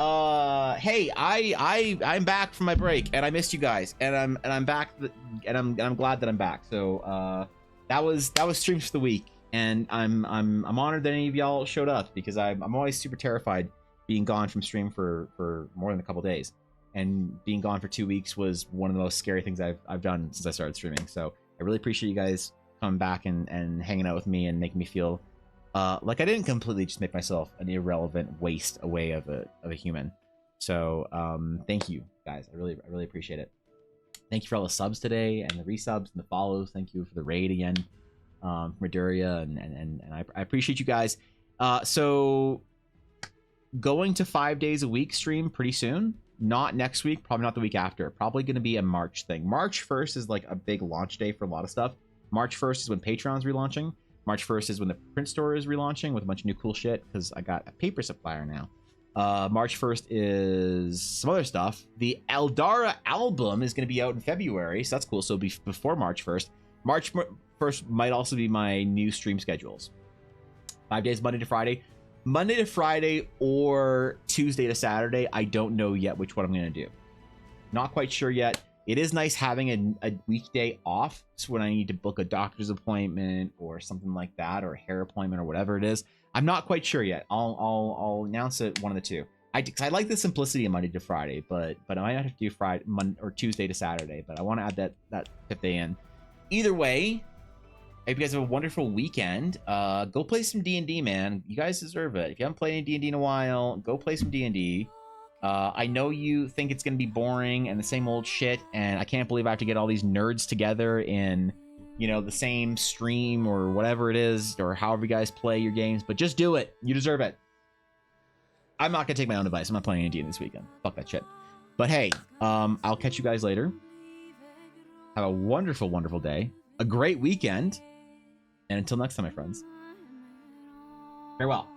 hey, I'm back from my break and I missed you guys, and I'm back, and I'm glad that I'm back. So that was streams for the week, and I'm honored that any of y'all showed up, because I'm always super terrified being gone from stream for more than a couple days, and being gone for 2 weeks was one of the most scary things I've done since I started streaming. So I really appreciate you guys coming back and hanging out with me and making me feel like I didn't completely just make myself an irrelevant waste away of a human. So thank you guys. I really appreciate it. Thank you for all the subs today, and the resubs and the follows. Thank you for the raid again, Maduria, and I appreciate you guys. So going to 5 days a week stream pretty soon. Not next week, probably not the week after. Probably going to be a March thing. March 1st is like a big launch day for a lot of stuff. March 1st is when Patreon's relaunching. March 1st is when the print store is relaunching with a bunch of new cool shit, because I got a paper supplier now. March 1st is some other stuff. The Eldara album is going to be out in February, so that's cool. So it'll be before March 1st. March 1st might also be my new stream schedules. 5 days, Monday to Friday, or Tuesday to Saturday. I don't know yet which one I'm going to do. Not quite sure yet. It is nice having a weekday off, so when I need to book a doctor's appointment or something like that, or a hair appointment or whatever it is. I'm not quite sure yet. I'll announce it, one of the two. I like the simplicity of Monday to Friday, but I might have to do Friday, Monday, or Tuesday to Saturday. But I want to add that fifth day in. Either way, I hope you guys have a wonderful weekend. Go play some D&D, man. You guys deserve it. If you haven't played any D&D in a while, go play some D&D. I know you think it's going to be boring and the same old shit, and I can't believe I have to get all these nerds together in, the same stream or whatever it is, or however you guys play your games, but just do it. You deserve it. I'm not going to take my own advice. I'm not playing any D&D this weekend. Fuck that shit. But hey, I'll catch you guys later. Have a wonderful, wonderful day. A great weekend. And until next time, my friends. Farewell.